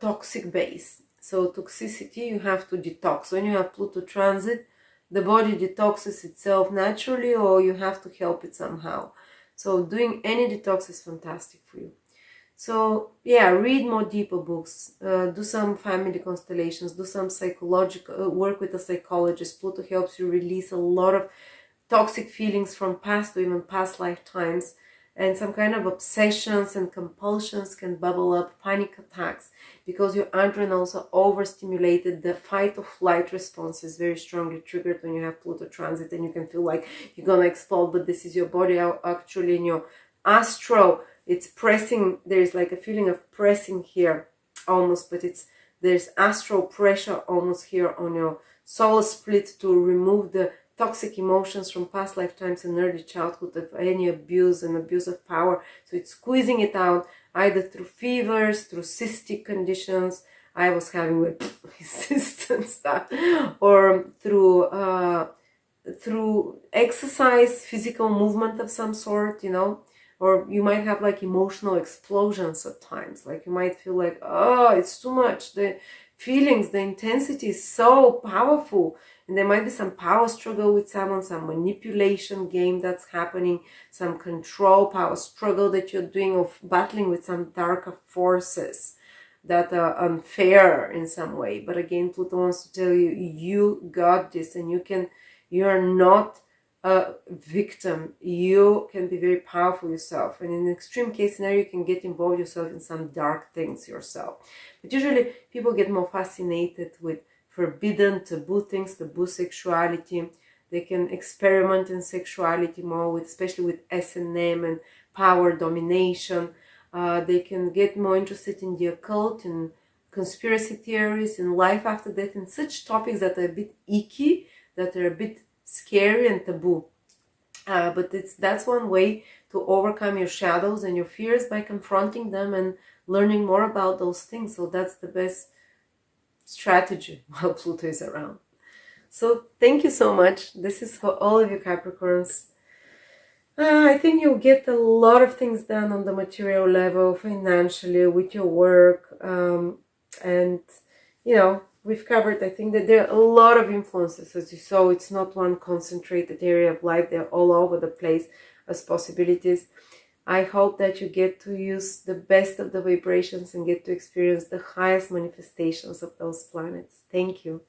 toxic base. So toxicity, you have to detox. When you have Pluto transit, the body detoxes itself naturally, or you have to help it somehow. So doing any detox is fantastic for you. So yeah, read more deeper books, do some family constellations, do some psychological work with a psychologist. Pluto helps you release a lot of toxic feelings from past or even past lifetimes, and some kind of obsessions and compulsions can bubble up, panic attacks, because your androgen also overstimulated. The fight or flight response is very strongly triggered when you have Pluto transit, and you can feel like you're gonna explode, but this is your body actually in your astro. It's pressing, there's like a feeling of pressing here almost, but there's astral pressure almost here on your solar split to remove the toxic emotions from past lifetimes and early childhood of any abuse and abuse of power. So it's squeezing it out either through fevers, through cystic conditions. I was having with cysts and stuff, or through exercise, physical movement of some sort, or you might have like emotional explosions at times. Like you might feel like, oh, it's too much. The feelings, the intensity is so powerful. And there might be some power struggle with someone, some manipulation game that's happening, some control power struggle that you're doing, of battling with some darker forces that are unfair in some way. But again, Pluto wants to tell you, you got this, and you're not a victim. You can be very powerful yourself, and in an extreme case scenario, you can get involved yourself in some dark things yourself. But usually people get more fascinated with forbidden, taboo things, taboo sexuality. They can experiment in sexuality more, especially with S&M and power domination. They can get more interested in the occult and conspiracy theories and life after death, and such topics that are a bit icky, that are a bit scary and taboo. But that's one way to overcome your shadows and your fears, by confronting them and learning more about those things. So that's the best strategy while Pluto is around. So thank you so much. This is for all of you Capricorns. I think you'll get a lot of things done on the material level, financially, with your work, and we've covered, I think, that there are a lot of influences, as you saw. It's not one concentrated area of life. They're all over the place as possibilities. I hope that you get to use the best of the vibrations and get to experience the highest manifestations of those planets. Thank you.